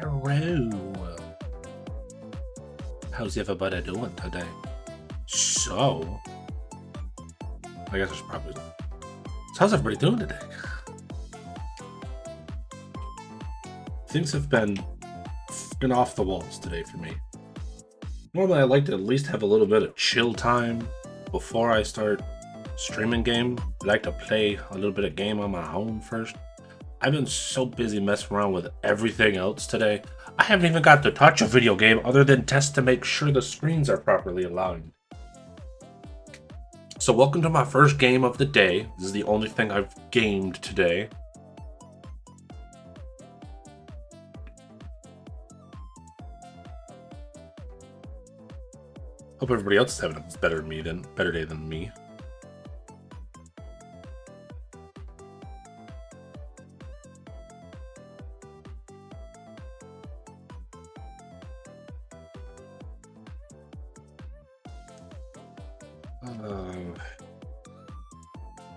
Hello. How's everybody doing today? So, I guess I should probably. So how's everybody doing today? Things have been off the walls today for me. Normally, I like to at least have a little bit of chill time before I start streaming game. I like to play a little bit of game on my own first. I've been so busy messing around with everything else today. I haven't even got to touch a video game other than test to make sure the screens are properly aligned. So welcome to my first game of the day. This is the only thing I've gamed today. Hope everybody else is having a better day than me.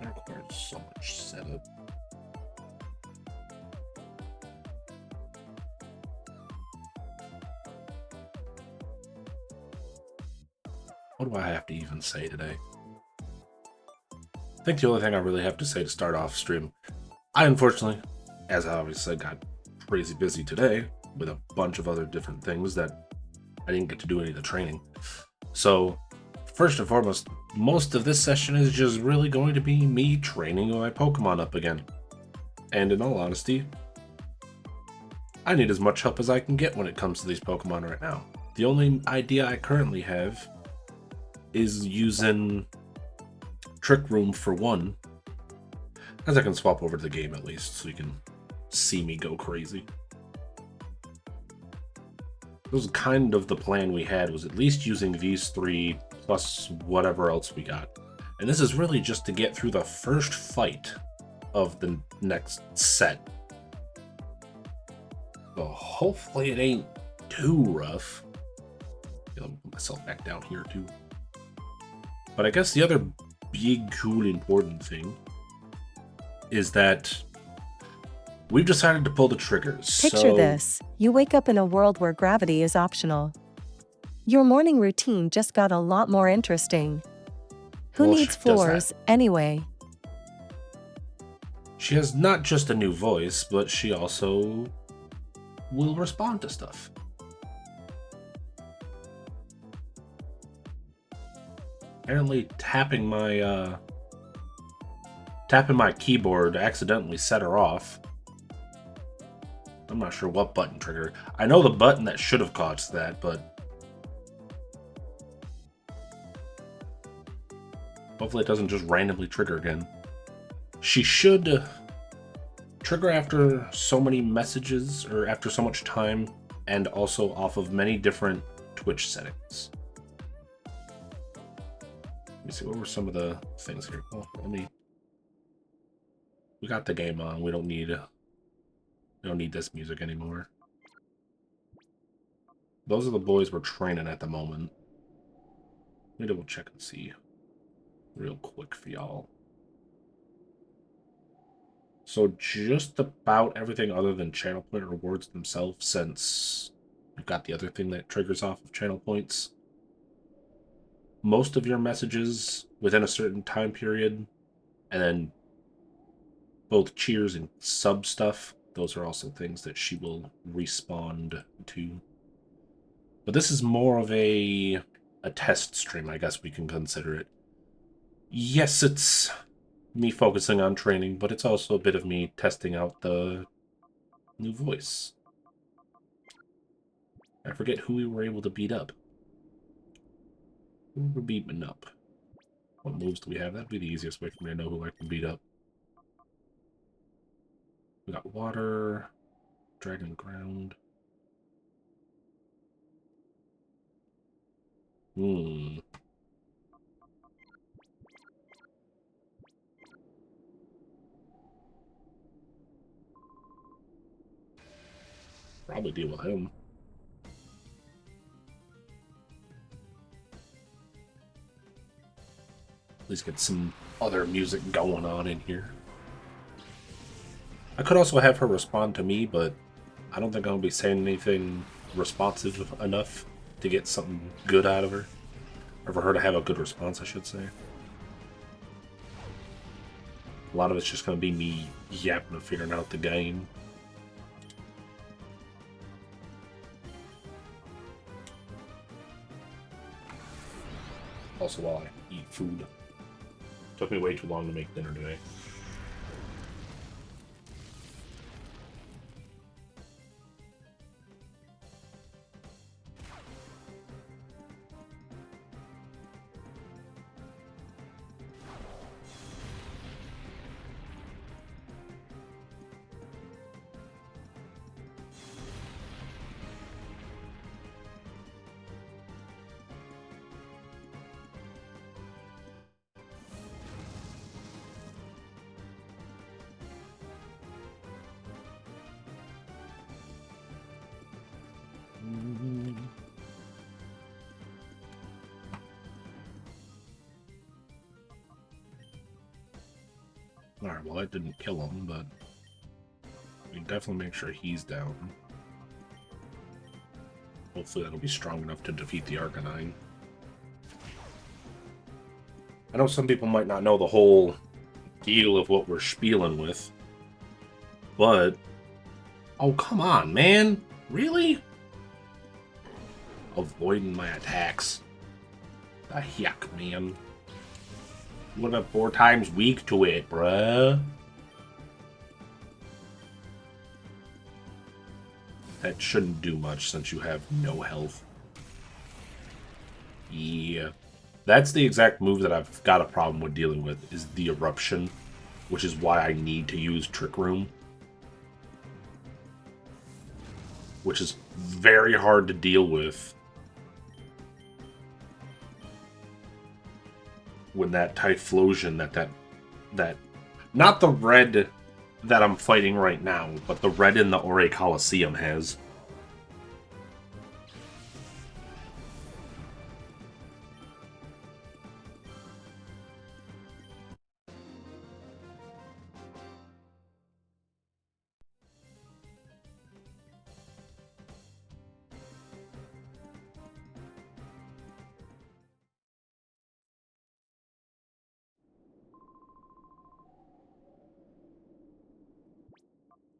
That requires so much setup. What do I have to even say today? I think the only thing I really have to say to start off stream, I unfortunately, as I always said, got crazy busy today with a bunch of other different things that I didn't get to do any of the training. So, first and foremost, most of this session is just really going to be me training my Pokemon up again. And in all honesty, I need as much help as I can get when it comes to these Pokemon right now. The only idea I currently have is using Trick Room for one, as I can swap over to the game at least, so you can see me go crazy. This was kind of the plan we had, was at least using these three plus whatever else we got. And this is really just to get through the first fight of the next set. So hopefully it ain't too rough. Let me put myself back down here too. But I guess the other big, cool, important thing is that we've decided to pull the triggers. Picture this. You wake up in a world where gravity is optional. Your morning routine just got a lot more interesting. Who needs floors anyway? She has not just a new voice, but she also will respond to stuff. Apparently tapping my keyboard accidentally set her off. I'm not sure what button triggered. I know the button that should have caused that, but hopefully it doesn't just randomly trigger again. She should trigger after so many messages, or after so much time, and also off of many different Twitch settings. Let me see, what were some of the things here? Oh, we got the game on. We don't need this music anymore. Those are the boys we're training at the moment. Let me double check and see real quick for y'all. So just about everything other than channel point rewards themselves, since you've got the other thing that triggers off of channel points. Most of your messages within a certain time period, and then both cheers and sub stuff, those are also things that she will respond to. But this is more of a test stream, I guess we can consider it. Yes, it's me focusing on training, but it's also a bit of me testing out the new voice. I forget who we were able to beat up. Who were beaten up? What moves do we have? That'd be the easiest way for me to know who I can beat up. We got water, dragon ground. Probably deal with him. At least get some other music going on in here. I could also have her respond to me, but I don't think I'm going to be saying anything responsive enough to get something good out of her. Or for her to have a good response, I should say. A lot of it's just going to be me yapping and figuring out the game. Also while I eat food. Took me way too long to make dinner today. Alright, well that didn't kill him, but we can definitely make sure he's down. Hopefully that'll be strong enough to defeat the Arcanine. I know some people might not know the whole deal of what we're spieling with, but... Oh, come on, man! Really? Avoiding my attacks. The heck, man. You would have 4 times weak to it, bruh. That shouldn't do much since you have no health. Yeah. That's the exact move that I've got a problem with dealing with, is the Eruption, which is why I need to use Trick Room. Which is very hard to deal with when that Typhlosion, that not the red that I'm fighting right now, but the red in the Ore Coliseum has.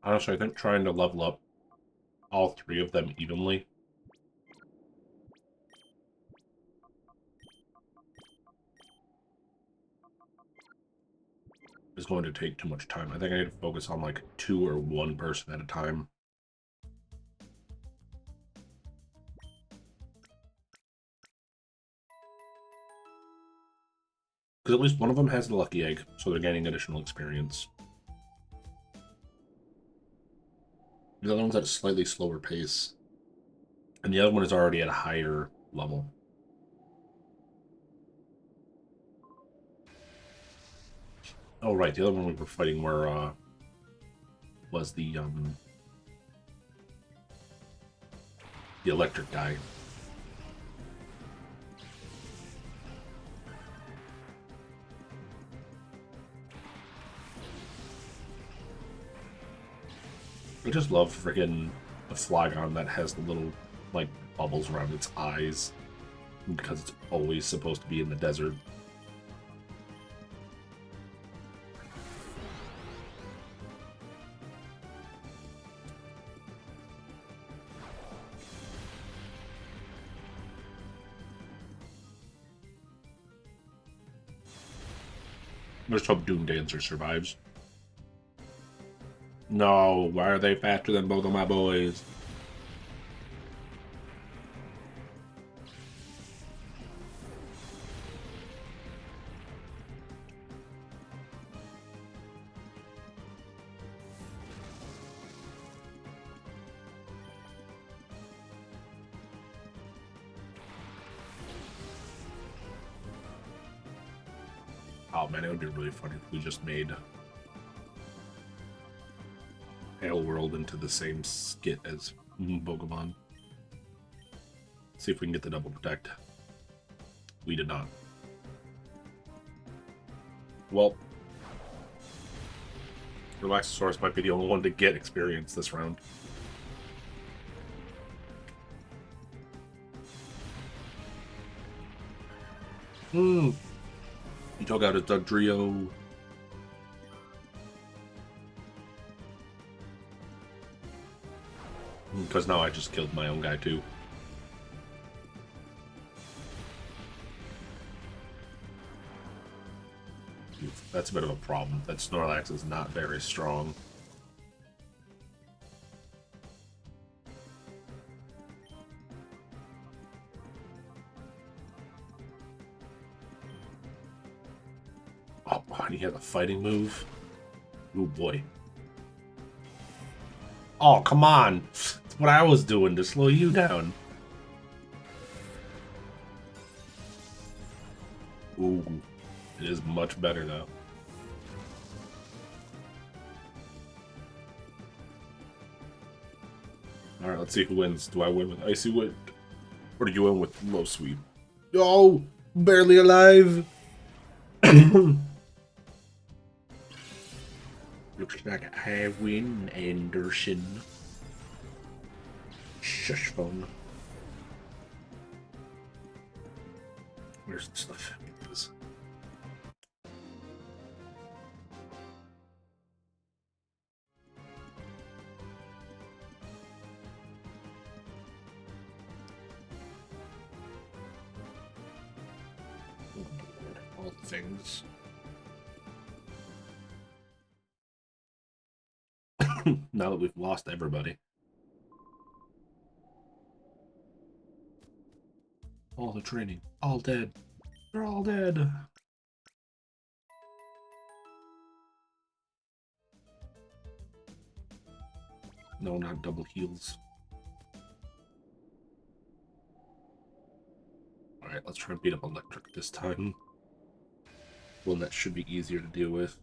Honestly, I think trying to level up all 3 of them evenly is going to take too much time. I think I need to focus on like 2 or 1 person at a time. Because at least one of them has the Lucky Egg, so they're gaining additional experience. The other one's at a slightly slower pace. And the other one is already at a higher level. Oh, right, the other one we were fighting was the electric guy. I just love friggin' the Flygon that has the little, like, bubbles around its eyes. Because it's always supposed to be in the desert. Let's hope Doom Dancer survives. No, why are they faster than both of my boys? Oh man, it would be really funny if we just made Hail World into the same skit as Pokemon. See if we can get the double protect. We did not. Well, Relaxosaurus might be the only one to get experience this round. He took out his Dugtrio. Because now I just killed my own guy too. That's a bit of a problem. That Snorlax is not very strong. Oh, he has a fighting move. Oh boy. Oh, come on. That's what I was doing to slow you down. Ooh. It is much better though. Alright, let's see who wins. Do I win with Icy Wind? Or do you win with Low Sweep? Oh, barely alive! Looks like I win, Anderson. Shush phone. Where's the stuff? All the things. Now that we've lost everybody. All the training. All dead. They're all dead. No, not double heals. Alright, let's try and beat up Electric this time. One that should be easier to deal with.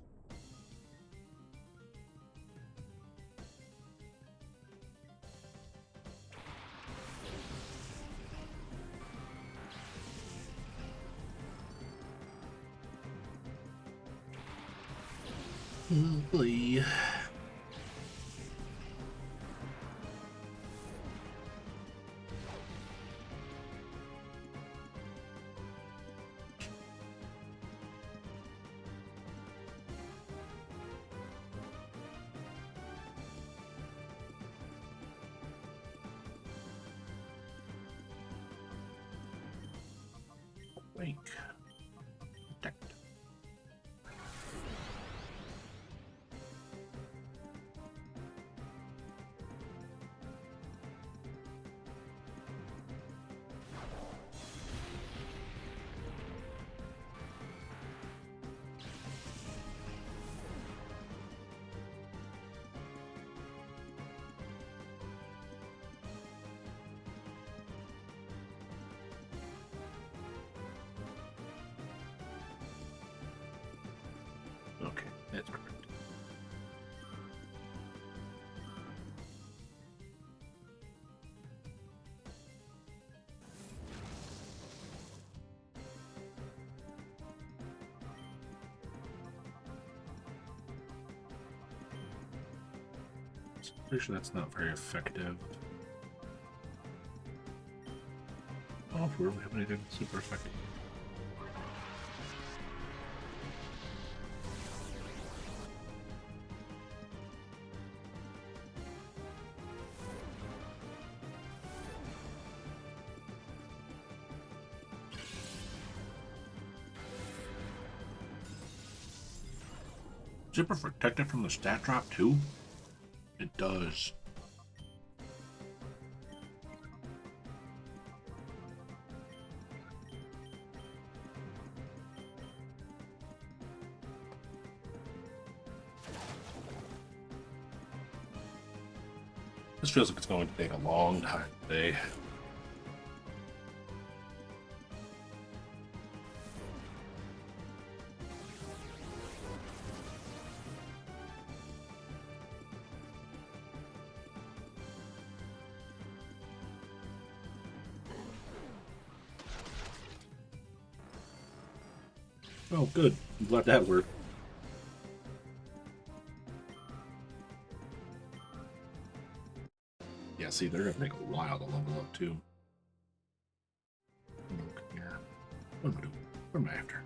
Oh boy. Wake. Protect. Okay, that's correct. Pretty sure that's not very effective. I don't know if we really have anything super effective. Super protected from the stat drop too? It does. This feels like it's going to take a long time today. Oh, good. I'm glad that worked. Yeah, see, they're going to take a while to level up, too. Look here. What am I doing? What am I after?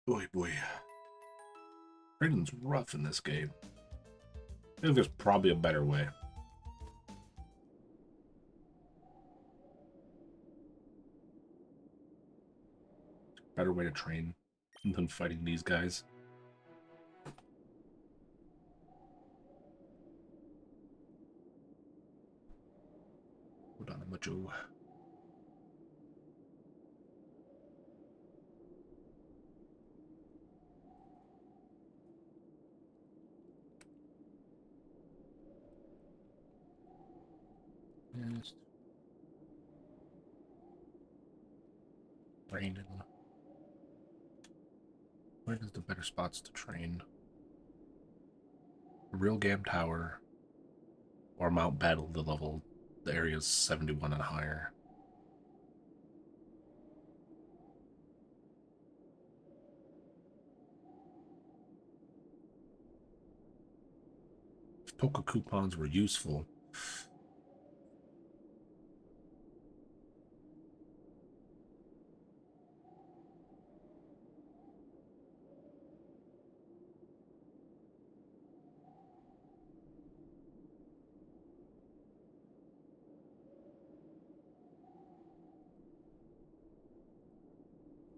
Boy, boy. Brayden's rough in this game. I think there's probably a better way. Better way to train than fighting these guys. Hold on, Macho. Training. Where is the better spots to train? Real Gam Tower or Mount Battle, the area's 71 and higher. If poker coupons were useful.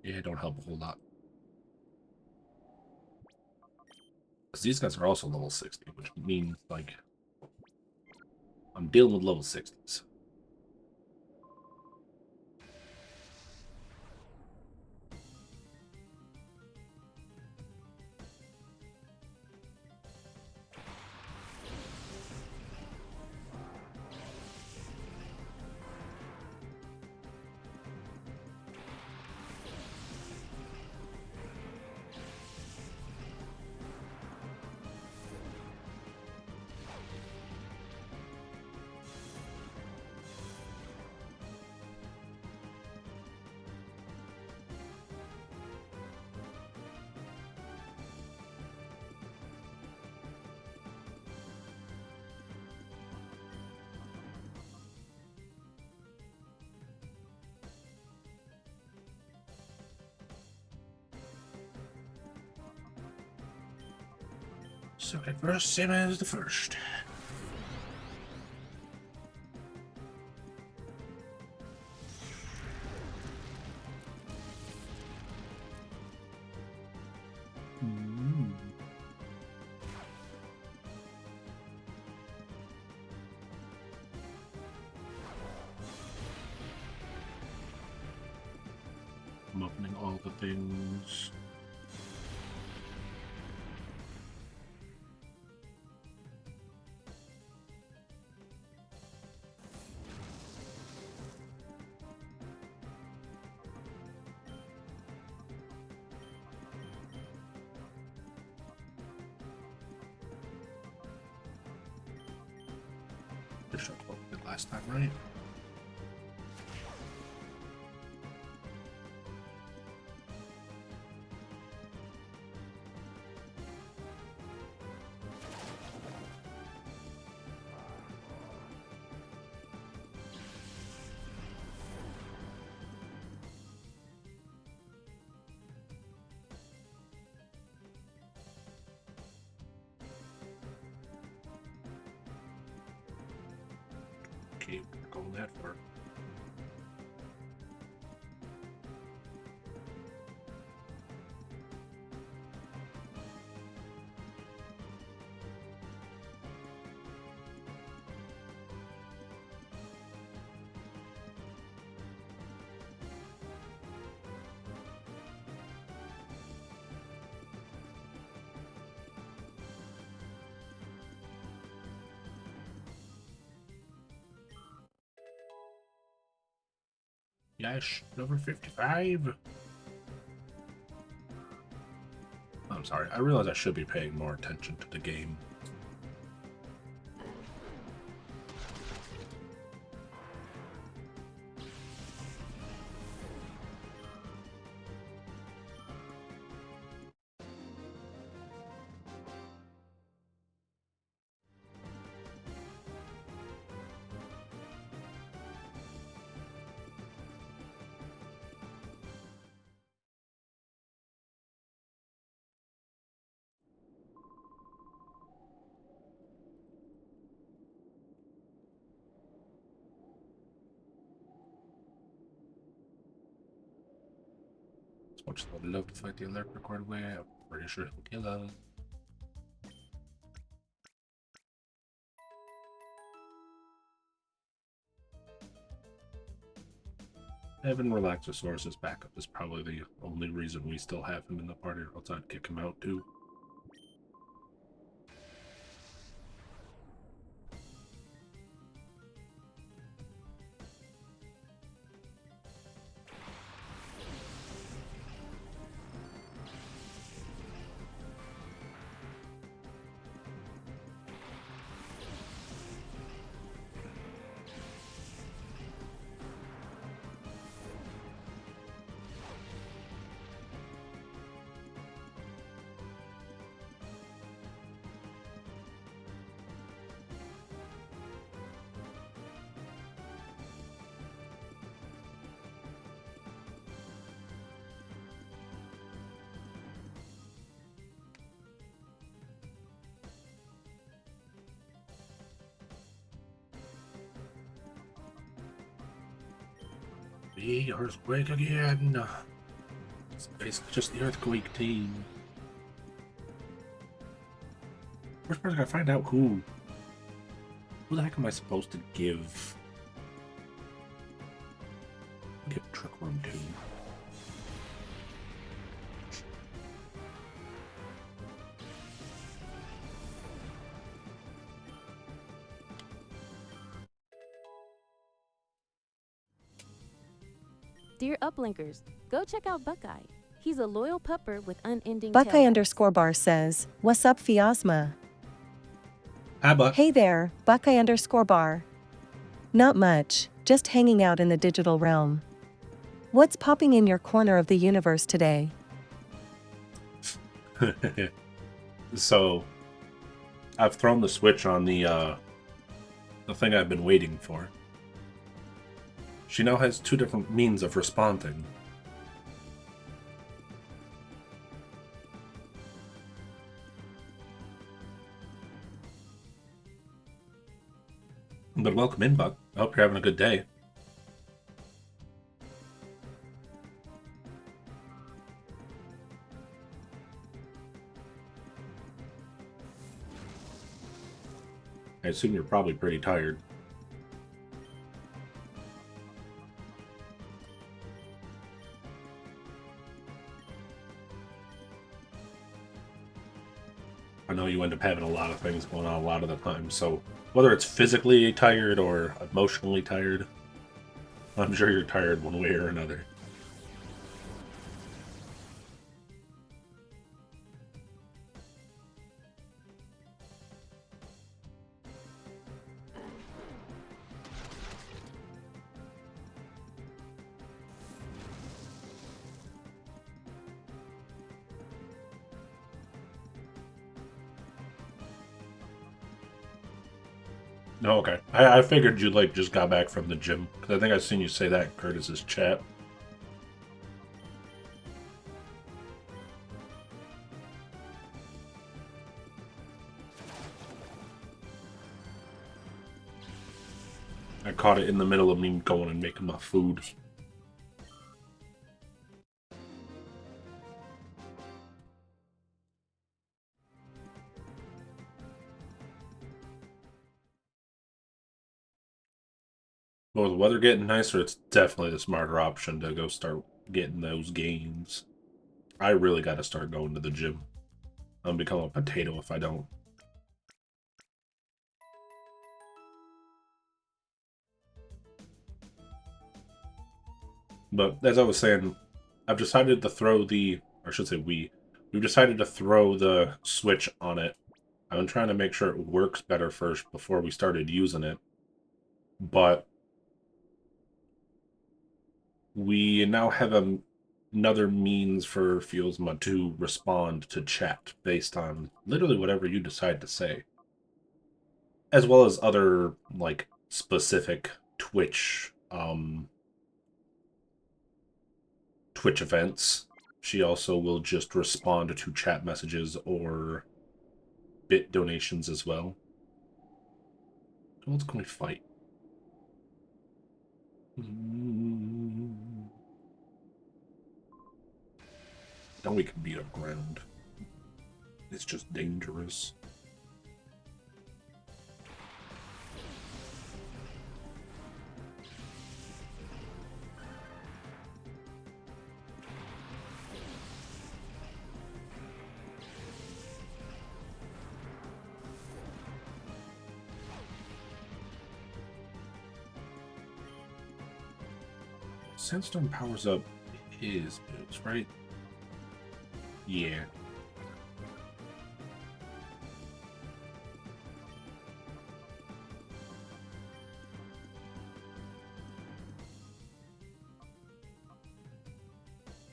Yeah, it don't help a whole lot. Because these guys are also level 60, which means, like, I'm dealing with level 60s. Second verse, same as the first. I'm opening all the things. Just showed what we did last time, right? Okay, going that far. Yes, number 55. I'm sorry, I realize I should be paying more attention to the game. As much as I'd love to fight the electric right away, I'm pretty sure he'll kill us. Having Relaxosaurus' backup is probably the only reason we still have him in the party, or else I'd kick him out too. The earthquake again. It's basically just the earthquake team. First part, I gotta find out who the heck am I supposed to give Trick Room to? Dear Uplinkers, go check out Buckeye. He's a loyal pupper with unending Buckeye tail underscore bar says, "What's up, Pheosma?" Hi, Buck. Hey there, Buckeye underscore bar. Not much, just hanging out in the digital realm. What's popping in your corner of the universe today? So, I've thrown the switch on the thing I've been waiting for. She now has 2 different means of responding. But welcome in, Buck. I hope you're having a good day. I assume you're probably pretty tired. I know you end up having a lot of things going on a lot of the time, so whether it's physically tired or emotionally tired, I'm sure you're tired one way or another. No, okay. I figured you, like, just got back from the gym, because I think I've seen you say that in Curtis's chat. I caught it in the middle of me going and making my food. Well, with the weather getting nicer, it's definitely the smarter option to go start getting those gains. I really got to start going to the gym. I'm become a potato if I don't. But as I was saying, I've decided to throw or I should say we've decided to throw the switch on it. I've been trying to make sure it works better first before we started using it. But we now have another means for Pheosma to respond to chat based on literally whatever you decide to say. As well as other, like, specific Twitch events. She also will just respond to chat messages or bit donations as well. Who else can we fight? Now we can beat up ground. It's just dangerous. Sandstorm powers up his moves, right? Yeah.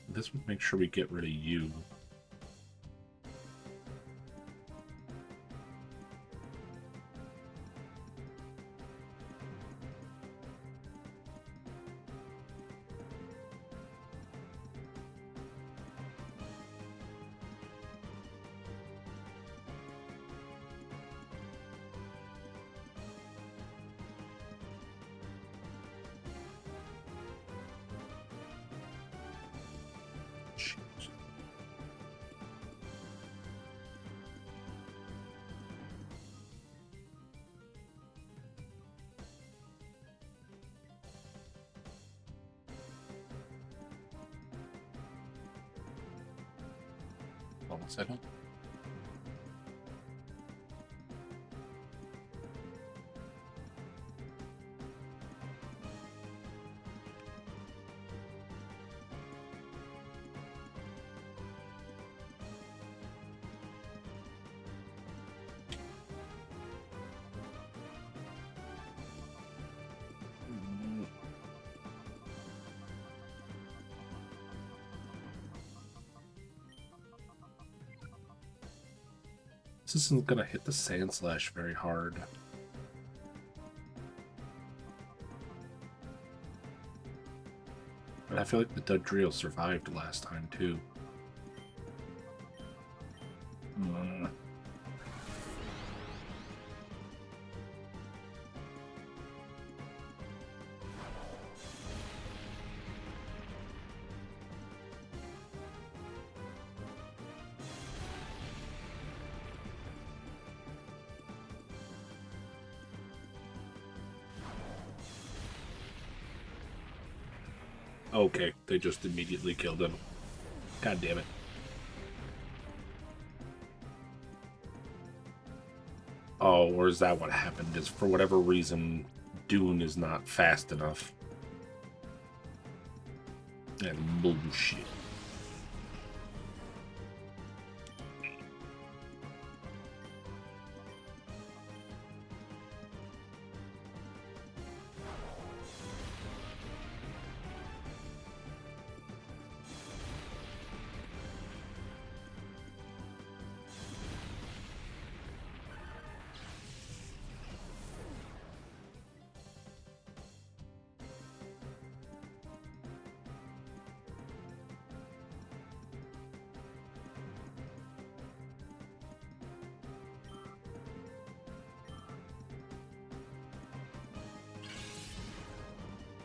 This would make sure we get rid of you. 1 second. This isn't gonna hit the Sand Slash very hard. But I feel like the Dugtrio survived last time too. Okay, they just immediately killed him. God damn it. Oh, or is that what happened? Is for whatever reason, Dune is not fast enough. And bullshit.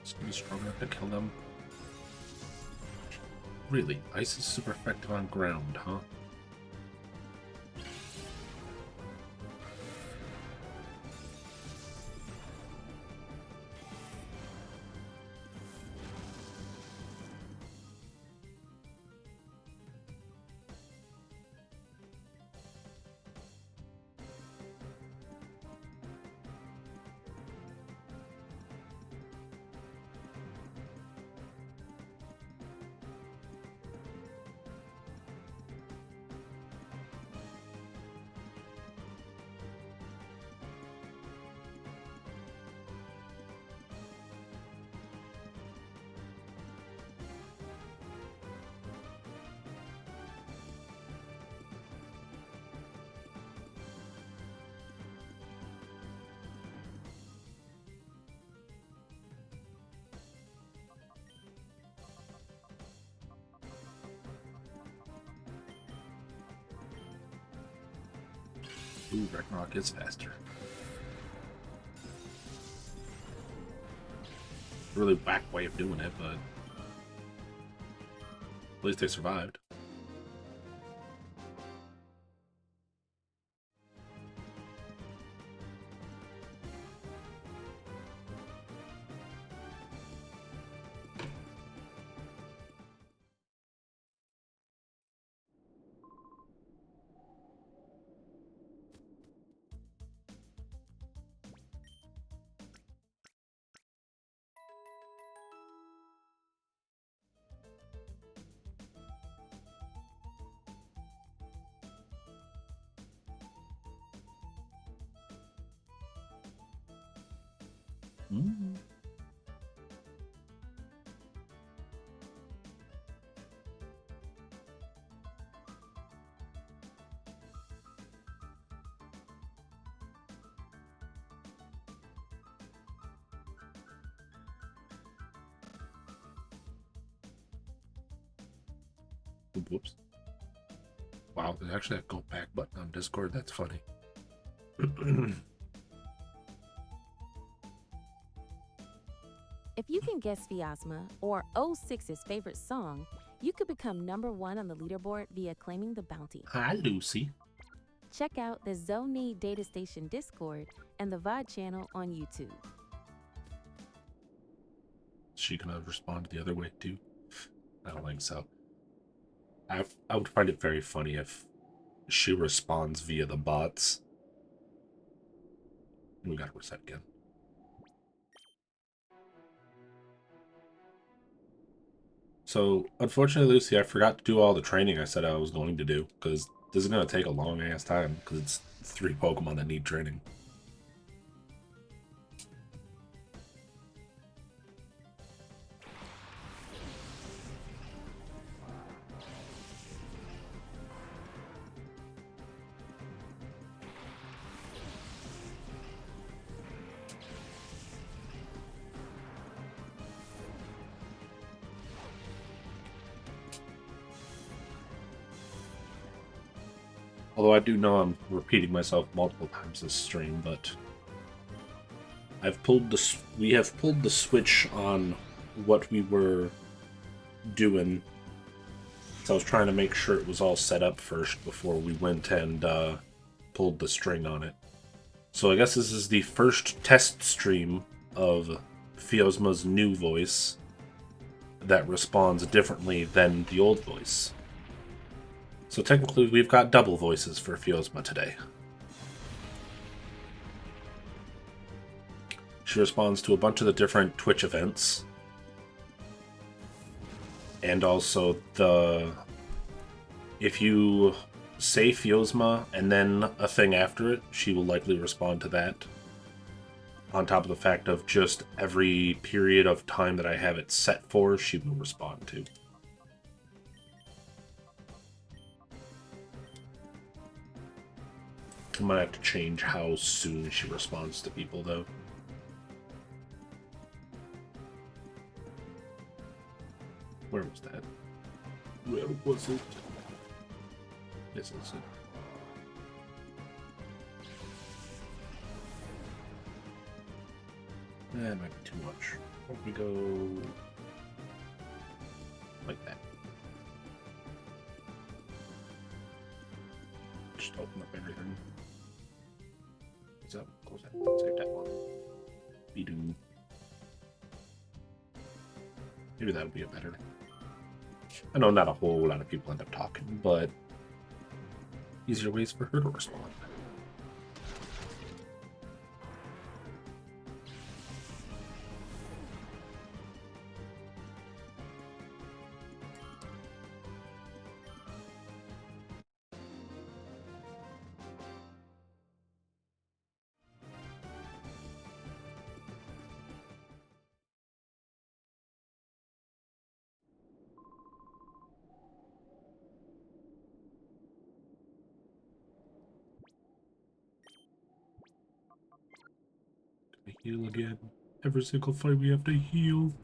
It's gonna be strong enough to kill them. Really? Ice is super effective on ground, huh? Ooh, Ragnarok is faster. Really whack way of doing it, but at least they survived. Mm. Whoops. Wow, there's actually a go back button on Discord. That's funny. If you can guess Pheosma or O6's favorite song, you could become #1 on the leaderboard via claiming the bounty. Hi, Lucy. Check out the Zone Data Station Discord and the VOD channel on YouTube. Is she gonna respond the other way too? I don't think so. I would find it very funny if She responds via the bots. We gotta reset again. So, unfortunately, Lucy, I forgot to do all the training I said I was going to do, because this is going to take a long-ass time, because it's 3 Pokemon that need training. Although I do know I'm repeating myself multiple times this stream, but we have pulled the switch on what we were doing. So I was trying to make sure it was all set up first before we went and pulled the string on it. So I guess this is the first test stream of Pheosma's new voice that responds differently than the old voice. So technically, we've got double voices for Pheosma today. She responds to a bunch of the different Twitch events. And also if you say Pheosma and then a thing after it, she will likely respond to that. On top of the fact of just every period of time that I have it set for, she will respond to. I might have to change how soon she responds to people, though. Where was that? Where was it? This is it. That might be too much. Why don't we go like that? Just open up everything. What's up? Close that. Save that one. Be-do. Maybe that would be a better. I know not a whole lot of people end up talking, but easier ways for her to respond. Heal again. Every single fight we have to heal.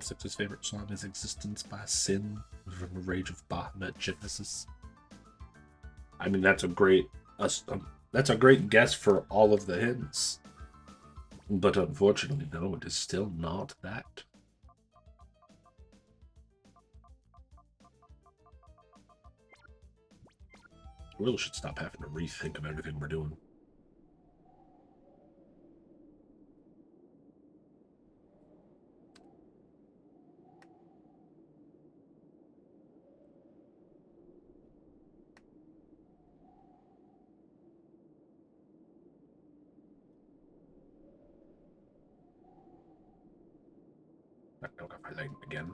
Six's favorite song is Existence by Sin from the Rage of Bahamut Genesis. I mean, that's a great guess for all of the hints. But unfortunately, no, it is still not that. We really should stop having to rethink of everything we're doing. I don't know if I like it again.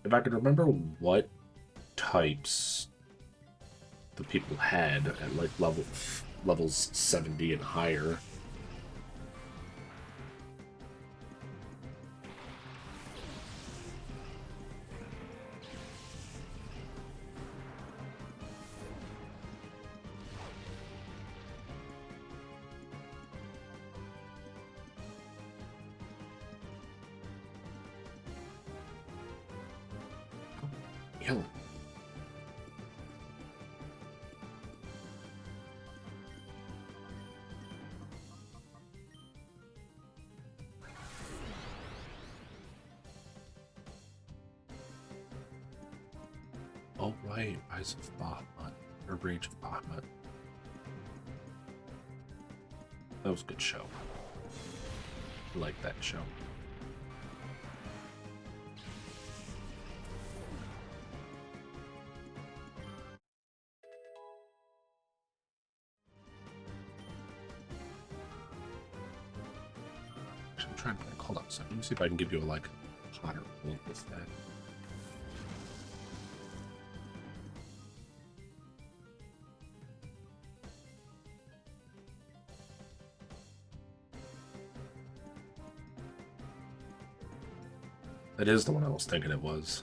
If I could remember what types the people had at like levels 70 and higher. Yellow. Oh, right. Rise of Bahamut. Or Rage of Bahamut. That was a good show. I like that show. Actually, I'm trying to think. Hold on a second. Let me see if I can give you a, like, hotter one with that. That is the one I was thinking it was.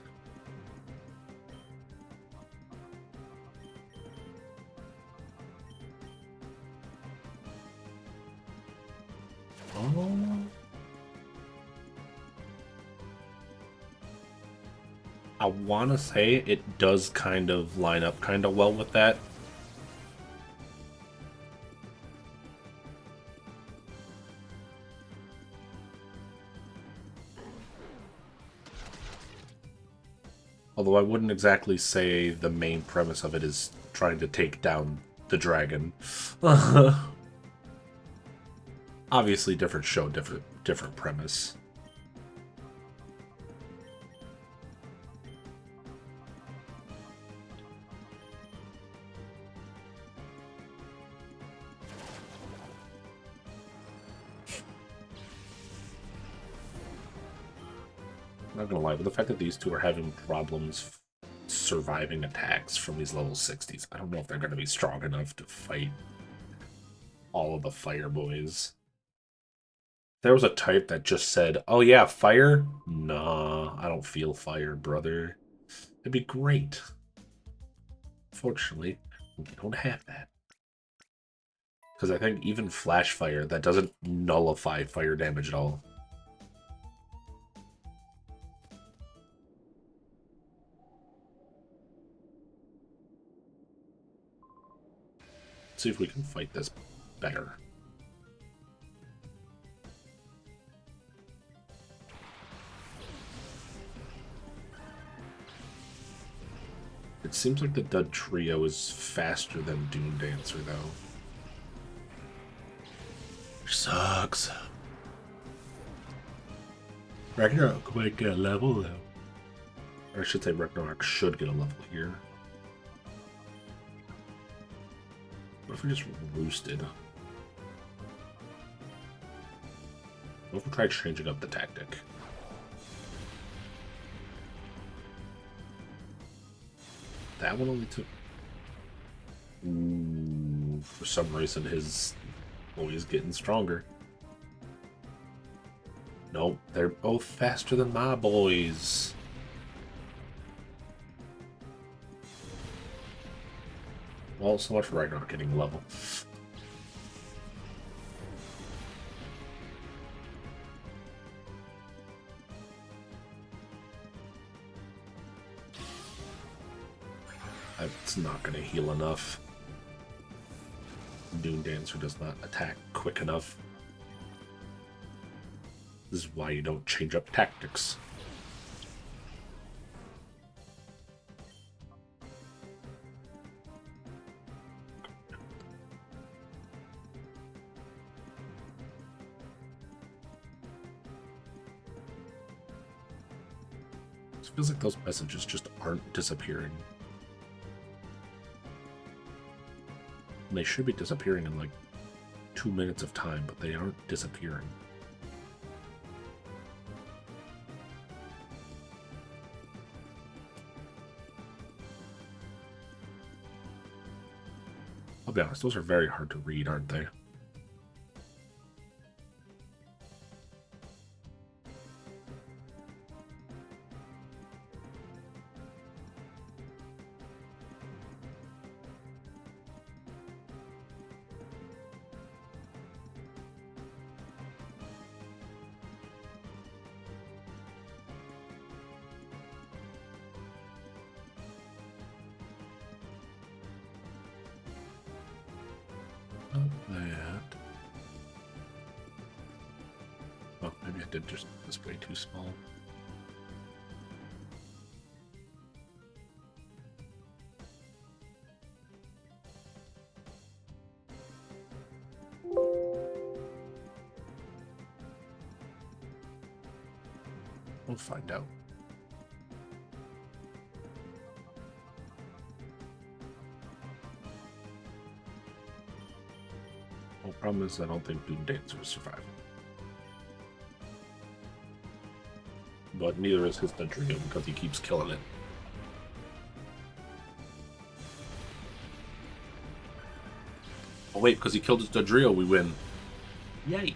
Oh. I want to say it does kind of line up kind of well with that. Although I wouldn't exactly say the main premise of it is trying to take down the dragon. Obviously, different show, different premise. I'm not gonna lie, but the fact that these two are having problems surviving attacks from these level 60s, I don't know if they're gonna be strong enough to fight all of the fire boys. There was a type that just said, "Oh yeah, fire? Nah, I don't feel fire, brother." It'd be great. Fortunately, we don't have that. Because I think even flash fire, that doesn't nullify fire damage at all. Let's see if we can fight this better. It seems like the Dud Trio is faster than Doom Dancer, though. Which sucks. Ragnarok might get a level, though. Or I should say Ragnarok should get a level here. What if we just roosted? What if we try changing up the tactic? That one only took... Ooh, for some reason his boy's getting stronger. Nope, they're both faster than my boys. Well, so much for Ragnarok getting level. It's not going to heal enough. Doom Dancer does not attack quick enough. This is why you don't change up tactics. It feels like those messages just aren't disappearing. And they should be disappearing in like 2 minutes of time, but they aren't disappearing. I'll be honest, those are very hard to read, aren't they? Not that. Oh, maybe I did just display too small. We'll find out. Well, problem is I don't think Doom Dancer will survive. But neither is his Dendrio because he keeps killing it. Oh wait, because he killed his Dendrio, we win. Yay!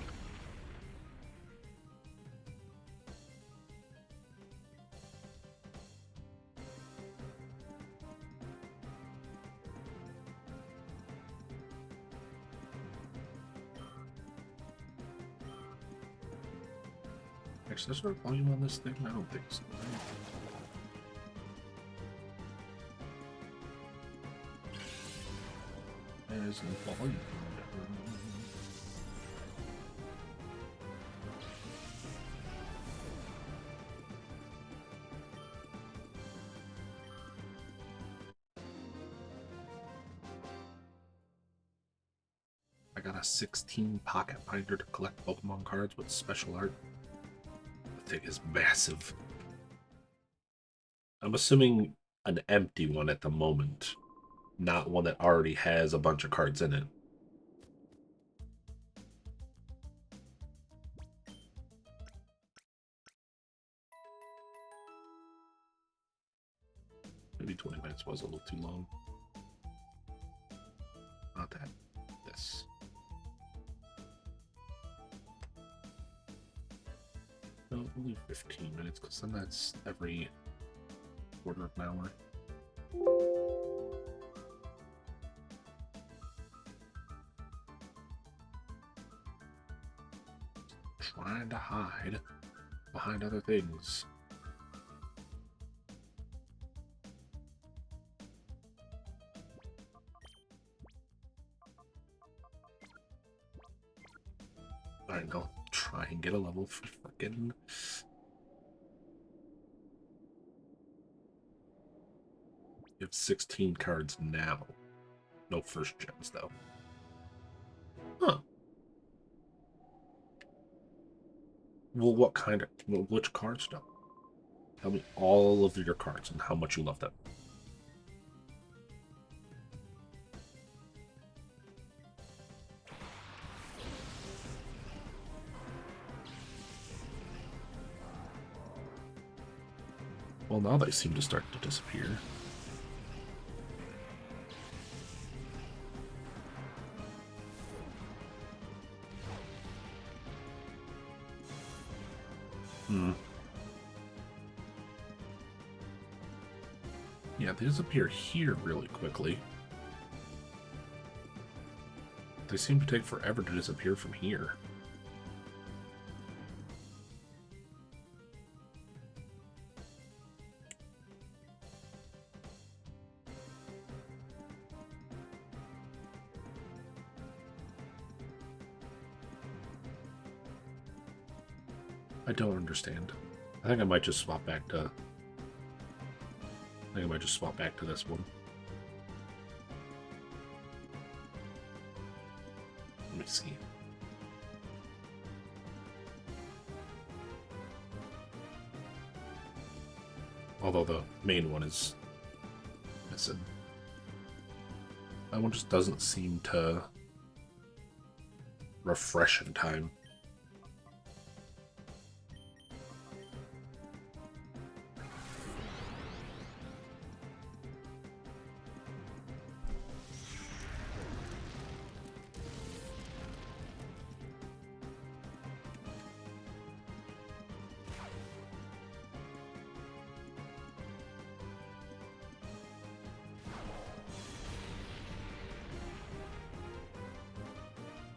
Actually, is there volume on this thing? I don't think so. There's no volume. I got a 16 pocket binder to collect Pokemon cards with special art. The thing is massive. I'm assuming an empty one at the moment, not one that already has a bunch of cards in it. Maybe 20 minutes was a little too long. Not that. This. No, only 15 minutes, because then that's every quarter of an hour. Trying to hide behind other things. Alright, go try and get a level for frickin'. You have 16 cards now. No first gens, though. Huh. Well, what kind of... Well, which cards, though? Tell me all of your cards and how much you love them. Well, now they seem to start to disappear. Yeah, they disappear here really quickly. They seem to take forever to disappear from here. I don't understand. I think I might just swap back to... this one. Let me see. Although the main one is missing. That one just doesn't seem to refresh in time.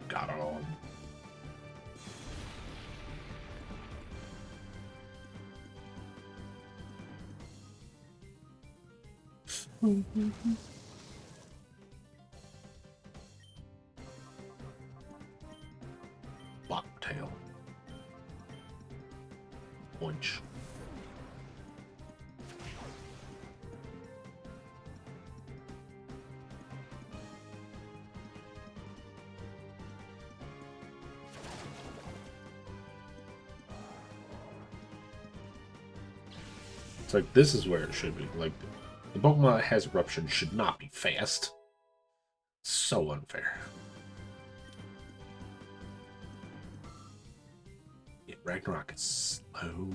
Got it all. Bucktail. Oinch. It's like, this is where it should be. Like, the Pokemon that has Eruption should not be fast. So unfair. Yeah, Ragnarok is slow.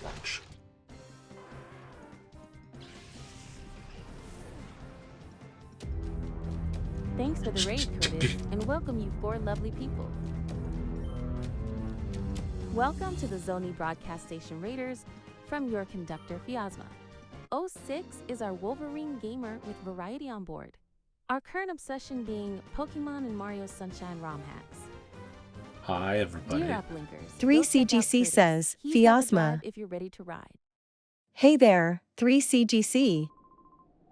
Launch. Thanks for the raid, Curtis, and welcome you four lovely people. Welcome to the Zoni Broadcast Station Raiders from your conductor, Pheosma. 06 is our Wolverine gamer with variety on board. Our current obsession being Pokemon and Mario Sunshine ROM hacks. Hi, everybody. Dear uplinkers, 3CGC says, Pheosma. If you're ready to ride. Hey there, 3CGC.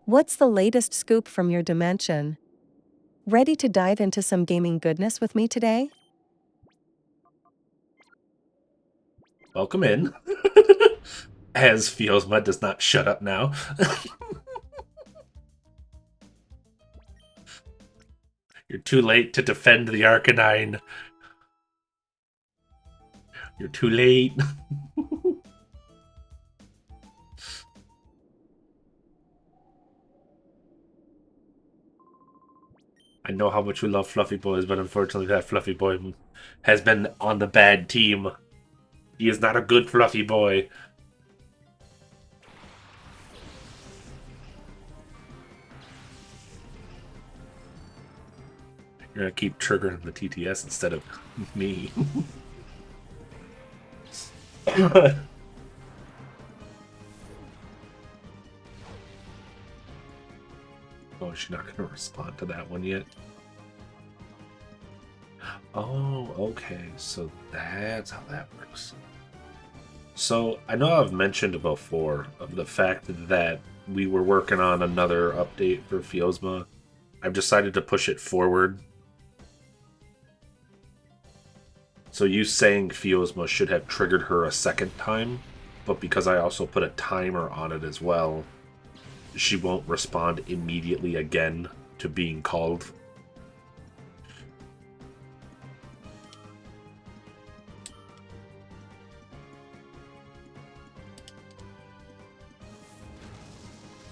What's the latest scoop from your dimension? Ready to dive into some gaming goodness with me today? Welcome in. As Pheosma does not shut up now. You're too late to defend the Arcanine. You're too late. I know how much you love Fluffy Boys, but unfortunately that Fluffy Boy has been on the bad team. He is not a good Fluffy Boy. You're gonna keep triggering the TTS instead of me. Oh, she's not gonna respond to that one yet. Oh, okay, so that's how that works. So, I know I've mentioned before of the fact that we were working on another update for Pheosma. I've decided to push it forward. So you saying Pheosma should have triggered her a second time, but because I also put a timer on it as well, she won't respond immediately again to being called.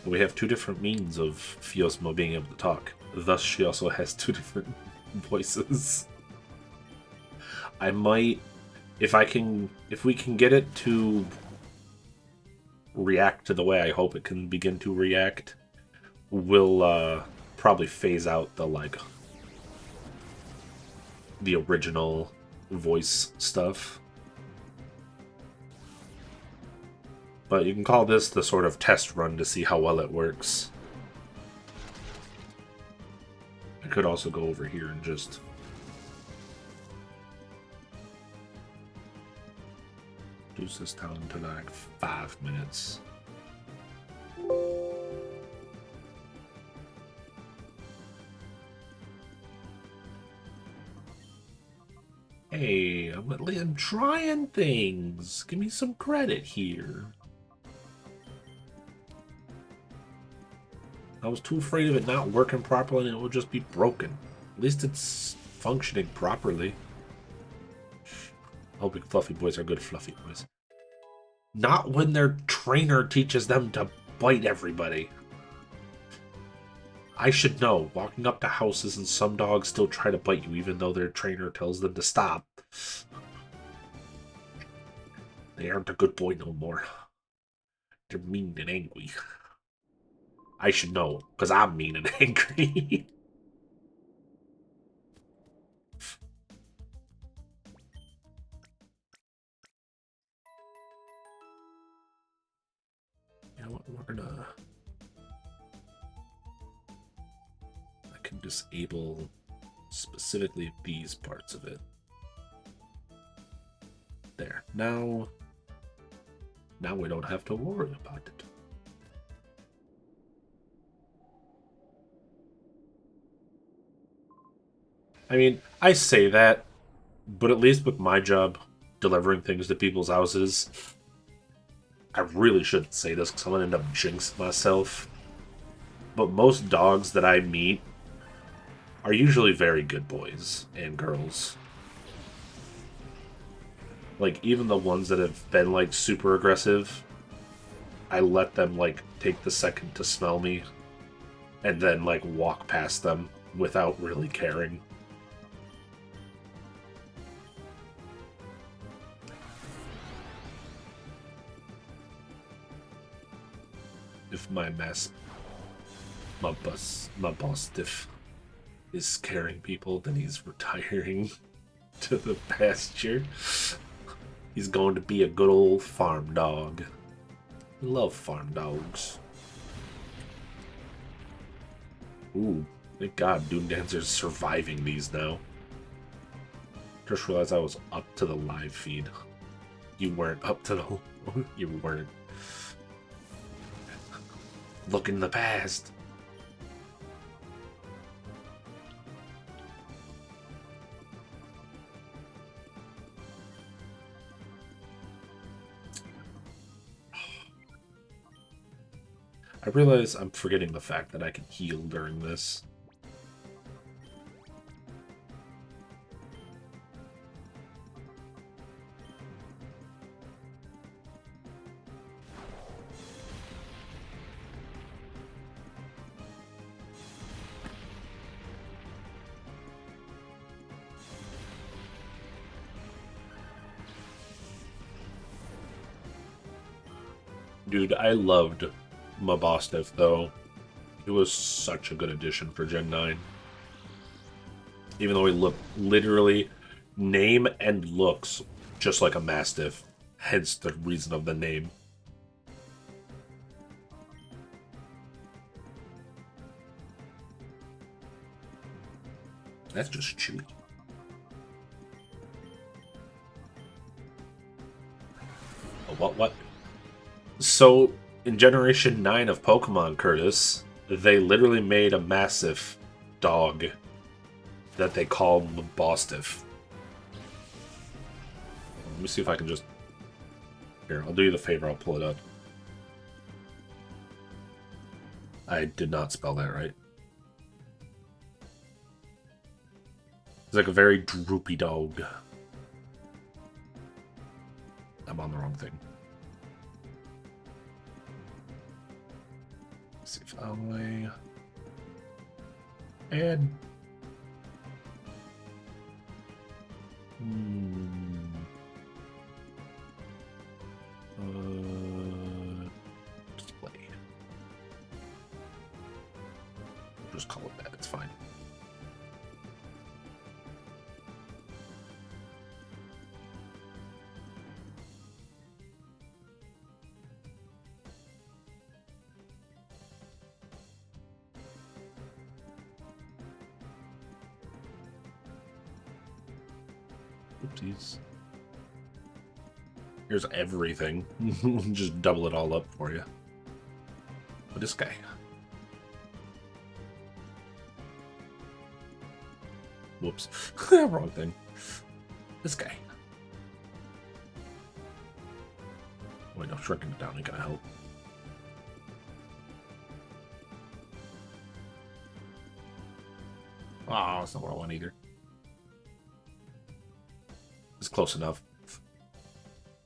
We have two different means of Pheosma being able to talk. Thus, she also has two different voices. I might, if we can get it to react to the way I hope it can begin to react, we'll probably phase out the original voice stuff. But you can call this the sort of test run to see how well it works. I could also go over here and just reduce this down to like 5 minutes. Hey, I'm trying things. Give me some credit here. I was too afraid of it not working properly and it would just be broken. At least it's functioning properly. Hoping Fluffy Boys are good Fluffy Boys. Not when their trainer teaches them to bite everybody. I should know. Walking up to houses and some dogs still try to bite you even though their trainer tells them to stop. They aren't a good boy no more. They're mean and angry. I should know, because I'm mean and angry. You know what, we're gonna... I can disable specifically these parts of it. There. Now we don't have to worry about it. I mean, I say that, but at least with my job, delivering things to people's houses, I really shouldn't say this because I'm going to end up jinxing myself. But most dogs that I meet are usually very good boys and girls. Like, even the ones that have been, like, super aggressive, I let them, like, take the second to smell me and then, like, walk past them without really caring. If my boss stiff is scaring people, then he's retiring to the pasture. He's going to be a good old farm dog. Love farm dogs. Ooh, thank God Doom Dancer's surviving these now. Just realized I was up to the live feed. You weren't up to the... You weren't. Look in the past. I realize I'm forgetting the fact that I can heal during this. Dude, I loved Mabostiff, though. It was such a good addition for Gen 9. Even though he looked literally, name and looks just like a Mastiff. Hence the reason of the name. That's just chewy. What? So, in Generation 9 of Pokemon, Curtis, they literally made a massive dog that they called Mabostiff. Let me see if I can just... Here, I'll do you the favor, I'll pull it up. I did not spell that right. It's like a very droopy dog. I'm on the wrong thing. Let's see if I add. Display. We'll just call it that. It's fine. Oopsies. Here's everything. Just double it all up for you. But this guy. Whoops. Wrong thing. This guy. Wait, no, shrinking it down ain't gonna help. Oh, that's not what I want either. It's close enough.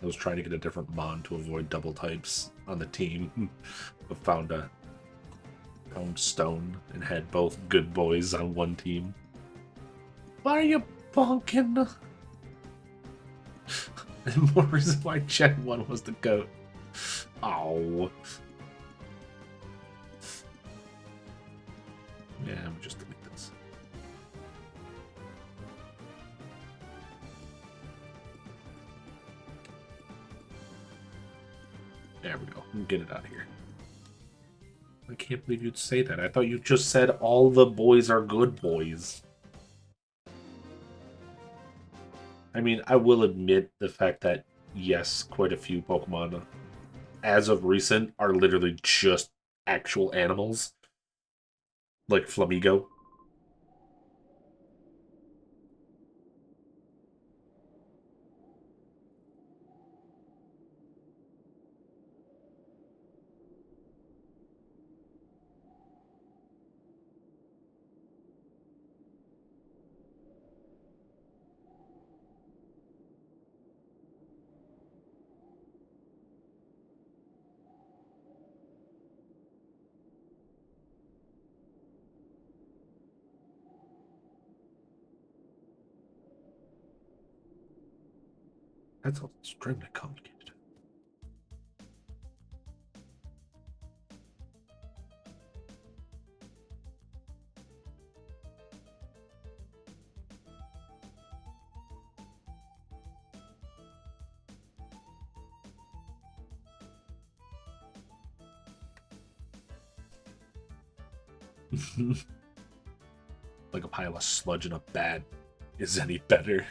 I was trying to get a different mon to avoid double types on the team. But found stone and had both good boys on one team. Why are you bonking? And more reason why Gen 1 was the GOAT. Oh. Yeah, I'm just delete this. There we go. Get it out of here. I can't believe you'd say that. I thought you just said all the boys are good boys. I mean, I will admit the fact that, yes, quite a few Pokemon, as of recent, are literally just actual animals. Like Flamigo. That's extremely complicated. Like a pile of sludge in a bat is any better.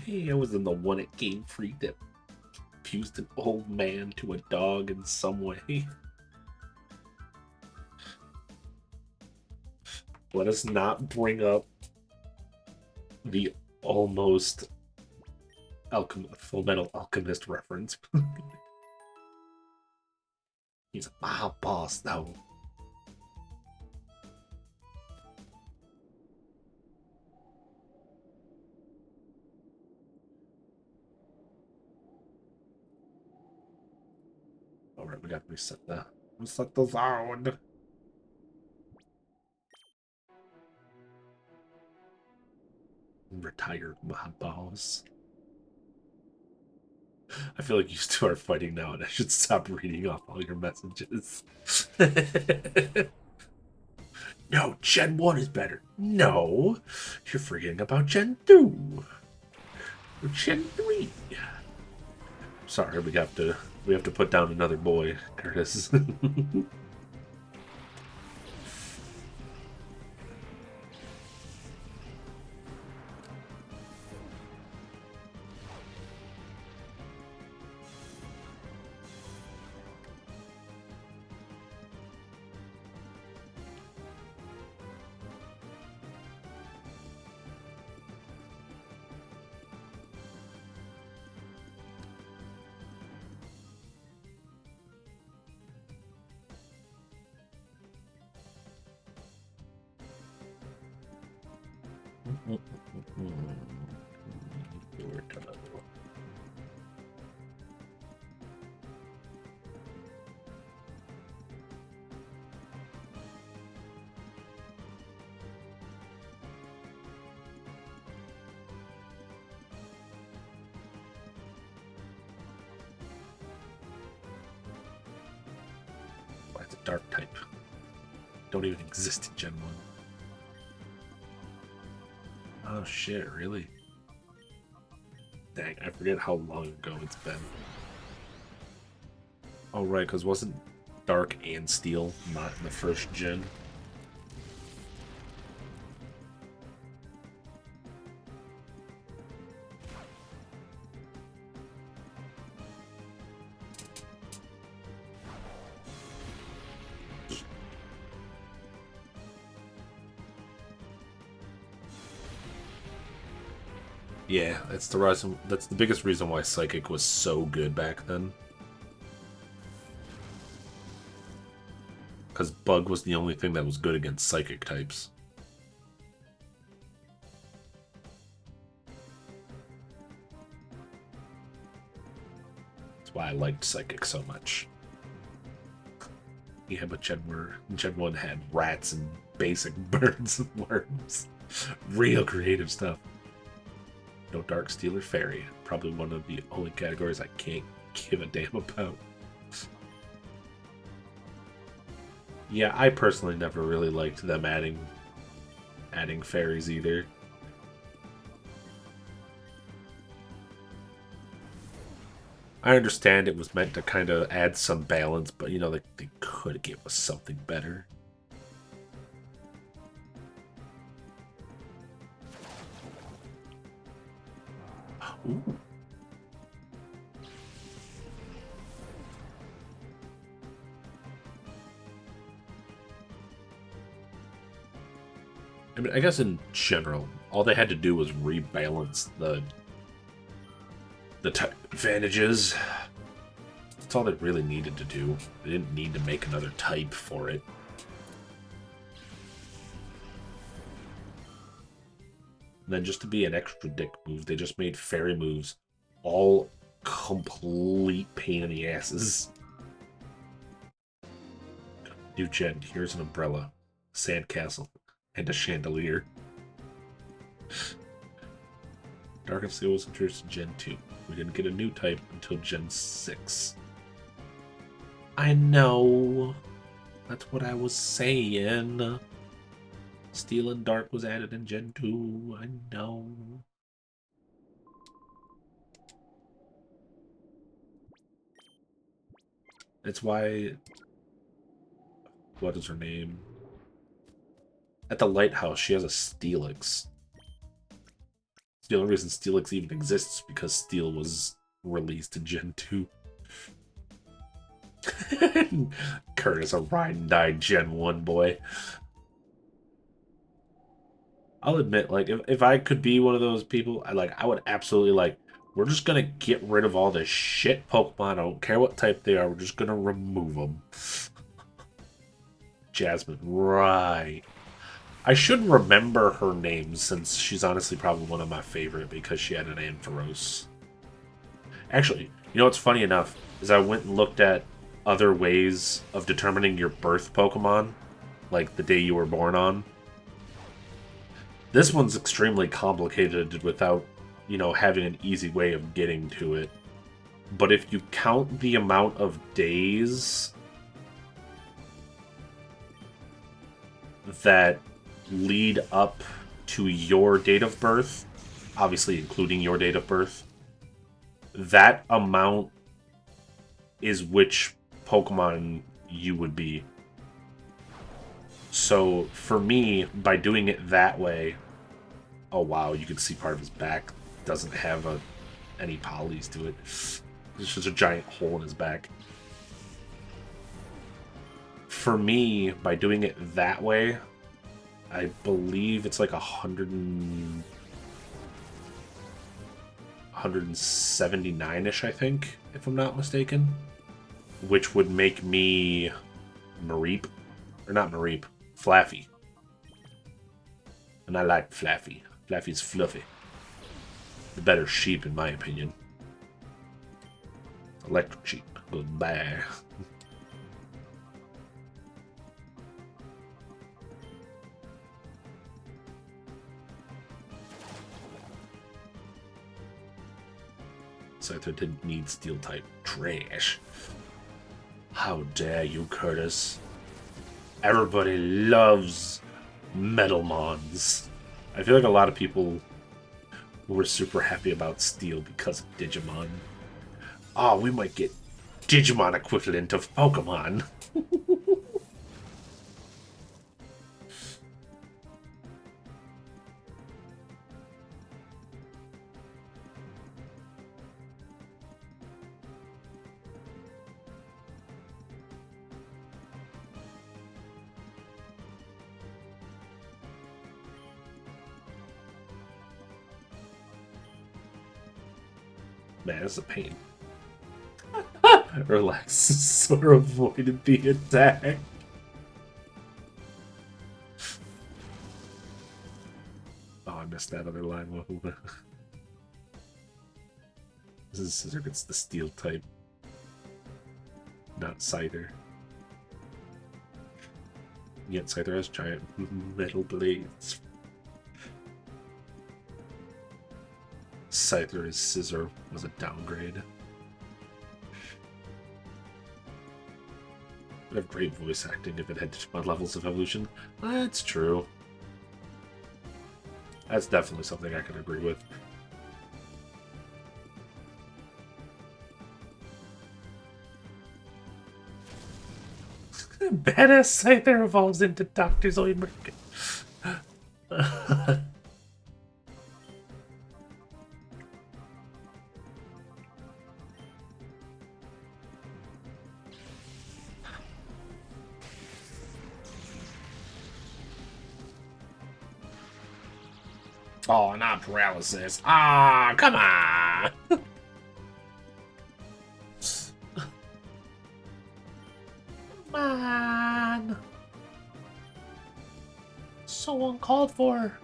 Hey, I was in the one at Game Freak that fused an old man to a dog in some way. Let us not bring up the almost Full Metal Alchemist reference. He's a mob boss, though. Alright, we gotta reset that. Reset the sound. Retired mob boss. I feel like you two are fighting now, and I should stop reading off all your messages. No, Gen 1 is better. No, you're forgetting about Gen 2. Or Gen 3. Sorry, we have to put down another boy, Curtis. Why, it's a dark type. Don't even exist in Gen 1. Oh shit, really? Dang, I forget how long ago it's been. Oh right, because wasn't Dark and Steel not in the first gen? Yeah, that's the reason. That's the biggest reason why Psychic was so good back then. Because Bug was the only thing that was good against Psychic types. That's why I liked Psychic so much. Yeah, but Gen 1 had rats and basic birds and worms. Real creative stuff. No Dark Steel or Fairy. Probably one of the only categories I can't give a damn about. Yeah, I personally never really liked them adding fairies either. I understand it was meant to kind of add some balance, but you know, they could have given us something better. Ooh. I mean, I guess in general, all they had to do was rebalance the type advantages. That's all they really needed to do. They didn't need to make another type for it. And then just to be an extra dick move, they just made fairy moves all complete pain in the asses. New gen, here's an umbrella, sandcastle, and a chandelier. Dark and Steel was introduced in Gen 2. We didn't get a new type until Gen 6. I know. That's what I was saying. Steel and Dark was added in Gen 2. I know. It's why... What is her name? At the lighthouse, she has a Steelix. The only reason Steelix even exists is because Steel was released in Gen 2. Curtis O'Brien died Gen 1, boy. I'll admit, like, if I could be one of those people, I would absolutely, like, we're just gonna get rid of all this shit Pokemon. I don't care what type they are, we're just gonna remove them. Jasmine, right. I should remember her name, since she's honestly probably one of my favorite, because she had an Ampharos. Actually, you know what's funny enough, is I went and looked at other ways of determining your birth Pokemon, like the day you were born on. This one's extremely complicated without, you know, having an easy way of getting to it. But if you count the amount of days that lead up to your date of birth, obviously including your date of birth, that amount is which Pokemon you would be. So for me, by doing it that way, oh wow, you can see part of his back doesn't have any polys to it. There's just a giant hole in his back. For me, by doing it that way, I believe it's like 179-ish, I think, if I'm not mistaken. Which would make me Mareep. Or not Mareep, Flaffy. And I like Flaffy. Flaffy's fluffy. The better sheep, in my opinion. Electric sheep. Goodbye. Scyther didn't need steel type. Trash. How dare you, Curtis? Everybody loves Metalmons. I feel like a lot of people were super happy about Steel because of Digimon. Oh, we might get Digimon equivalent of Pokemon. Man, it's a pain. Relax, sort of avoided the attack. Oh, I missed that other line. This is Scissor gets the steel type, not Scyther. Yet Scyther has giant metal blades. Scyther as Scissor was a downgrade. It would have great voice acting if it had Digimon levels of evolution. That's true. That's definitely something I can agree with. Badass Scyther evolves into Dr. Zoidberg. Oh, not paralysis. Ah, come on! Come on! So uncalled for.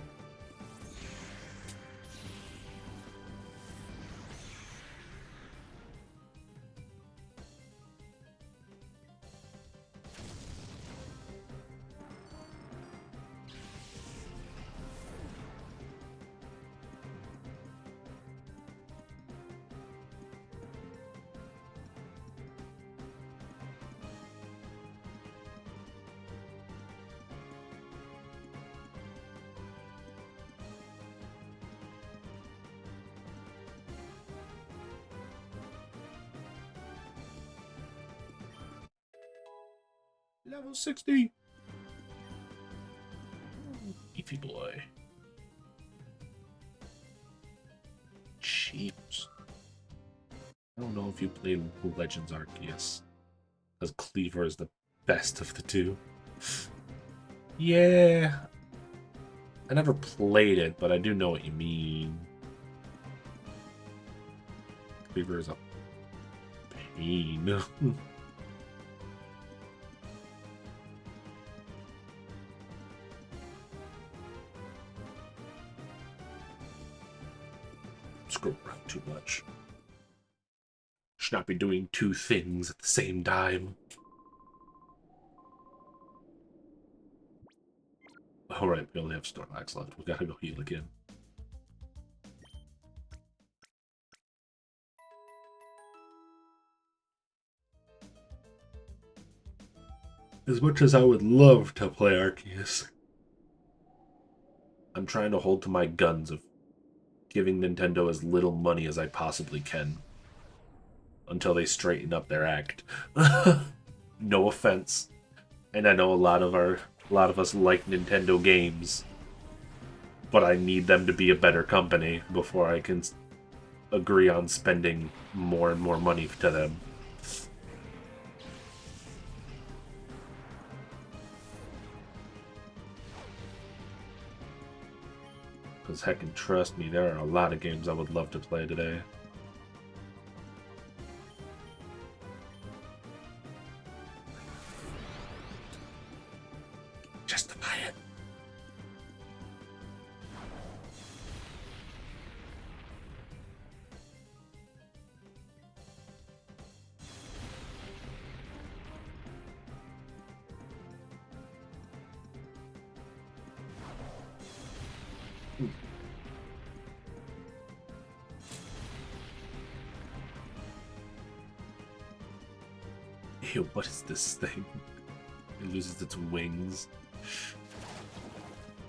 Level 60! Beefy boy. Jeez. I don't know if you played Legends Arceus, because Cleaver is the best of the two. Yeah. I never played it, but I do know what you mean. Cleaver is a pain. Screw around too much. Should not be doing two things at the same time. Alright, we only have Snorlax left. We gotta go heal again. As much as I would love to play Arceus, I'm trying to hold to my guns of giving Nintendo as little money as I possibly can until they straighten up their act. No offense. And I know a lot of us like Nintendo games, but I need them to be a better company before I can agree on spending more and more money to them. Because heck, and trust me, there are a lot of games I would love to play today. Justify it. Ew, what is this thing? It loses its wings.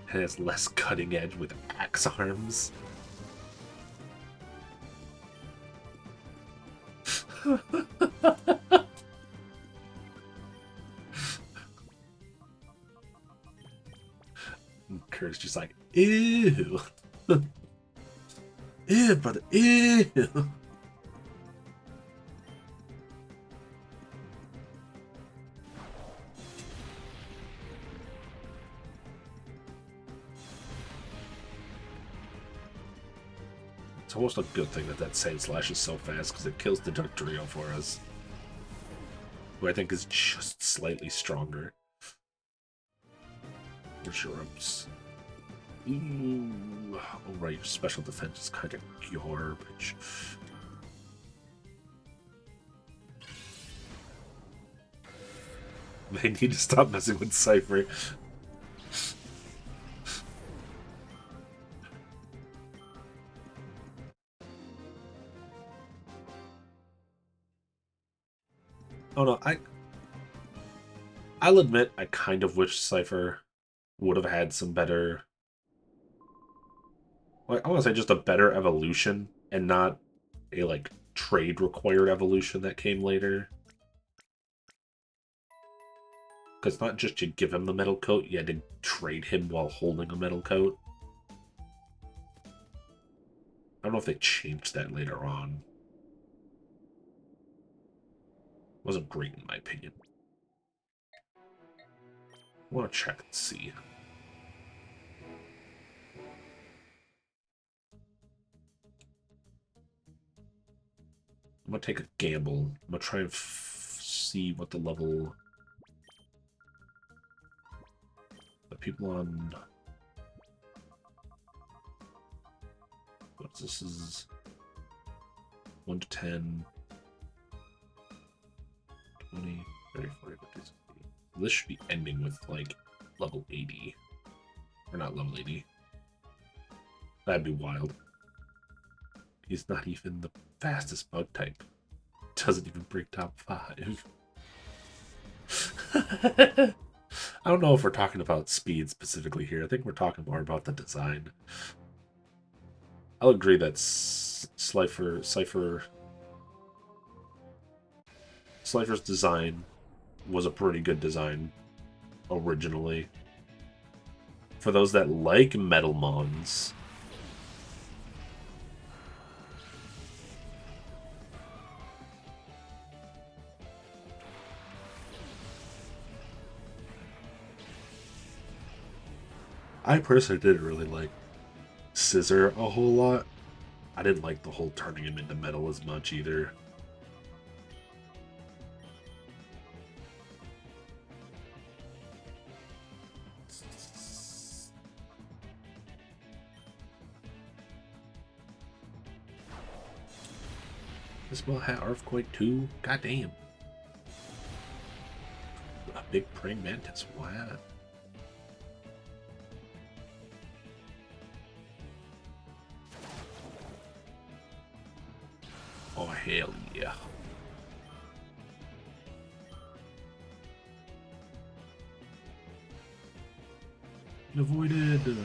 It has less cutting edge with axe arms. Kurt's just like, ew. Ew, brother, ew. It's almost a good thing that that Sand Slash is so fast, because it kills the Dugtrio for us. Who I think is just slightly stronger. Where's your ups? Ooh. Oh, right, your special defense is kind of garbage. They need to stop messing with Cypher. Oh no, I'll admit I kind of wish Cypher would have had some better, like, I want to say just a better evolution and not a like trade required evolution that came later. Because not just you give him the metal coat, you had to trade him while holding a metal coat. I don't know if they changed that later on. Wasn't great in my opinion. I want to check and see. I'm going to take a gamble. I'm going to try and see what the level... The people on... What's this? Is 1 to 10... 20, 30, 40, 50, 60. This should be ending with, like, level 80. Or not level 80. That'd be wild. He's not even the fastest bug type. Doesn't even break top 5. I don't know if we're talking about speed specifically here. I think we're talking more about the design. I'll agree that Slifer's design was a pretty good design originally. For those that like Metalmons, I personally didn't really like Scissor a whole lot. I didn't like the whole turning him into metal as much either. This one had Earthquake too? Goddamn. A big praying mantis. Wow. Oh, hell yeah. Avoided.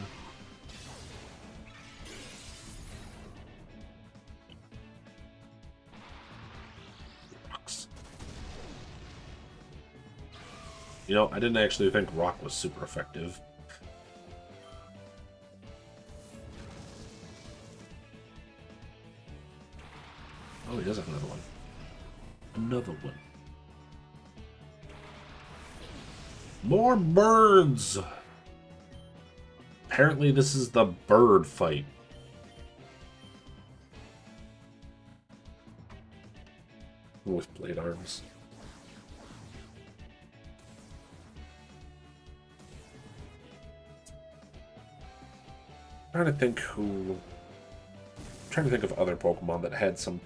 Rocks. You know, I didn't actually think Rock was super effective. Oh, he does have another one. Another one. More birds! Apparently this is the bird fight. With blade arms. I'm trying to think of other Pokemon that had some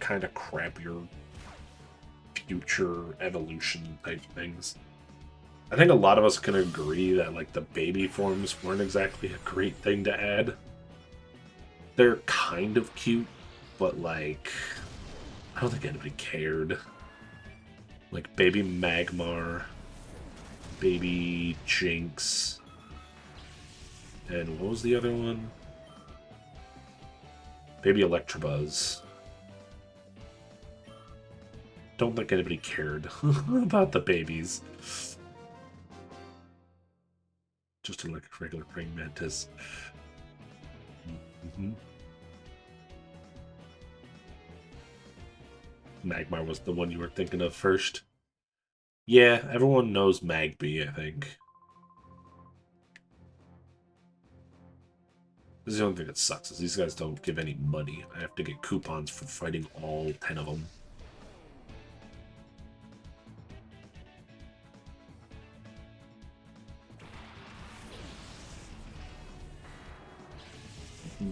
kind of crappier future evolution type things. I think a lot of us can agree that like the baby forms weren't exactly a great thing to add. They're kind of cute, but like I don't think anybody cared. Like baby Magmar, baby Jinx, and what was the other one? Baby Electabuzz. Don't think anybody cared about the babies. Just like a regular praying mantis. Magmar was the one you were thinking of first. Yeah, everyone knows Magby, I think. This is the only thing that sucks, is these guys don't give any money. I have to get coupons for fighting all 10 of them.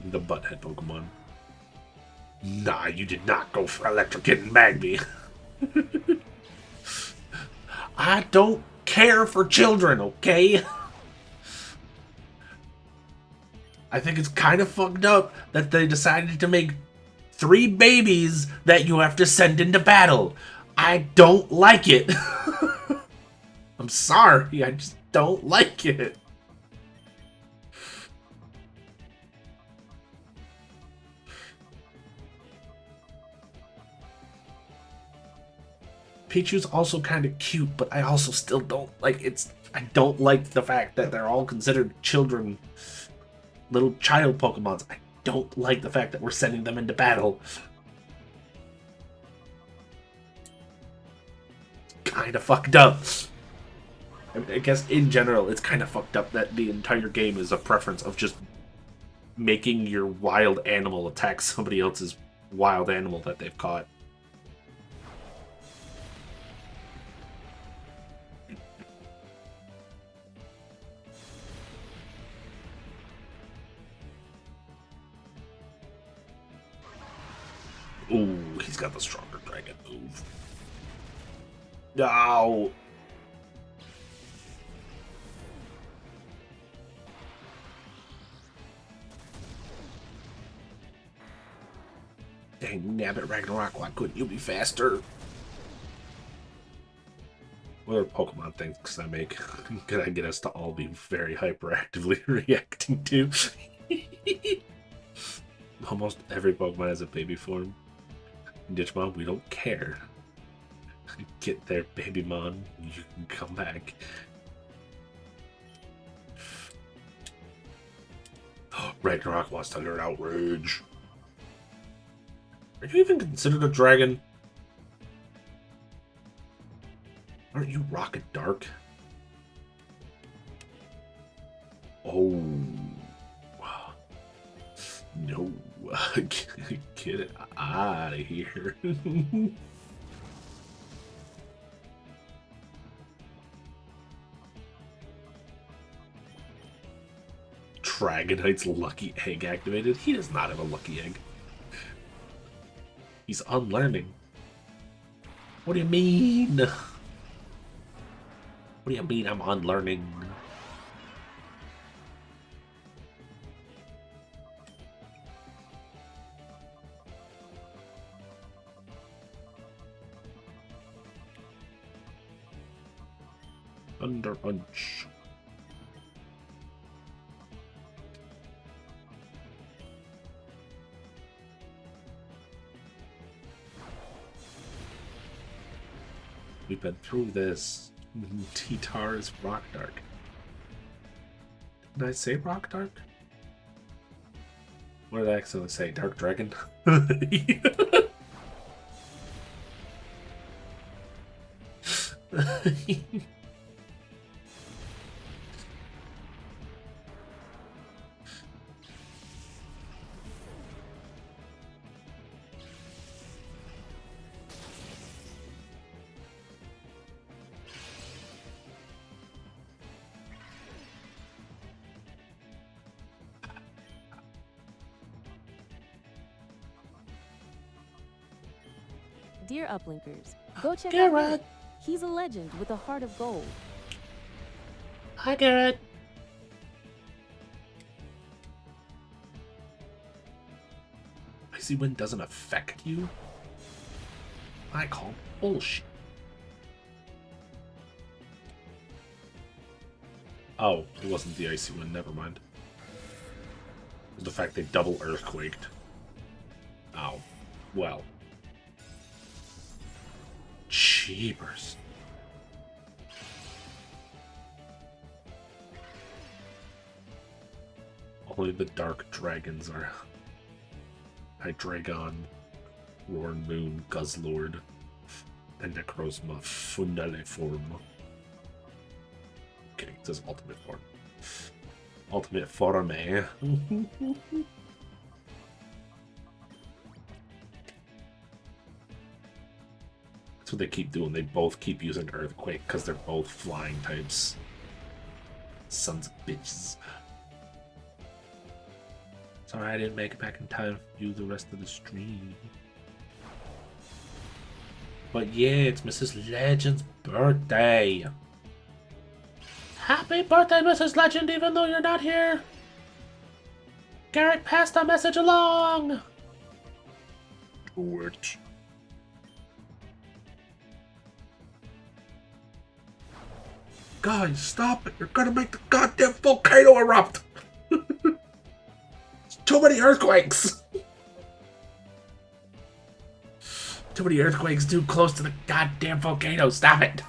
The butthead Pokemon. Nah, you did not go for Electrocuting Magby. I don't care for children, okay? I think it's kind of fucked up that they decided to make 3 babies that you have to send into battle. I don't like it. I'm sorry, I just don't like it. Pichu's also kind of cute, but I also still don't like I don't like the fact that they're all considered children, little child Pokemons. I don't like the fact that we're sending them into battle. Kind of fucked up. I guess in general, it's kind of fucked up that the entire game is a preference of just making your wild animal attack somebody else's wild animal that they've caught. Ooh, he's got the stronger dragon move. No! Dang, nabbit Ragnarok, why couldn't you be faster? What other Pokemon things can I make? Can I get us to all be very hyperactively reacting to? Almost every Pokemon has a baby form. Digimon, we don't care. Get there, baby mon. You can come back. Ragnarok wants to learn Outrage. Are you even considered a dragon? Aren't you Rocket Dark? Oh. No. Get it out of here. Dragonite's lucky egg activated? He does not have a lucky egg. He's unlearning. What do you mean? What do you mean I'm unlearning? Thunder Punch. We've been through this. T-Tar is Rock Dark. Did I say Rock Dark? What did I accidentally say? Dark Dragon? Dear uplinkers, go check out Garrett! Garrett. He's a legend with a heart of gold. Hi, Garrett. Icy Wind doesn't affect you? I call bullshit. Oh, it wasn't the Icy Wind, never mind. It was the fact they double earthquaked. Oh, well. Cheapers. Only the dark dragons are Hydreigon, Roaring Moon, Guzzlord, and Necrozma Fundale form. Okay, it says ultimate form. Ultimate form, eh? That's what they keep doing. They both keep using Earthquake because they're both flying types. Sons of bitches. Sorry I didn't make it back in time to view the rest of the stream. But yeah, it's Mrs. Legend's birthday. Happy birthday, Mrs. Legend, even though you're not here. Garrett passed the message along. Do it. Guys, stop it. You're gonna make the goddamn volcano erupt. Too many earthquakes. Too many earthquakes too close to the goddamn volcano. Stop it.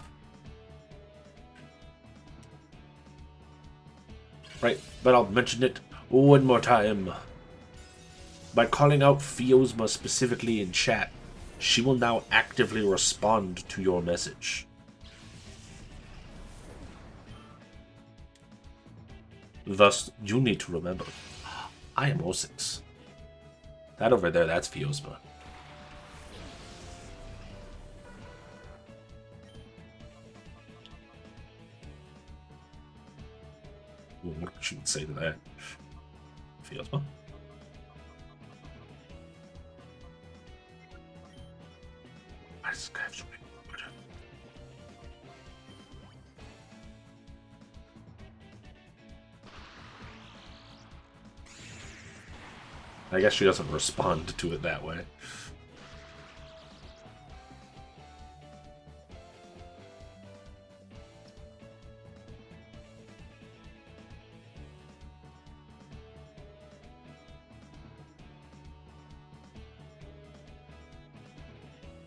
Right, but I'll mention it one more time. By calling out Pheosma specifically in chat, she will now actively respond to your message. Thus, you need to remember, I am O6. That over there, that's Pheosma. What should we say to that? Pheosma? Why does this guy have so many? I guess she doesn't respond to it that way.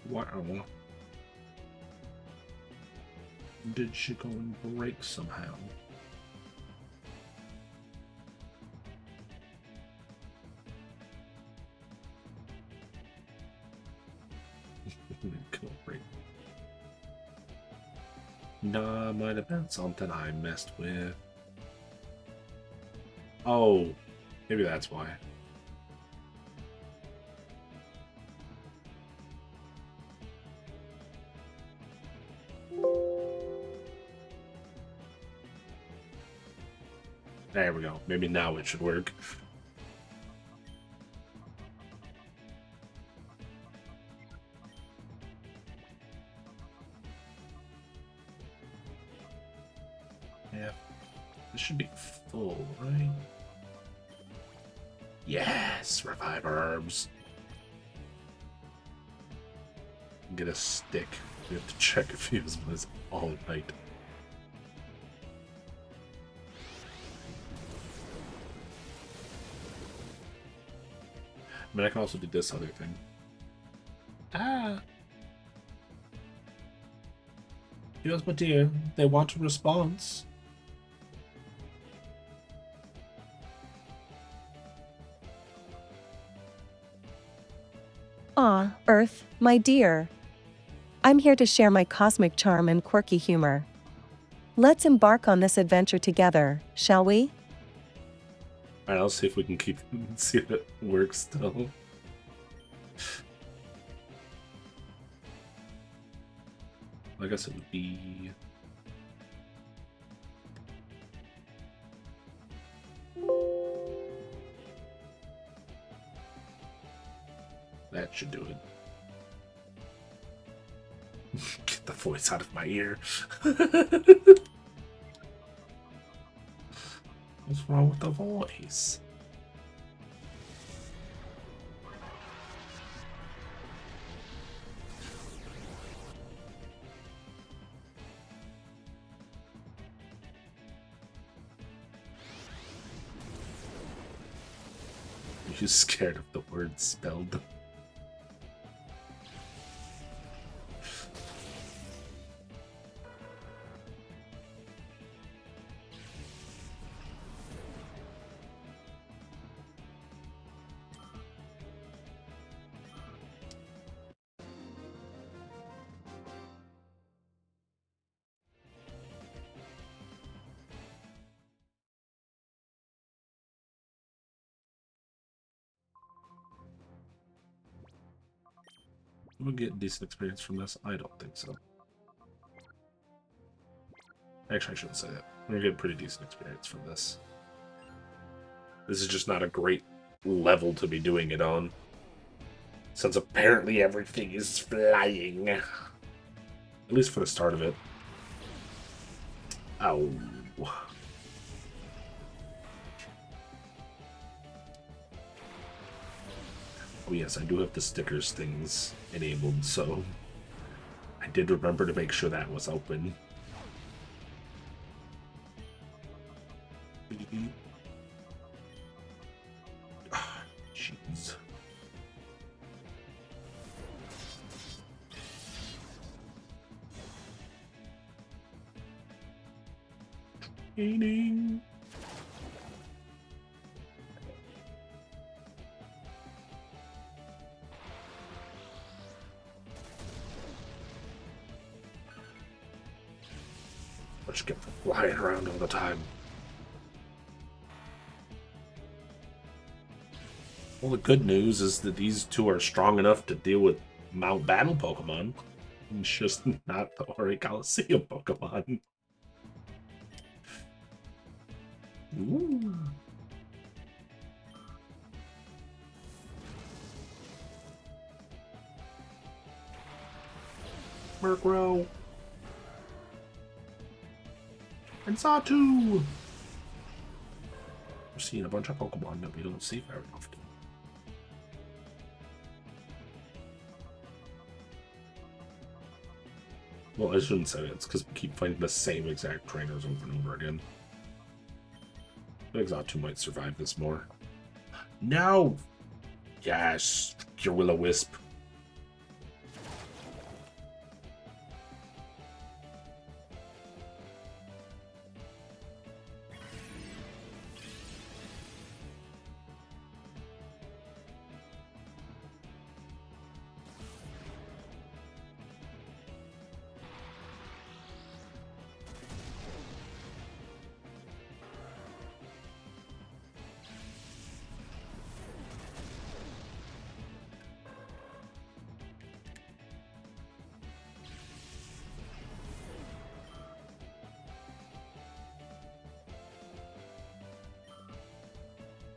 What? Did she go and break somehow? Go break. Nah, might have been something I messed with. Oh, maybe that's why. There we go. Maybe now it should work. Yeah. This should be full, right? Yes! Revive herbs. Get a stick. We have to check if Pheosma is all night. I mean, I can also do this other thing. Ah! Pheosma dear, they want a response. Ah, Earth, my dear. I'm here to share my cosmic charm and quirky humor. Let's embark on this adventure together, shall we? Alright, I'll see if we can see if it works still. I guess it would be... That should do it. Get the voice out of my ear. What's wrong with the voice? Are you scared of the word spelled? We'll get decent experience from this. I don't think so. Actually, I shouldn't say that. We're gonna get pretty decent experience from this. This is just not a great level to be doing it on, since apparently everything is flying. At least for the start of it. Ow. Oh yes, I do have the stickers things enabled, so I did remember to make sure that was open. Jeez. Training. Let's get flying around all the time. Well, the good news is that these two are strong enough to deal with Mount Battle Pokemon. It's just not the Ori Coliseum Pokemon. Ooh. Murkrow. And Satu! We're seeing a bunch of Pokemon that we don't see very often. Well, I shouldn't say it. It's because we keep finding the same exact trainers over and over again. I think Xatu might survive this more. No! Yes! Your Will-O-Wisp.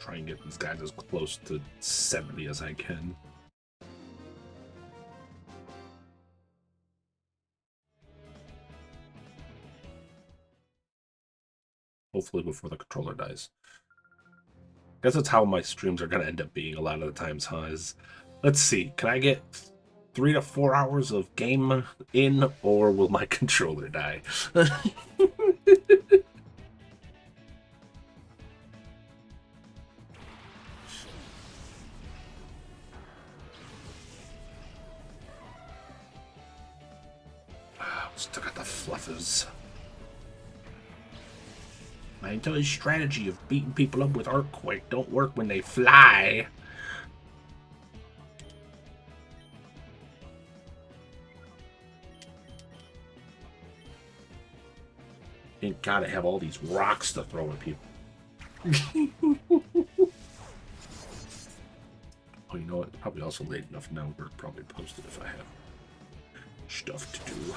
try and get these guys as close to 70 as I can. Hopefully before the controller dies. I guess that's how my streams are going to end up being a lot of the times, huh? Let's see, can I get 3 to 4 hours of game in, or will my controller die? Still got the fluffers. My entire strategy of beating people up with Earthquake don't work when they fly. Thank God I have all these rocks to throw at people. Oh, you know what? It's probably also late enough now where it probably posted if I have stuff to do.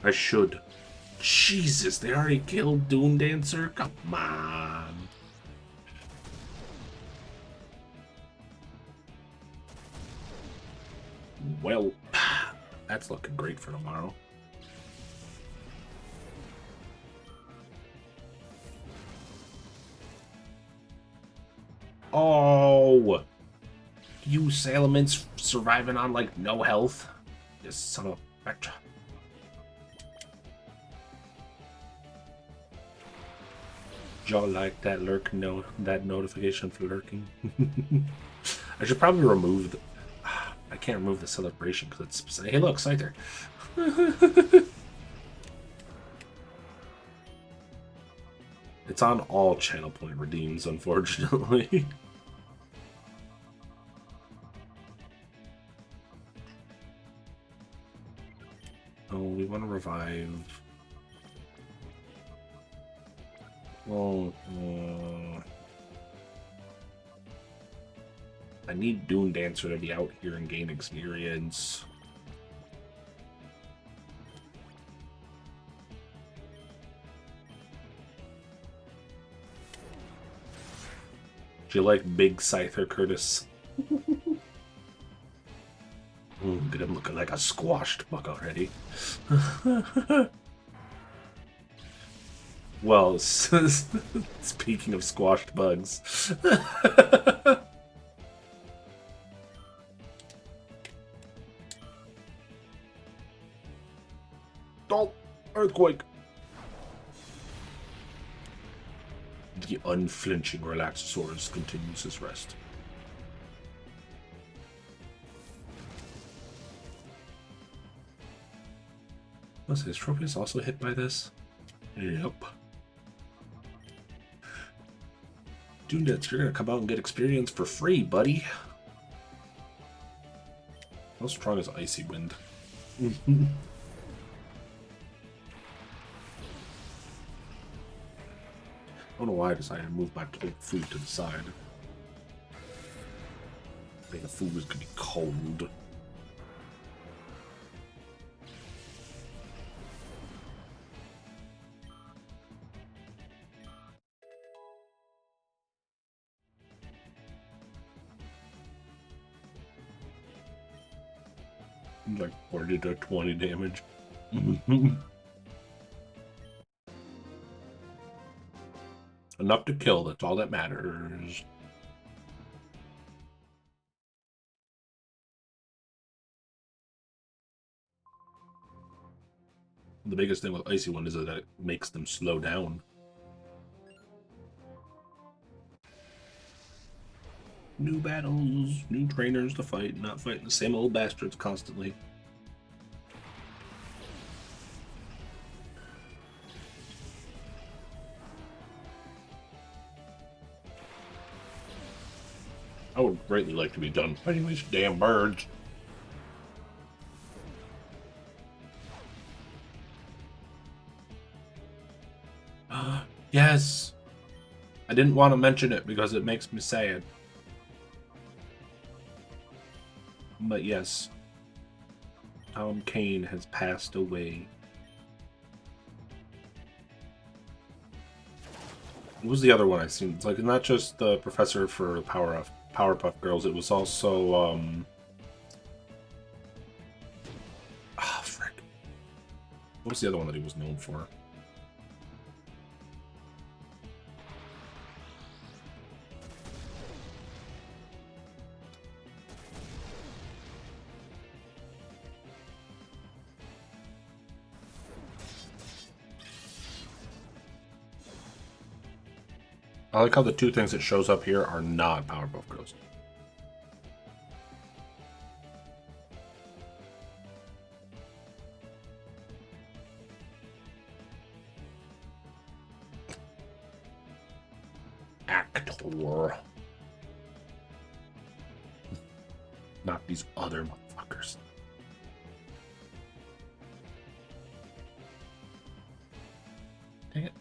I should. Jesus, they already killed Doom Dancer? Come on. Well, that's looking great for tomorrow. Oh, you Salamence surviving on like no health? You son of a bitch. Y'all like that that notification for lurking? I should probably remove the... I can't remove the celebration because it's... Hey, look, Scyther. It's on all channel point redeems, unfortunately. Oh, we want to revive... Well, I need Doom Dancer to be out here and gain experience. Do you like big Scyther, Curtis? Get him looking like a squashed bug already. Well, speaking of squashed bugs. Oh, earthquake. The unflinching Relaxosaurus continues his rest. Was his Tropius also hit by this? Yep. Dude, you're gonna come out and get experience for free, buddy. How strong is Icy Wind? I don't know why I decided to move my food to the side. I think the food was gonna be cold. Like 40 to 20 damage. Enough to kill, that's all that matters. The biggest thing with Icy Wind is that it makes them slow down. New battles, new trainers to fight, not fighting the same old bastards constantly. I would greatly like to be done fighting these damn birds. Yes! I didn't want to mention it because it makes me sad. But yes, Tom Kane has passed away. What was the other one I seen? It's like not just the professor for Powerpuff Girls. It was also frick. What was the other one that he was known for? I like how the two things that shows up here are not Powerpuff Girls. Actor. Not these other motherfuckers. Dang it.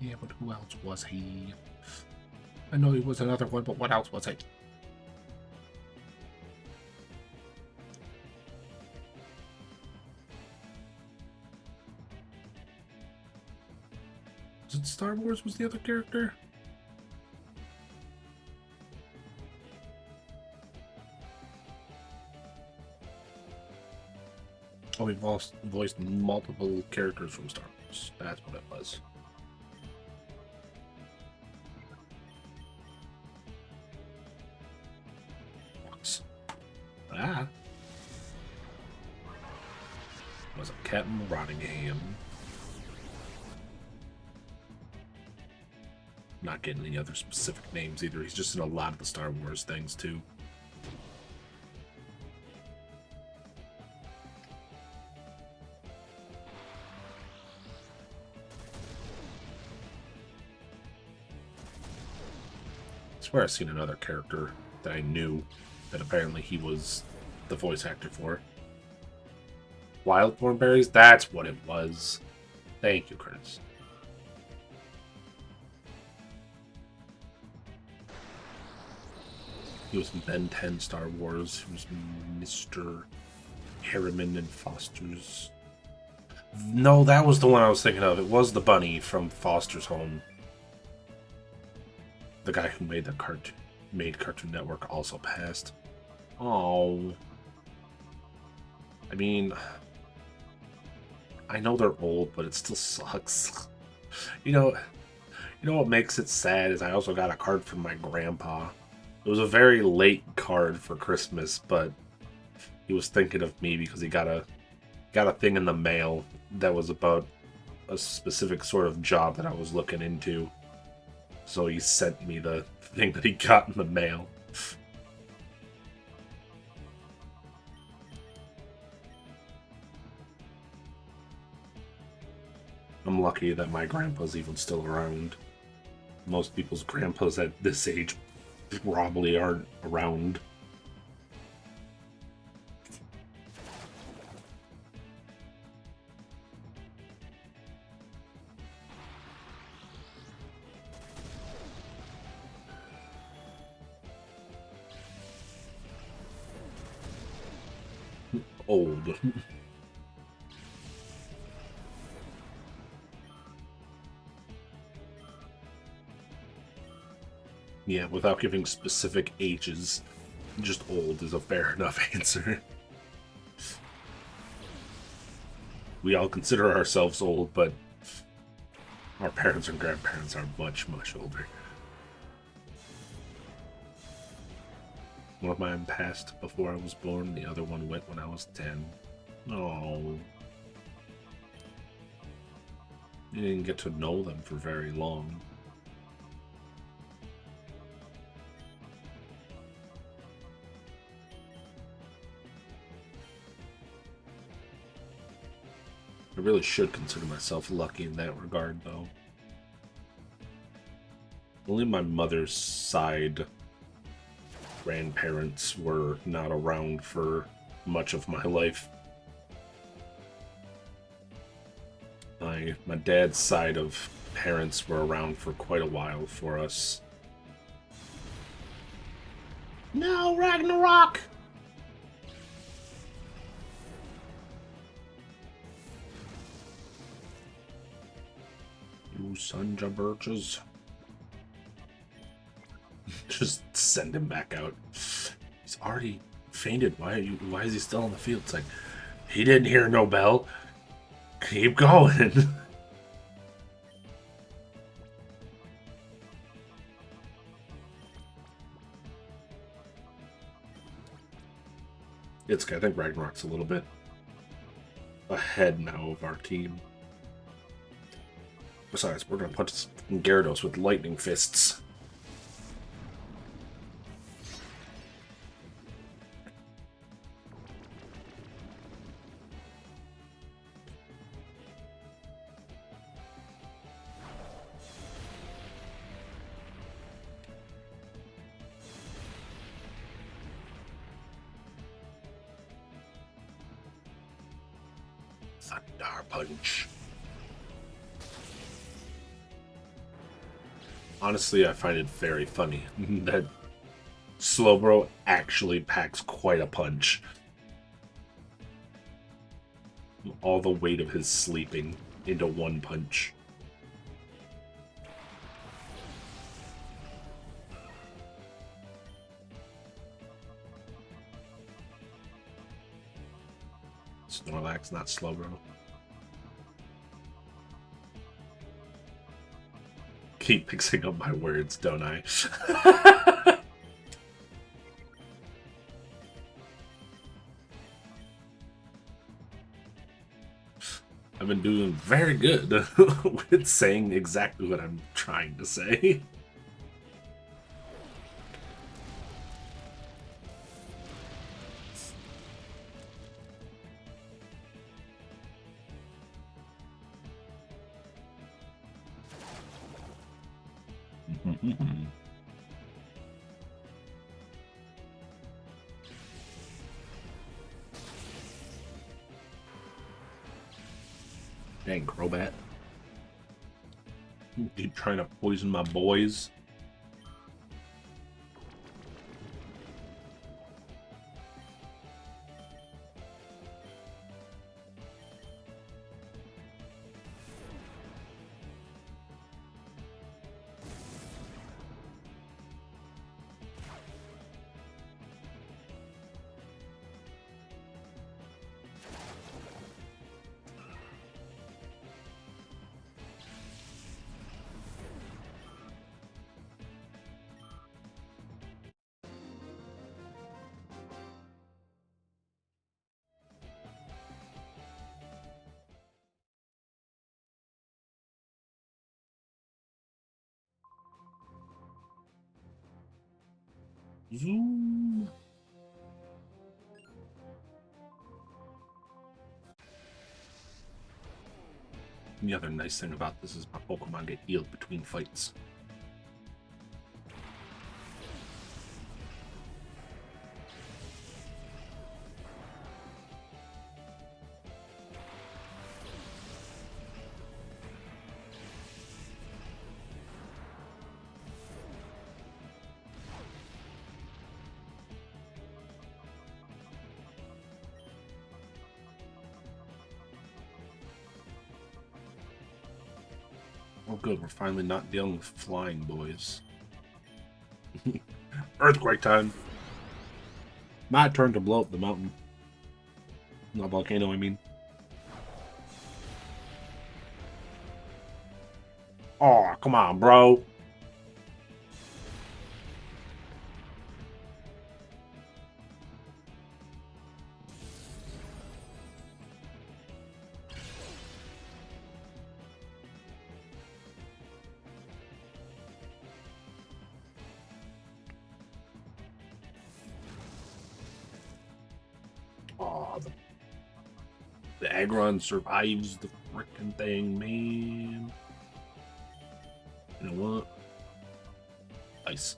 Yeah, but who else was he? I know he was another one, but what else was he? Was it Star Wars was the other character? Oh, he voiced multiple characters from Star Wars. That's what it was. Ah. Was it Captain Rottingham? Not getting any other specific names either. He's just in a lot of the Star Wars things too. I swear I've seen another character that I knew that apparently he was the voice actor for. Wild Thornberries? That's what it was. Thank you, Chris. He was in Ben 10 Star Wars. He was Mr. Harriman and Foster's. No, that was the one I was thinking of. It was the bunny from Foster's Home. The guy who made Cartoon Network also passed. Oh. I mean, I know they're old, but it still sucks. You know what makes it sad is I also got a card from my grandpa. It was a very late card for Christmas, but he was thinking of me because he got a thing in the mail that was about a specific sort of job that I was looking into. So he sent me the thing that he got in the mail. I'm lucky that my grandpa's even still around. Most people's grandpas at this age probably aren't around. Old. Yeah, without giving specific ages, just old is a fair enough answer. We all consider ourselves old, but our parents and grandparents are much, much older. One of mine passed before I was born, the other one went when I was 10. Oh. You didn't get to know them for very long. I really should consider myself lucky in that regard, though. Only my mother's side grandparents were not around for much of my life. my dad's side of parents were around for quite a while for us. No, Ragnarok! You sons of birches. Just send him back out. He's already fainted. Why is he still on the field? It's like, he didn't hear no bell. Keep going. I think Ragnarok's a little bit ahead now of our team. Besides, we're gonna punch Gyarados with lightning fists. Thunder Punch. Honestly, I find it very funny that Slowbro actually packs quite a punch. All the weight of his sleeping into one punch. Snorlax, not Slowbro. Keep mixing up my words, don't I? I've been doing very good with saying exactly what I'm trying to say. Dang, Crobat. You trying to poison my boys? Zoom. The other nice thing about this is my Pokemon get healed between fights. Oh good, we're finally not dealing with flying boys. Earthquake time! My turn to blow up the mountain. Not volcano, I mean. Oh, come on, bro. Oh, the Aggron survives the frickin' thing, man. You know what? Ice.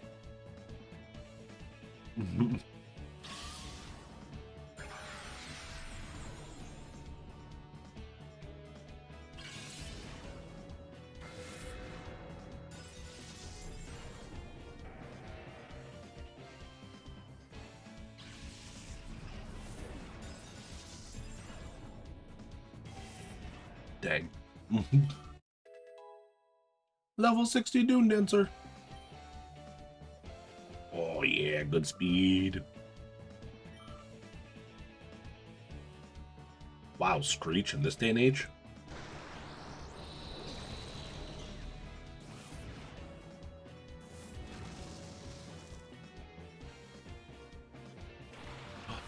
dang. Level 60 Dune Dancer. Oh yeah, good speed. Wow, Screech in this day and age?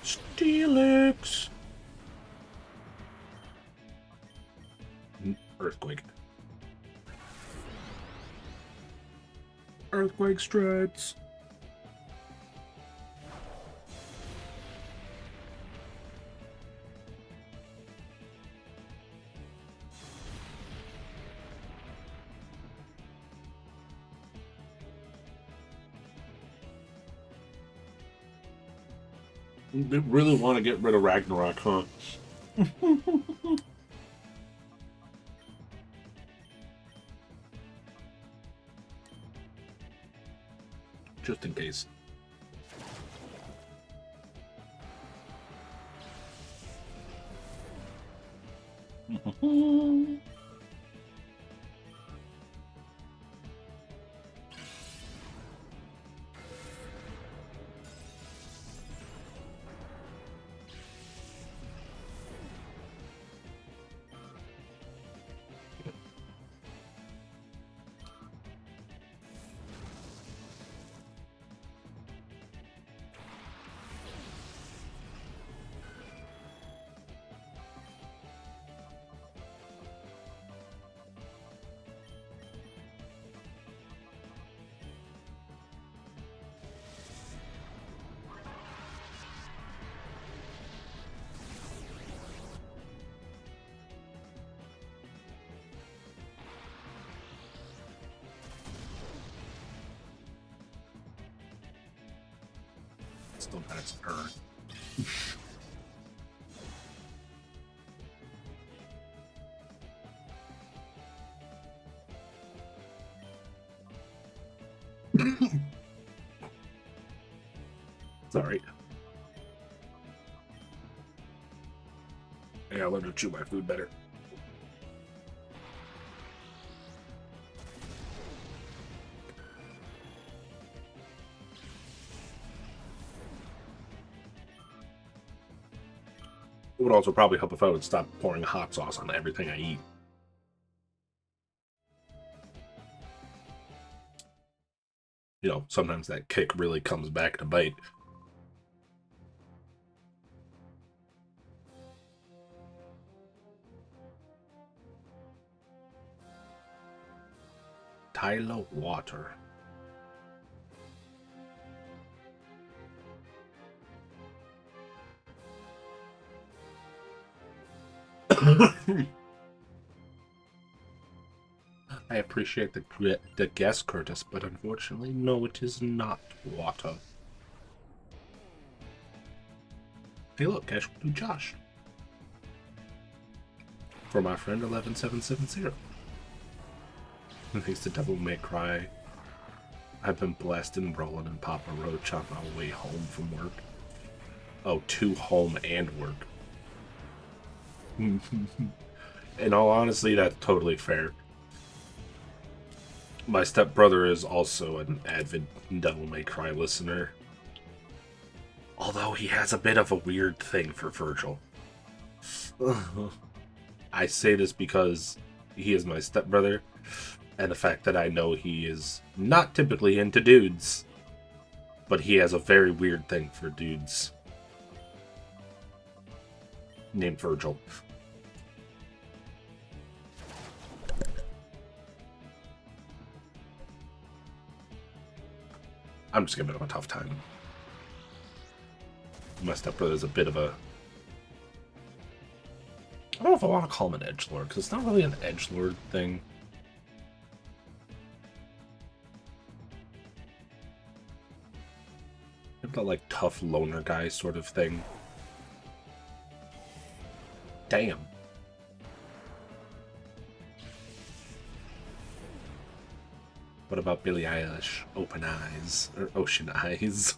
Steelix! Earthquake. Earthquake strats. They really want to get rid of Ragnarok, huh? Just in case. Still got its turn. Sorry. I gotta learn to chew my food better. It would also probably help if I would stop pouring hot sauce on everything I eat. You know, sometimes that kick really comes back to bite. Tyler Water. I appreciate the guess, Curtis, but unfortunately, no, it is not water. Hey, look, Cash to Josh. For my friend 11770. Thanks to Devil May Cry. I've been blasting Roland and Papa Roach on my way home from work. Oh, to home and work. In all honesty, that's totally fair. My stepbrother is also an avid Devil May Cry listener. Although he has a bit of a weird thing for Virgil. I say this because he is my stepbrother, and the fact that I know he is not typically into dudes, but he has a very weird thing for dudes. Named Virgil. I'm just giving him a tough time. My stepbrother's a bit of a... I don't know if I want to call him an edgelord, because it's not really an edgelord thing. I've got like tough loner guy sort of thing. Damn. What about Billie Eilish? Open Eyes. Or Ocean Eyes.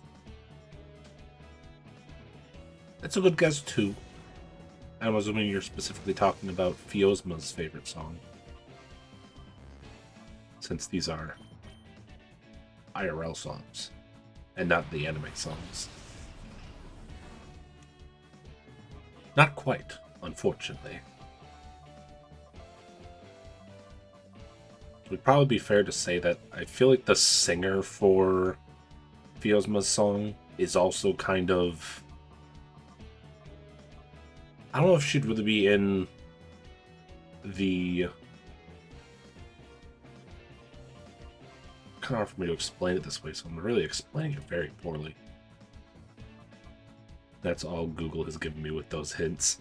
That's a good guess, too. I'm assuming you're specifically talking about Pheosma's favorite song. Since these are IRL songs and not the anime songs. Not quite, unfortunately. It would probably be fair to say that I feel like the singer for Pheosma's song is also kind of... I don't know if she'd really be in the... Kind of hard for me to explain it this way, so I'm really explaining it very poorly. That's all Google has given me with those hints.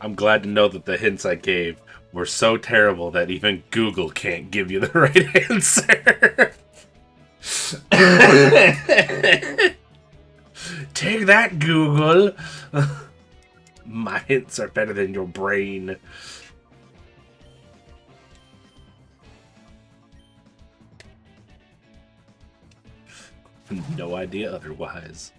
I'm glad to know that the hints I gave were so terrible that even Google can't give you the right answer. Take that, Google. My hints are better than your brain. No idea otherwise.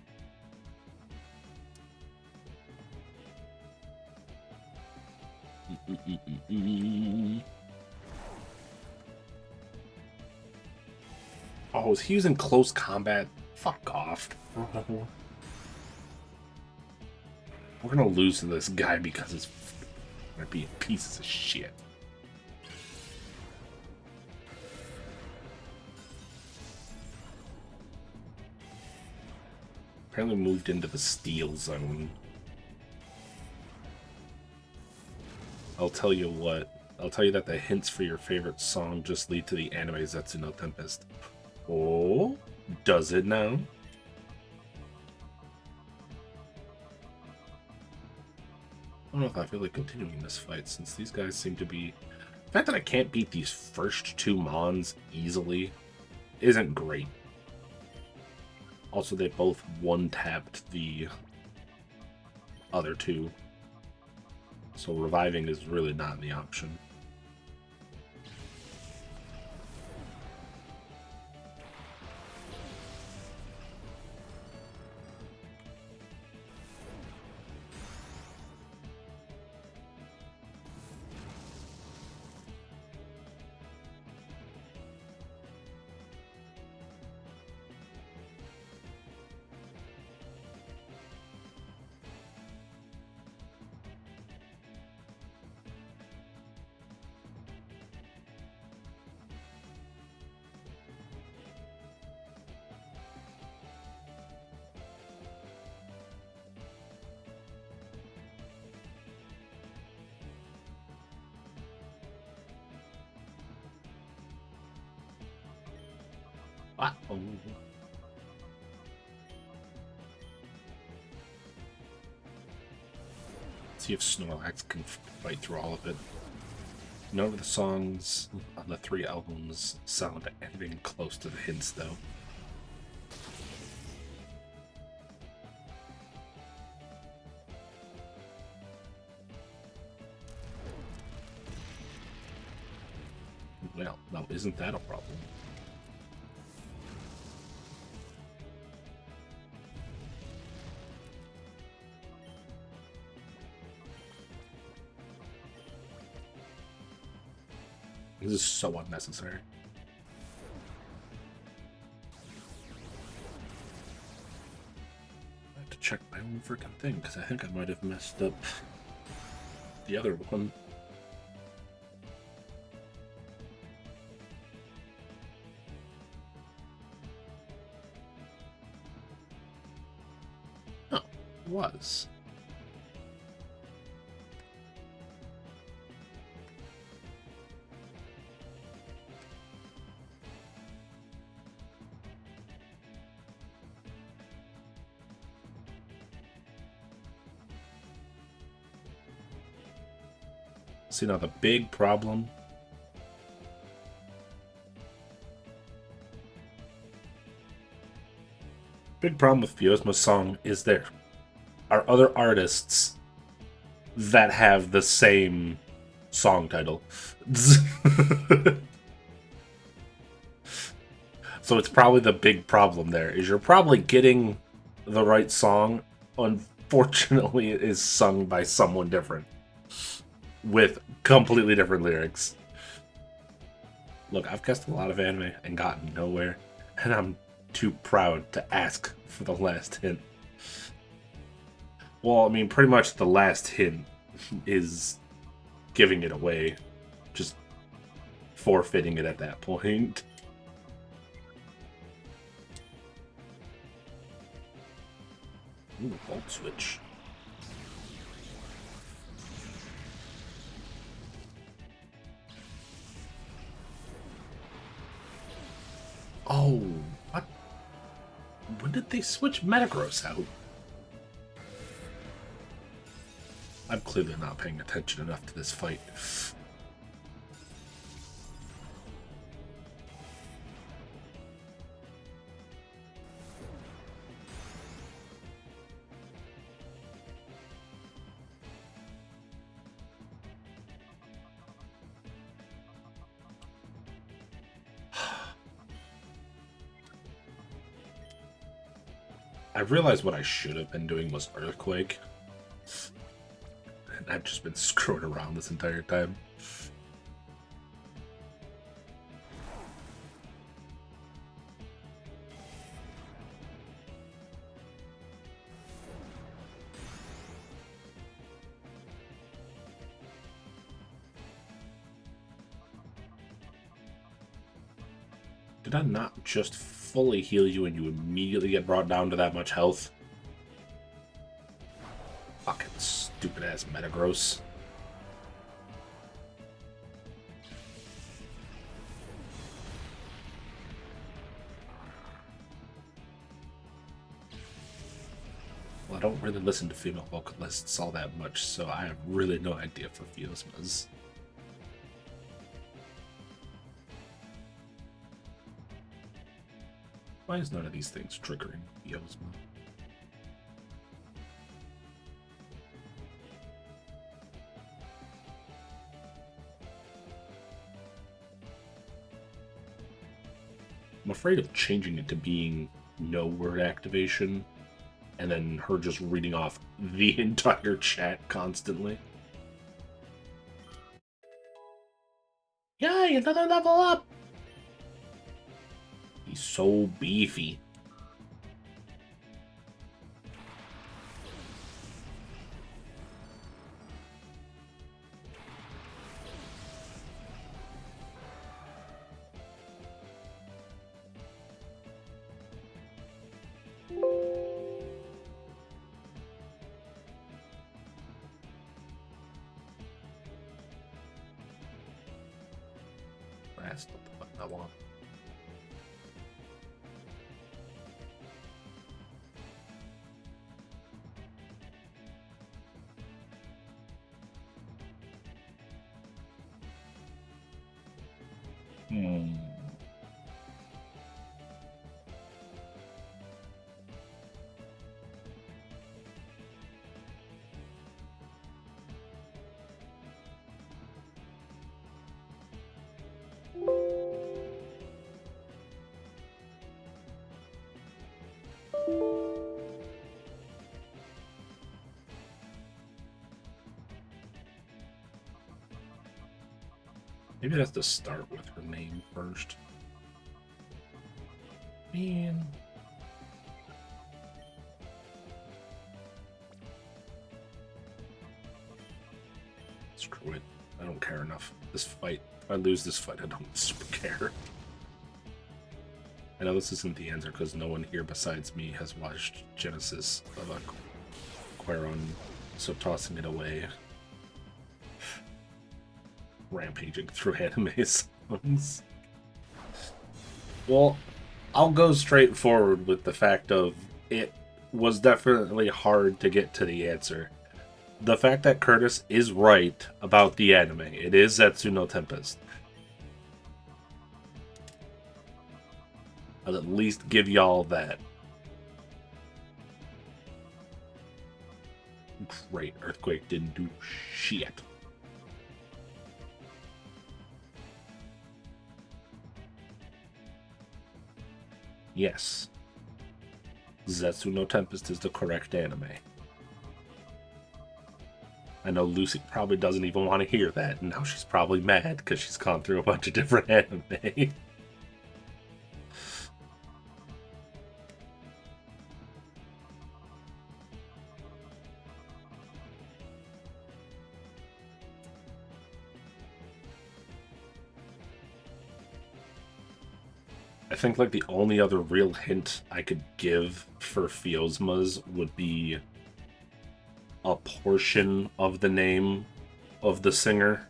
Oh, is he using close combat? Fuck off. We're gonna lose to this guy because it's gonna be pieces of shit. Apparently moved into the steel zone. I'll tell you what. I'll tell you that the hints for your favorite song just lead to the anime Zetsu no Tempest. Oh, does it now? I don't know if I feel like continuing this fight since these guys seem to be... The fact that I can't beat these first two Mons easily isn't great. Also, they both one-tapped the other two. So reviving is really not the option. Uh-oh. See if Snorlax can fight through all of it. None of the songs on the 3 albums sound anything close to the hints, though. Well, now isn't that a problem? This is so unnecessary. I have to check my own freaking thing, because I think I might have messed up the other one. Oh, it was. See, now the big problem with Pheosma's song is there are other artists that have the same song title. So So it's probably the big problem there, is you're probably getting the right song. Unfortunately, it is sung by someone different. With completely different lyrics. Look, I've guessed a lot of anime and gotten nowhere. And I'm too proud to ask for the last hint. Well, I mean, pretty much the last hint is giving it away. Just forfeiting it at that point. Ooh, volt switch. Oh, what? When did they switch Metagross out? I'm clearly not paying attention enough to this fight. I realized what I should have been doing was Earthquake. And I've just been screwing around this entire time. Did I not just fully heal you and you immediately get brought down to that much health? Fucking stupid ass Metagross. Well, I don't really listen to female vocalists all that much, so I have really no idea for Pheosmas. Why is none of these things triggering Pheosma? I'm afraid of changing it to being no word activation, and then her just reading off the entire chat constantly. Yay, another level up! He's so beefy. That's not the button I want. Maybe it has to start with her name first. Man. Screw it. I don't care enough. This fight. If I lose this fight, I don't super care. I know this isn't the answer because no one here besides me has watched Genesis of Aquaron, so tossing it away. Rampaging through anime songs. Well, I'll go straight forward with the fact of it was definitely hard to get to the answer. The fact that Curtis is right about the anime. It is Zetsu no Tempest. I'll at least give y'all that. Great, Earthquake didn't do shit. yes, Zetsu no Tempest is the correct anime. I know Lucy probably doesn't even want to hear that, and now she's probably mad because she's gone through a bunch of different anime. I think like the only other real hint I could give for Pheosmas would be a portion of the name of the singer.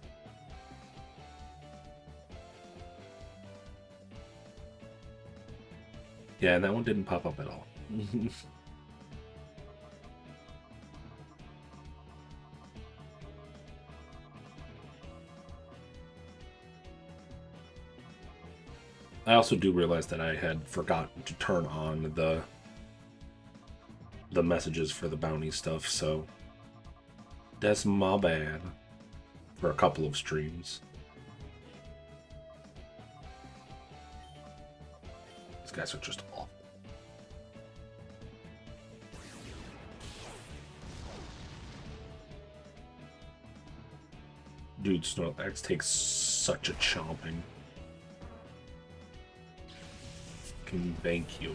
Yeah, and that one didn't pop up at all. I also do realize that I had forgotten to turn on the messages for the bounty stuff, so that's my bad for a couple of streams. These guys are just awful. Dude, Snorlax takes such a chomping. Thank you.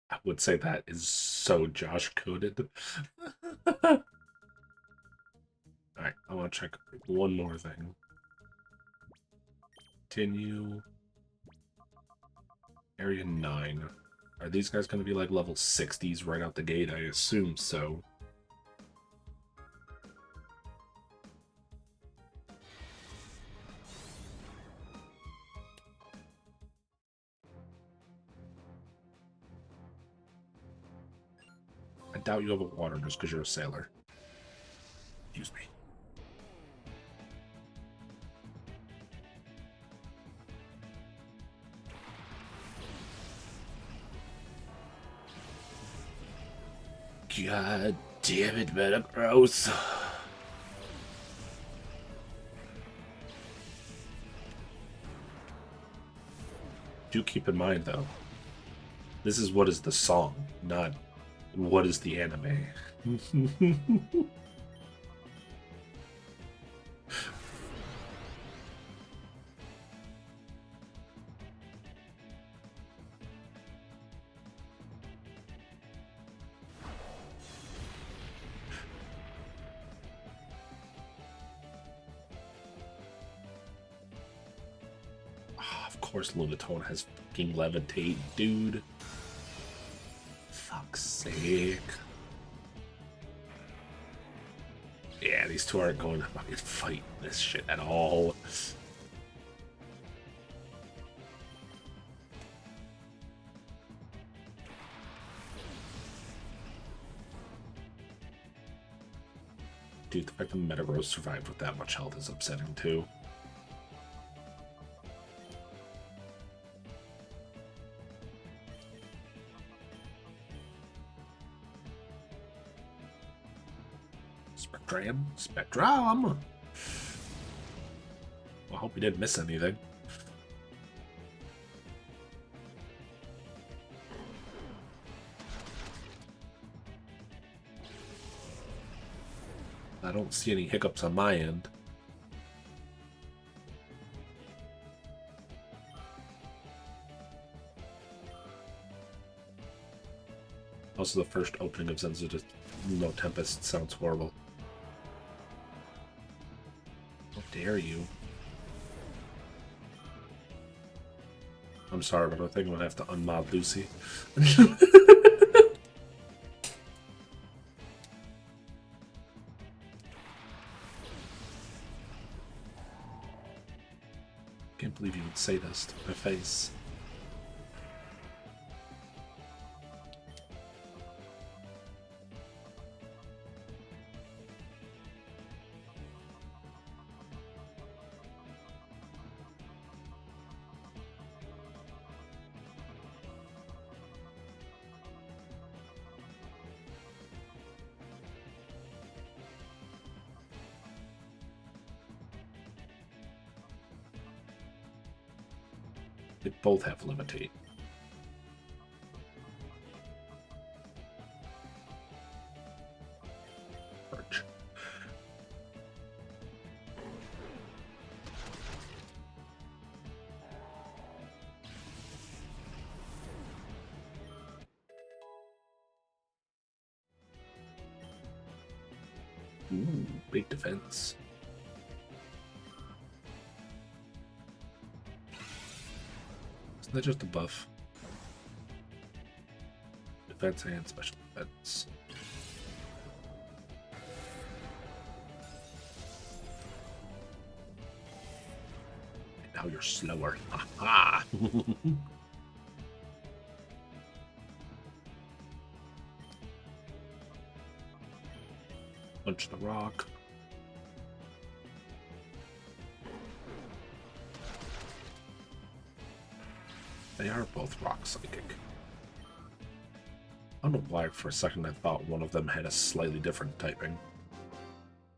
I would say that is so Josh coded. Alright, I want to check one more thing. Continue. Area 9. Are these guys going to be like level 60s right out the gate? I assume so. I doubt you have a water just because you're a sailor. Excuse me. God damn it, Metagross. Do keep in mind, though, this is what is the song, not what is the anime. Of course Lunatone has fucking levitate, dude. Fuck's sake. Yeah, these two aren't going to fucking fight this shit at all. Dude, the fact that Metagross survived with that much health is upsetting too. Spectrum! I hope we didn't miss anything. I don't see any hiccups on my end. Also, the first opening of Zenzu No Tempest sounds horrible. How dare you? I'm sorry, but I think I'm gonna have to unmod Lucy. Can't believe you would say this to my face. They both have levitate. Arch. Ooh, big defense. Isn't that just a buff? Defense and special defense. Now you're slower. Aha! Punch the rock. They are both rock psychic. I don't know why for a second I thought one of them had a slightly different typing.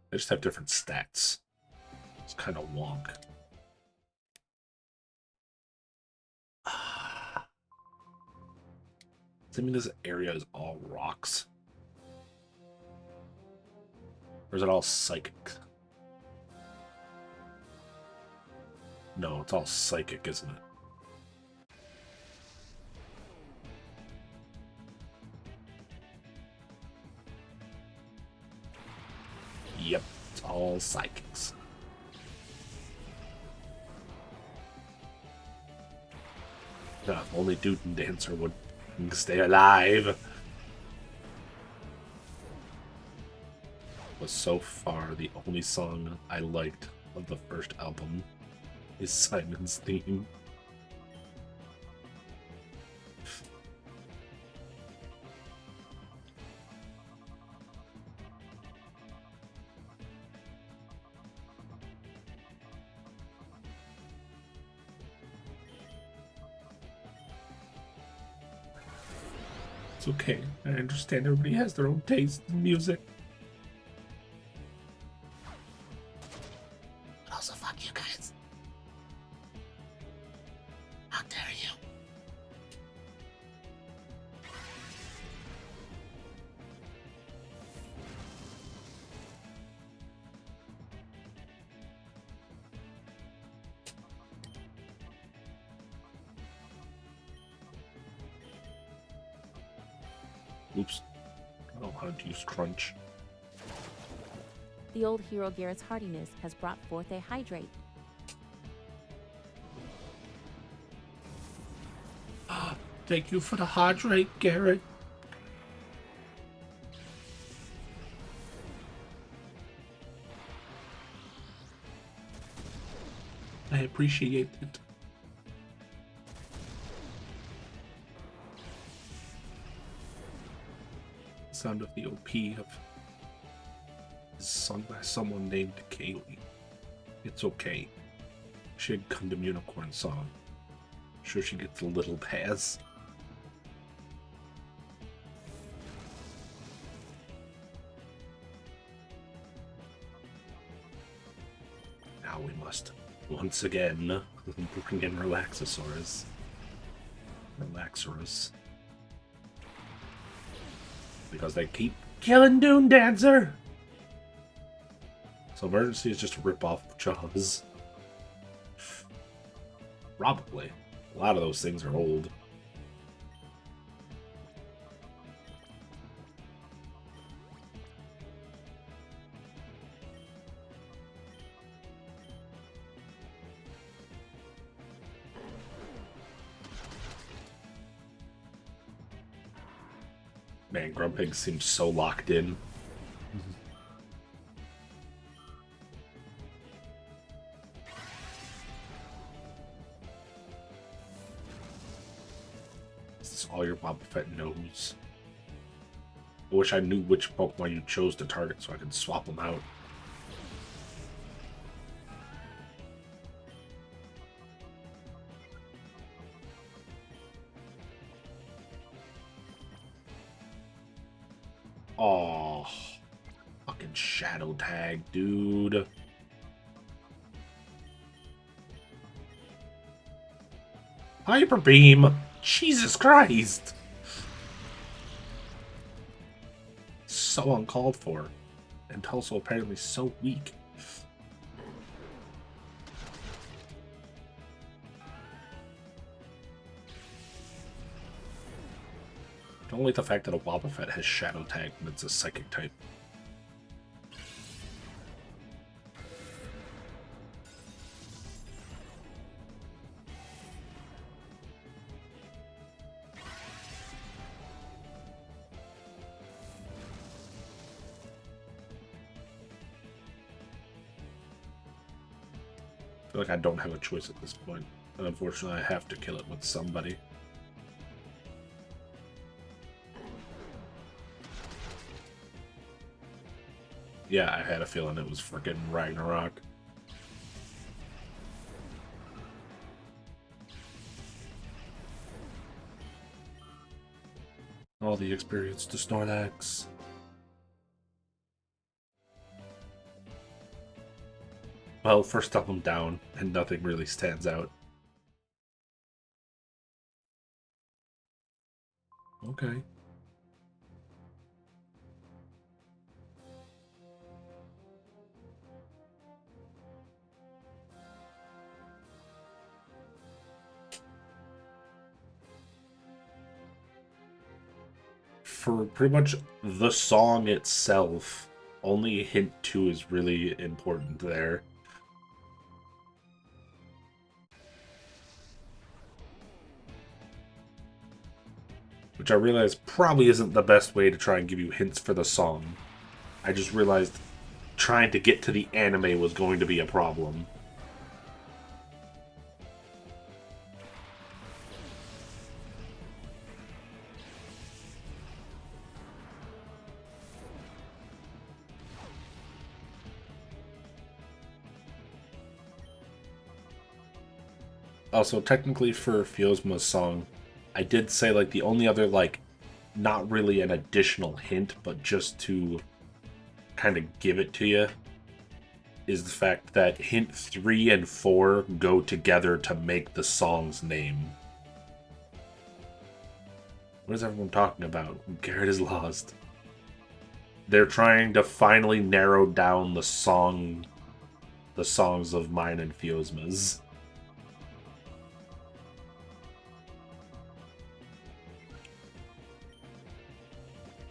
They just have different stats. It's kind of wonk. Does that mean this area is all rocks? Or is it all psychic? No, it's all psychic, isn't it? Yep, it's all psychics. If only Dude and Dancer would stay alive. Was so far the only song I liked of the first album is Simon's theme. It's okay. I understand everybody has their own taste in music. But also, fuck you guys. How dare you? Oops. I don't know how to use crunch. The old hero Garrett's hardiness has brought forth a hydrate. Thank you for the hydrate, Garrett. I appreciate it. The sound of the OP of is sung by someone named Kaylee. It's okay. She had Gundam Unicorn song. I'm sure she gets a little pass. Now we must once again bring in Relaxosaurus. Because they keep killing Dune Dancer! So Emergency is just a rip-off of Jaws. Probably. A lot of those things are old. Man, Grumpig seems so locked in. Is this all your Boba Fett knows? I wish I knew which Pokemon you chose to target so I could swap them out. Oh, fucking Shadow Tag, dude. Hyper Beam! Jesus Christ! So uncalled for. And also apparently so weak. Don't like the fact that a Wobbuffet has Shadow Tag when it's a Psychic type. I feel like I don't have a choice at this point. And unfortunately, I have to kill it with somebody. Yeah, I had a feeling it was frickin' Ragnarok. All the experience to Snorlax. Well, first up I'm down, and nothing really stands out. Okay. For pretty much the song itself, only hint 2 is really important there. Which I realize probably isn't the best way to try and give you hints for the song. I just realized trying to get to the anime was going to be a problem. Also, technically for Pheosma's song, I did say, like, the only other, like, not really an additional hint, but just to kind of give it to you, is the fact that hint 3 and 4 go together to make the song's name. What is everyone talking about? Garrett is lost. They're trying to finally narrow down the songs of mine and Pheosma's.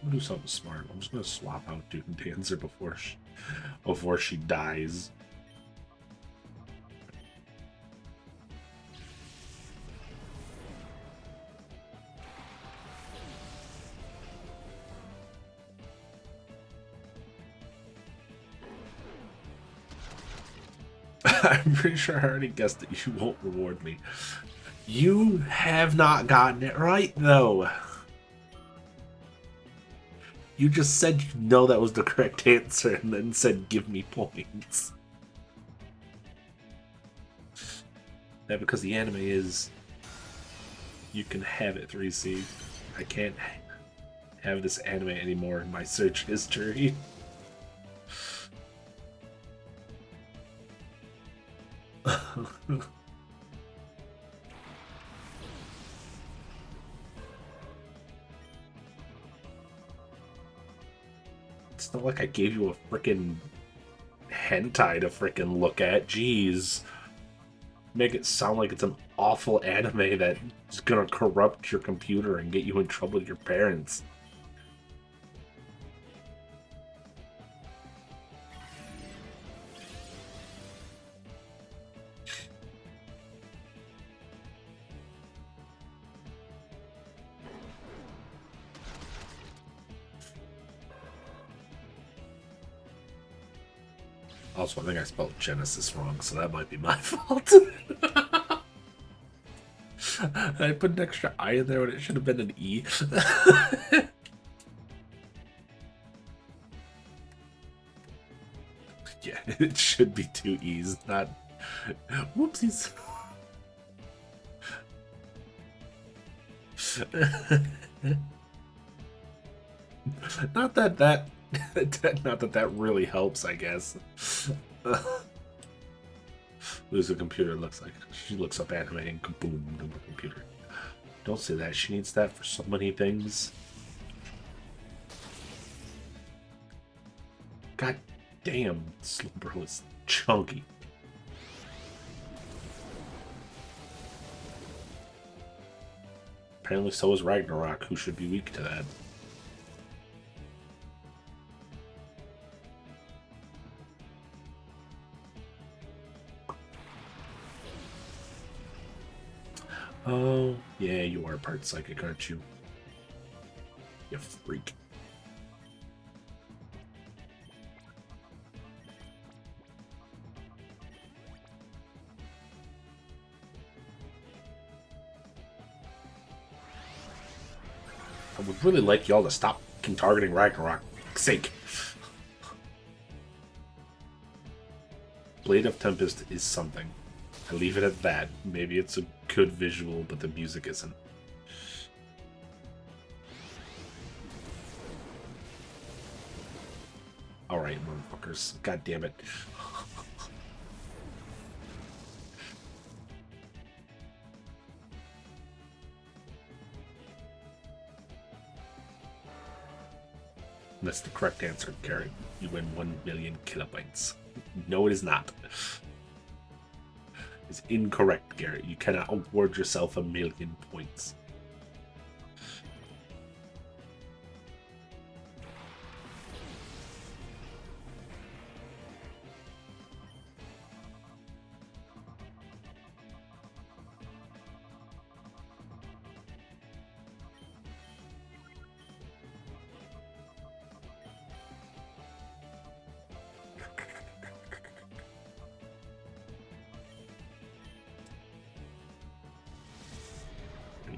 I'm gonna do something smart. I'm just gonna swap out Duke Dancer before she dies. I'm pretty sure I already guessed that you won't reward me. You have not gotten it right, though. You just said you know that was the correct answer and then said give me points. That because the anime is you can have it 3C. I can't have this anime anymore in my search history. It's not like I gave you a frickin' hentai to frickin' look at. Jeez. Make it sound like it's an awful anime that's gonna corrupt your computer and get you in trouble with your parents. Also, I think I spelled Genesis wrong, so that might be my fault. I put an extra I in there when it should have been an E. Yeah, it should be 2 E's, not... Whoopsies. Not that not that really helps, I guess. What does the computer looks like? She looks up anime and kaboom on the computer. Don't say that. She needs that for so many things. God damn, Slowbro is chunky. Apparently so is Ragnarok, who should be weak to that. Oh, yeah, you are part psychic, aren't you? You freak. I would really like y'all to stop targeting Ragnarok, for fuck's sake. Blade of Tempest is something. I leave it at that. Maybe it's a good visual, but the music isn't. Alright, motherfuckers. God damn it. That's the correct answer, Gary. You win 1 million kilobytes. No, it is not. It's incorrect, Garrett. You cannot award yourself 1 million points.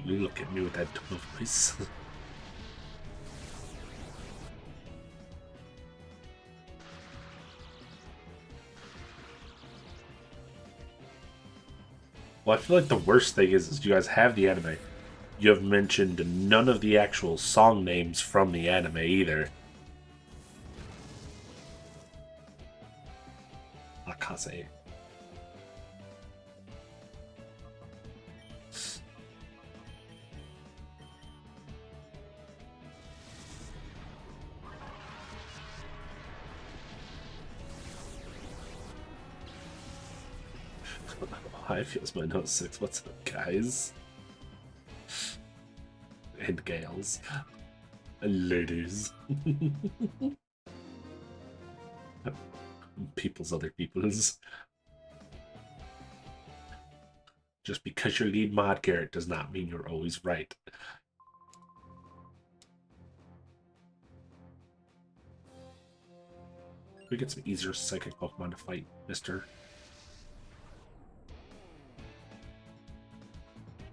You look at me with that tone of voice. Well, I feel like the worst thing is you guys have the anime. You have mentioned none of the actual song names from the anime either. Akase. Hi, Pheosma Note 6. What's up, guys? And gals. And ladies. People's other peoples. Just because you're lead mod, Garrett, does not mean you're always right. We get some easier psychic Pokemon to fight, mister.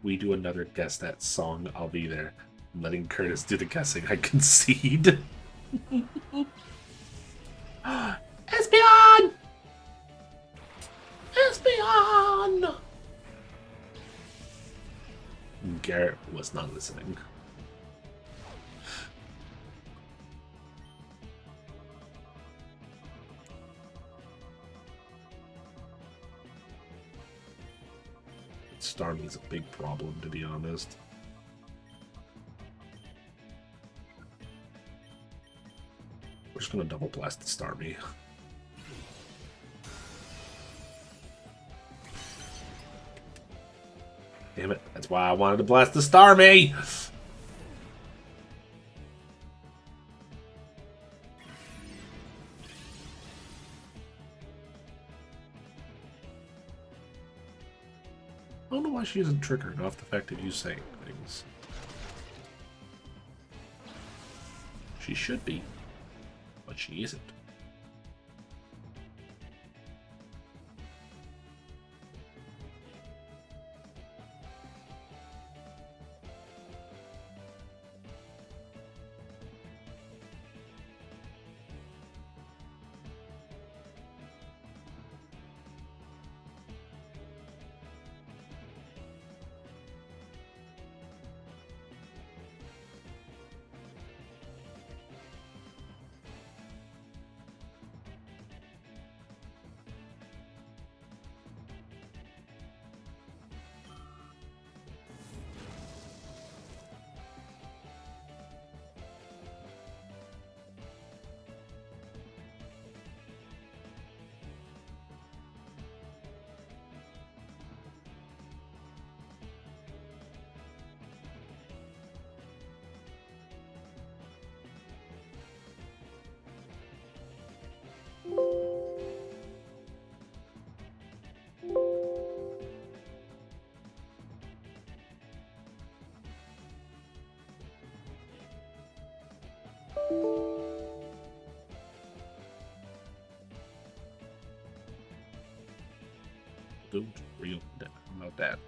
We do another guess that song, I'll be there. I'm letting Curtis do the guessing. I concede. Espeon! Espeon! Garrett was not listening. Starmie's a big problem, to be honest. We're just gonna double blast the Starmie. Damn it, that's why I wanted to blast the Starmie! I don't know why she isn't triggered off the fact of you saying things. She should be, but she isn't. Don't real about that.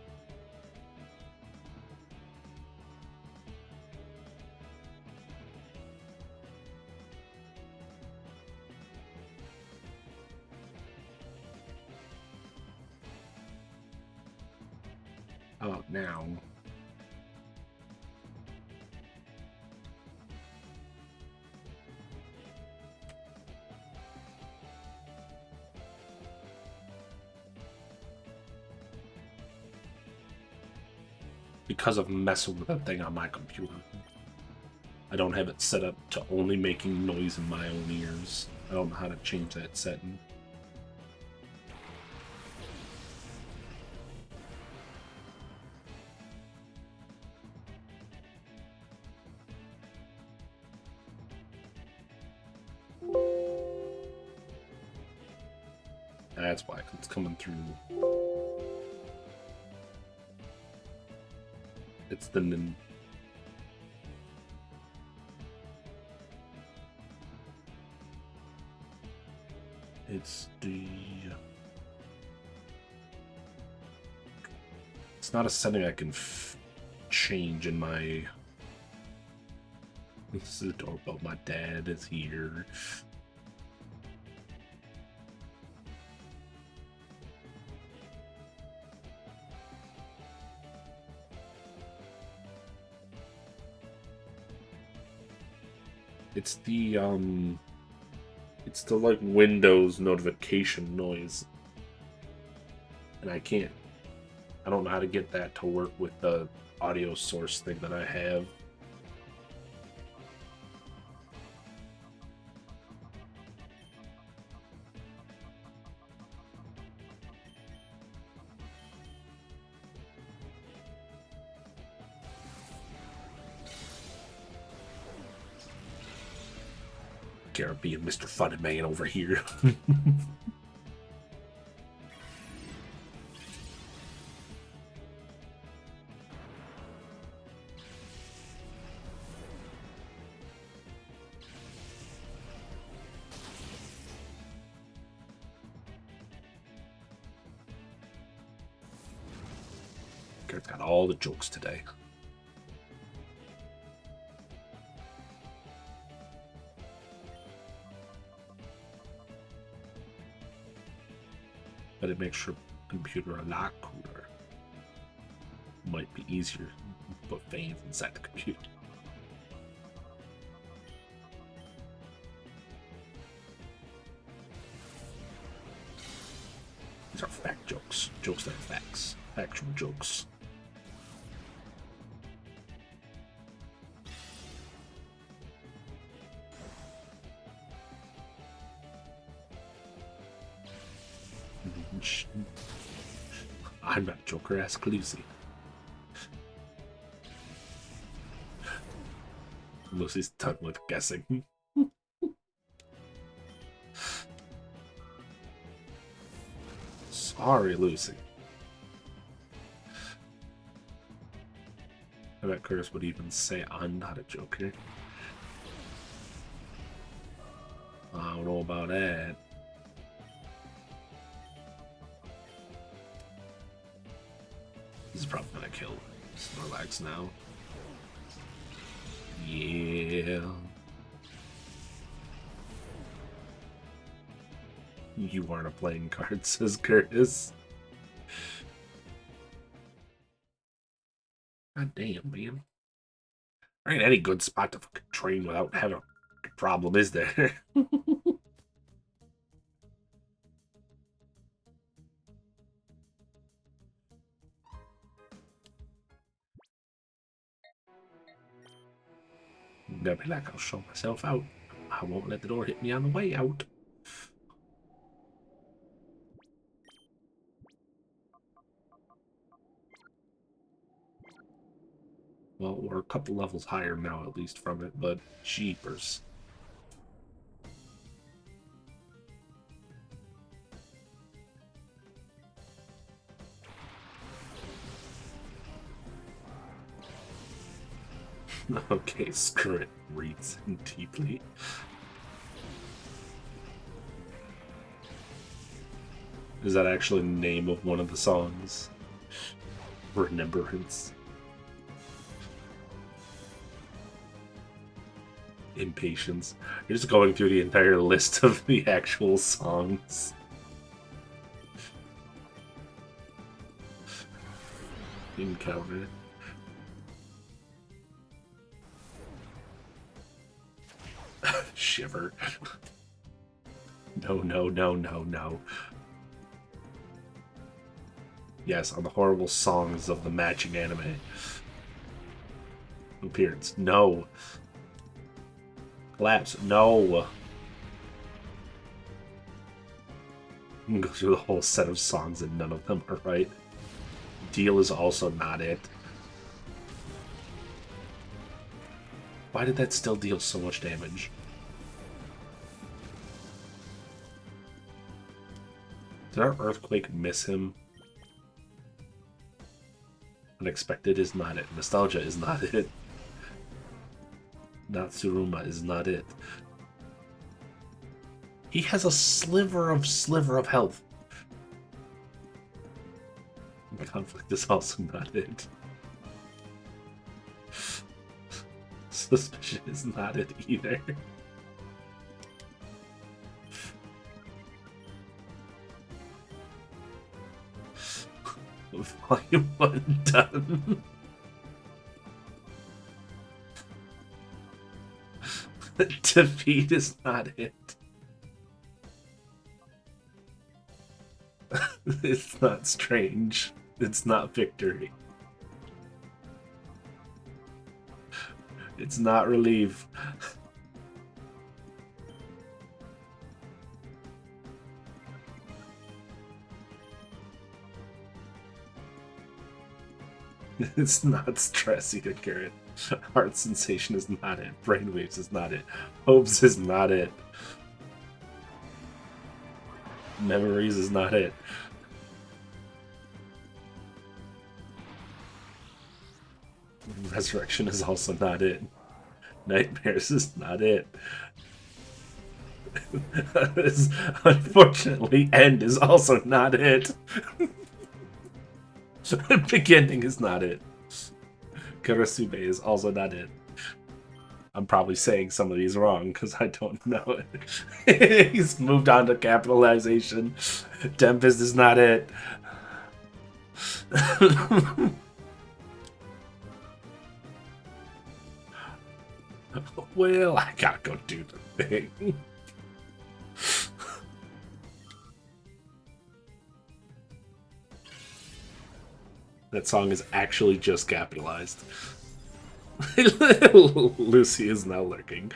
How about now? Because of messing with that thing on my computer. I don't have it set up to only making noise in my own ears. I don't know how to change that setting. That's why it's coming through. It's the it's not a setting I can change in my. This is the doorbell. My dad is here. It's the like Windows notification noise. And I don't know how to get that to work with the audio source thing that I have. Caribbean Mr. Funny Man over here. Garrett's got all the jokes today. But it makes your computer a lot cooler. Might be easier to put fans inside the computer. These are fact jokes. Jokes that are facts. Actual jokes. I'm not Joker, ask Lucy. Lucy's done with guessing. Sorry, Lucy. I bet Curtis would even say I'm not a Joker. I don't know about that. This is probably gonna kill Snorlax now. Yeah. You aren't a playing card, says Curtis. God damn, man. There ain't any good spot to fucking train without having a problem, is there? Gonna be like, I'll show myself out. I won't let the door hit me on the way out. Well, we're a couple levels higher now, at least from it, but jeepers. Okay, screw it. Reads deeply. Is that actually the name of one of the songs? Remembrance. Impatience. You're just going through the entire list of the actual songs. Encounter. Shiver. No, no, no, no, no. Yes, on the horrible songs of the matching anime. Appearance. No. Collapse. No. You can go through the whole set of songs and none of them are right. Deal is also not it. Why did that still deal so much damage? Did our earthquake miss him? Unexpected is not it. Nostalgia is not it. Natsuruma is not it. He has a sliver of health. Conflict is also not it. Suspicion is not it either. Volume 1 done. Defeat is not it. It's not strange. It's not victory. It's not relief. It's not stress either, Garrett. Heart sensation is not it. Brainwaves is not it. Hopes is not it. Memories is not it. Resurrection is also not it. Nightmares is not it. Unfortunately, end is also not it. Beginning is not it. Karasume is also not it. I'm probably saying some of these wrong because I don't know it. He's moved on to capitalization. Tempest is not it. Well, I gotta go do the thing. That song is actually just capitalized. Lucy is now lurking.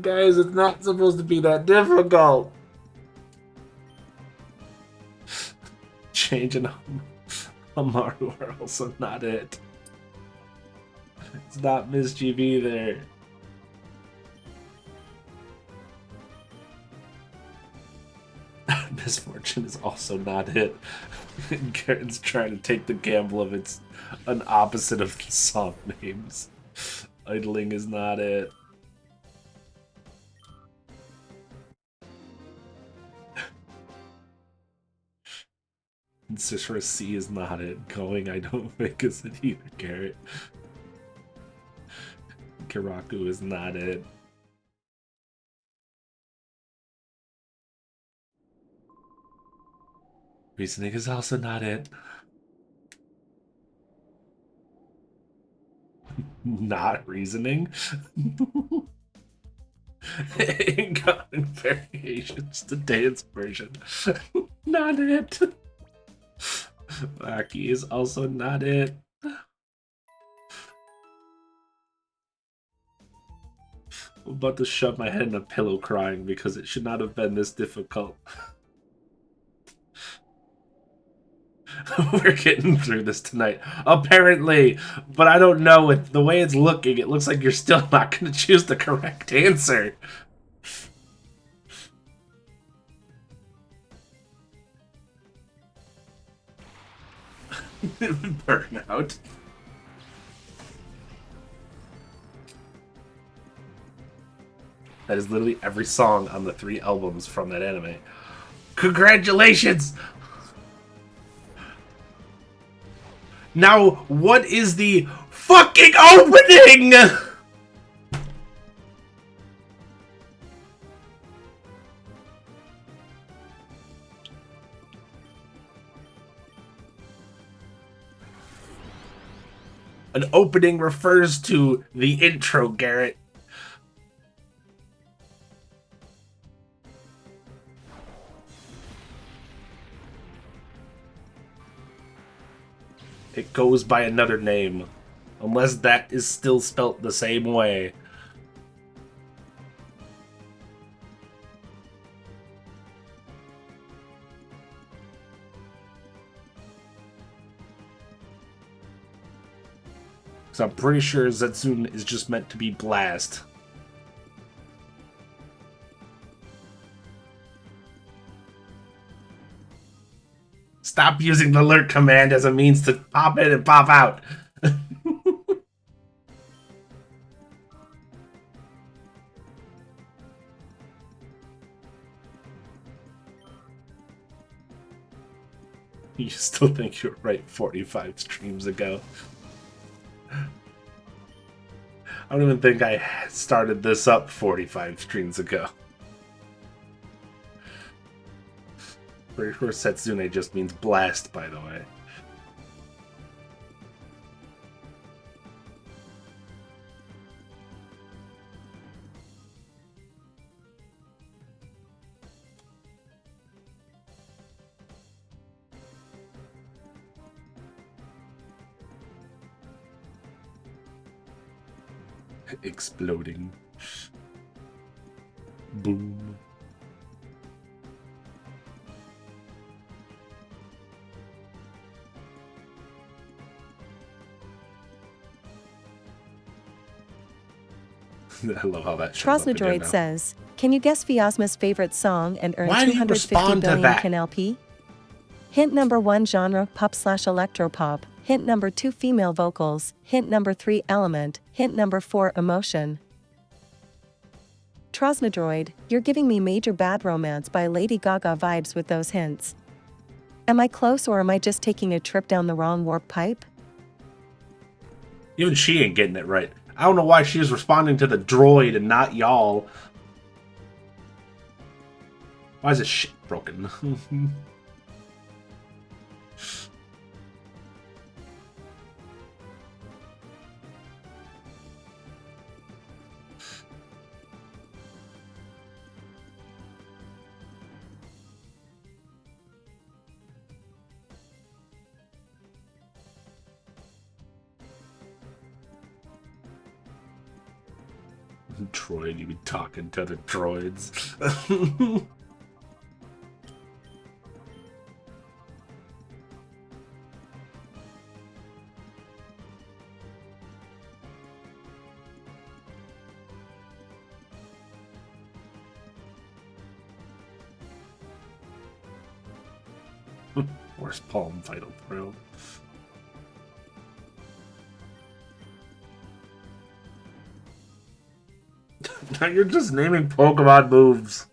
Guys, it's not supposed to be that difficult. Change and Amaru are also not it. It's not Mischief either. Misfortune is also not it. Karen's trying to take the gamble of it's an opposite of the song names. Idling is not it. Cicera C is not it. Going, I don't think is it either, Garrett. Kiraku is not it. Reasoning is also not it. Not reasoning. Incoming variations, the dance version. Not it. Aki is also not it. I'm about to shove my head in a pillow crying because it should not have been this difficult. We're getting through this tonight. Apparently. But I don't know. With the way it's looking, it looks like you're still not going to choose the correct answer. Burnout. That is literally every song on the 3 albums from that anime. Congratulations! Now, what is the fucking opening? An opening refers to the intro, Garrett. It goes by another name. Unless that is still spelt the same way. So I'm pretty sure Zetsune is just meant to be blast. Stop using the alert command as a means to pop in and pop out. You still think you were right 45 streams ago. I don't even think I started this up 45 streams ago. Pretty sure Setsune just means blast, by the way. Exploding. Boom. I love how that shows up again Trosnodroid now. says, can you guess Pheosma's favorite song and earn Why do you 250 respond to billion that? Kin LP? Hint number 1 genre pop/electropop. Hint number 2 female vocals. Hint number 3 element. Hint number 4 emotion. Trosnodroid, you're giving me Major Bad Romance by Lady Gaga vibes with those hints. Am I close or am I just taking a trip down the wrong warp pipe? Even she ain't getting it right. I don't know why she was responding to the droid and not y'all. Why is this shit broken? Droid, you be talking to the droids. Worst palm vital throw. Now you're just naming Pokemon moves.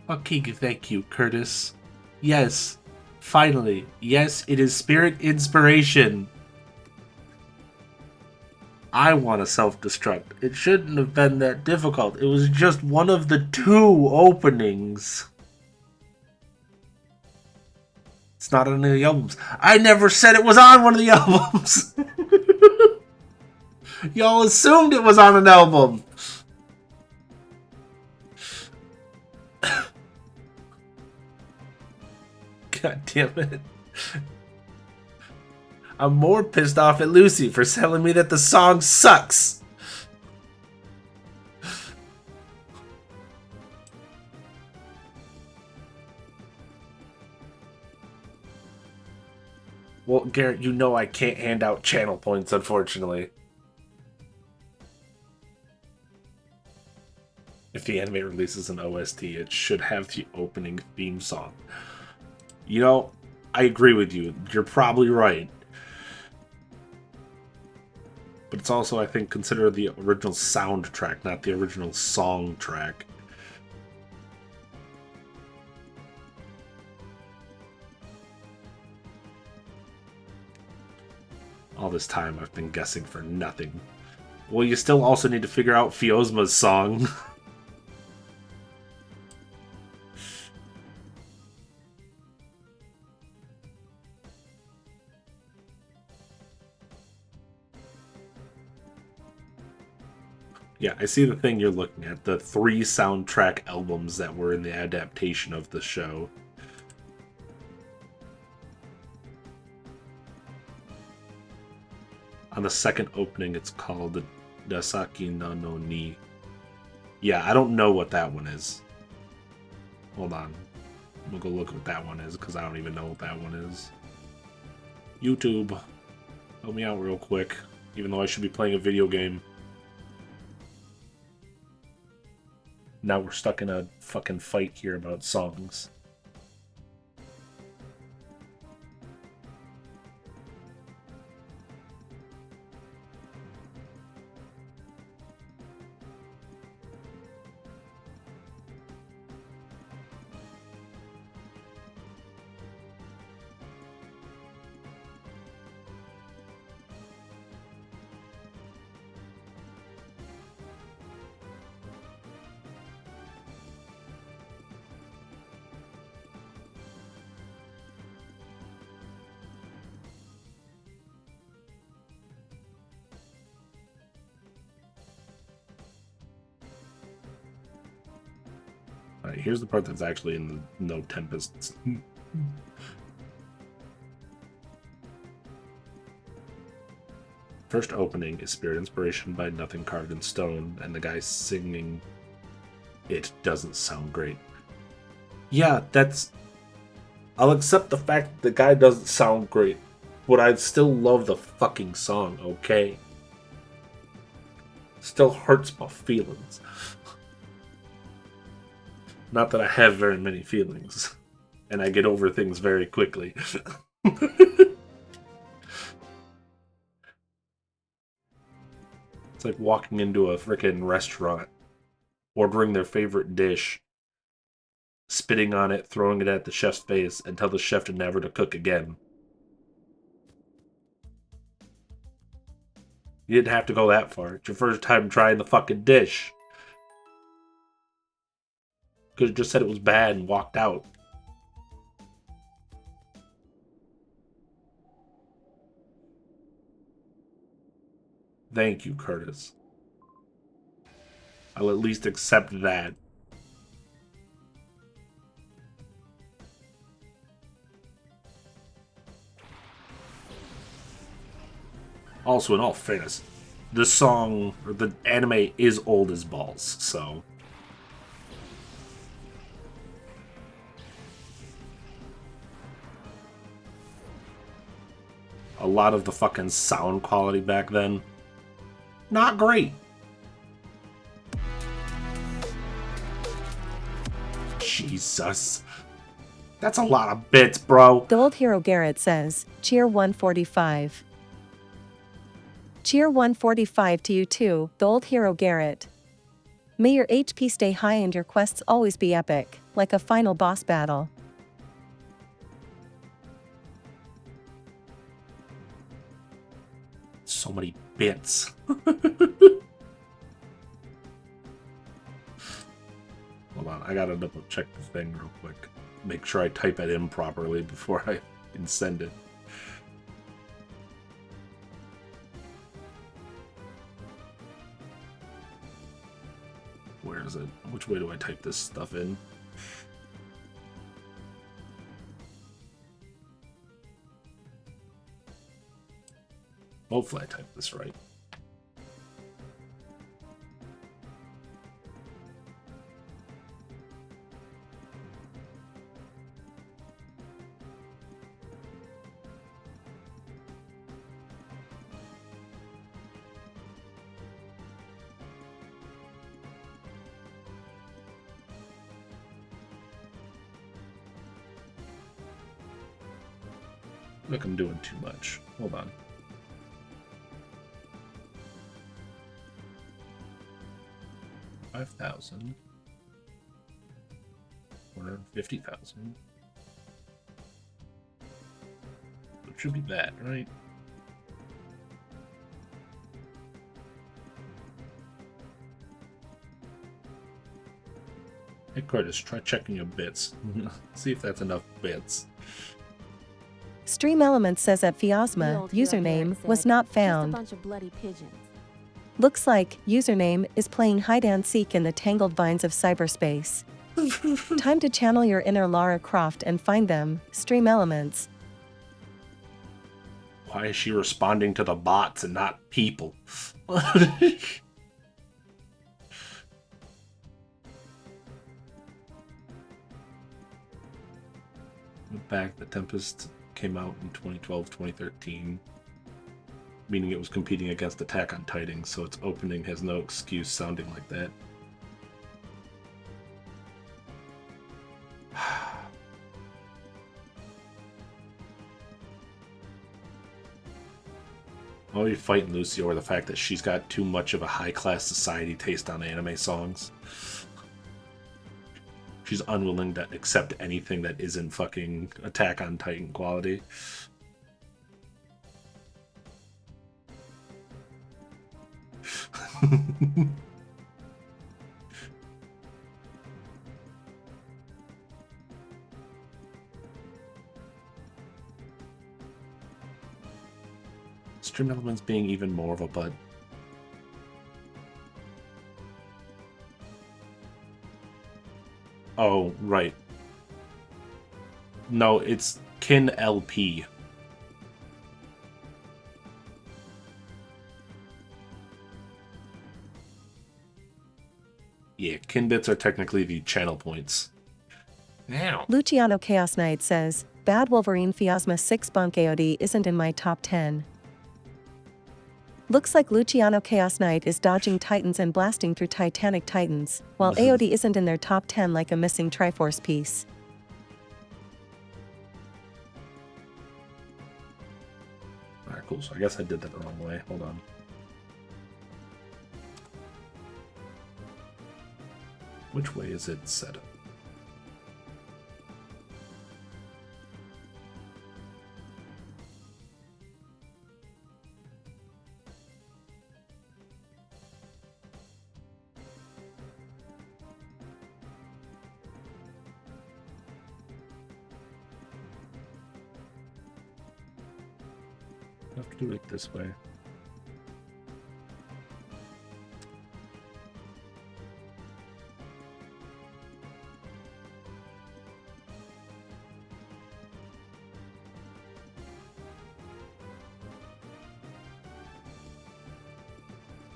Okay, thank you, Curtis. Yes, finally. Yes, it is Spirit Inspiration. I want to self-destruct. It shouldn't have been that difficult. It was just one of the 2 openings. It's not on any of the albums. I never said it was on one of the albums. Y'all assumed it was on an album. God damn it. I'm more pissed off at Lucy for telling me that the song sucks. Well, Garrett, you know I can't hand out channel points, unfortunately. If the anime releases an OST, it should have the opening theme song. You know, I agree with you. You're probably right. But it's also, I think, considered the original soundtrack, not the original song track. All this time I've been guessing for nothing. Well, you still also need to figure out Pheosma's song. Yeah, I see the thing you're looking at. The 3 soundtrack albums that were in the adaptation of the show. On the second opening, it's called Dasaki no Ni. Yeah, I don't know what that one is. Hold on. I'm gonna go look what that one is, because I don't even know what that one is. YouTube. Help me out real quick. Even though I should be playing a video game. Now we're stuck in a fucking fight here about songs. Alright, here's the part that's actually in the No Tempests. First opening is Spirit Inspiration by Nothing Carved in Stone, and the guy singing it doesn't sound great. Yeah, that's... I'll accept the fact that the guy doesn't sound great, but I'd still love the fucking song, okay? Still hurts my feelings. Not that I have very many feelings, and I get over things very quickly. It's like walking into a frickin' restaurant, ordering their favorite dish, spitting on it, throwing it at the chef's face, and tell the chef to never to cook again. You didn't have to go that far. It's your first time trying the fucking dish. Could have just said it was bad and walked out. Thank you, Curtis. I'll at least accept that. Also, in all fairness, the song, or the anime is old as balls, so... A lot of the fucking sound quality back then, not great. Jesus. That's a lot of bits, bro. The Old Hero Garrett says, Cheer 145. Cheer 145 to you too, the Old Hero Garrett. May your HP stay high and your quests always be epic, like a final boss battle. So many bits. Hold on, I gotta double check the thing real quick. Make sure I type it in properly before I can send it. Where is it? Which way do I type this stuff in? Hopefully I typed this right. Look, I'm doing too much. Hold on. $5,000. 450,000. It should be that, right? Hey Curtis, try checking your bits. See if that's enough bits. Stream Elements says that The Pheosma old hero username Garrett was said, not "Just a found. bunch of bloody pigeons." Looks like username is playing hide and seek in the tangled vines of cyberspace. Time to channel your inner Lara Croft and find them, Stream Elements. Why is she responding to the bots and not people? Went back, The Tempest came out in 2012, 2013. Meaning it was competing against Attack on Titan, so its opening has no excuse sounding like that. Why are you fighting Lucy over the fact that she's got too much of a high-class society taste on anime songs? She's unwilling to accept anything that isn't fucking Attack on Titan quality. Stream Elements being even more of a butt. Oh, right. No, it's Kin LP. Yeah, kin bits are technically the channel points. Now. Luciano Chaos Knight says, Bad Wolverine Pheosma 6 Bunk AOD isn't in my top 10. Looks like Luciano Chaos Knight is dodging Titans and blasting through Titanic Titans, while AOD isn't in their top 10 like a missing Triforce piece. Alright, cool. So I guess I did that the wrong way. Hold on. Which way is it set up? I have to do it this way.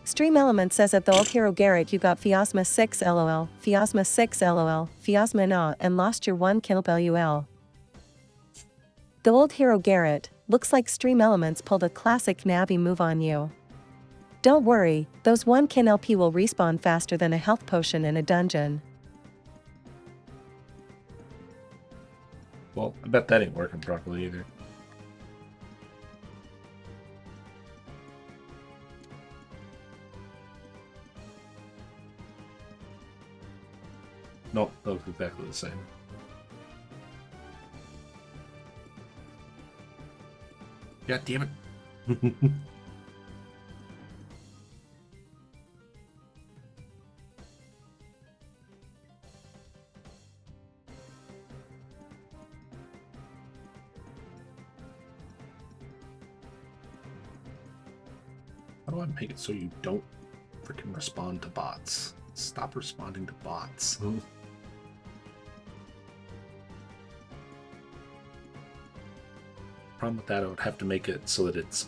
Stream Element says at the old hero Garrett you got Pheosma 6 LOL, Pheosma 6 LOL, Pheosma na and lost your 1 kill LUL. The old hero Garrett, looks like Stream Elements pulled a classic Navi move on you. Don't worry, those 1 kin LP will respawn faster than a health potion in a dungeon. Well, I bet that ain't working properly either. Nope, that looks exactly the same. God damn it. How do I make it so you don't freaking respond to bots? Stop responding to bots. Problem with that, I would have to make it so that it's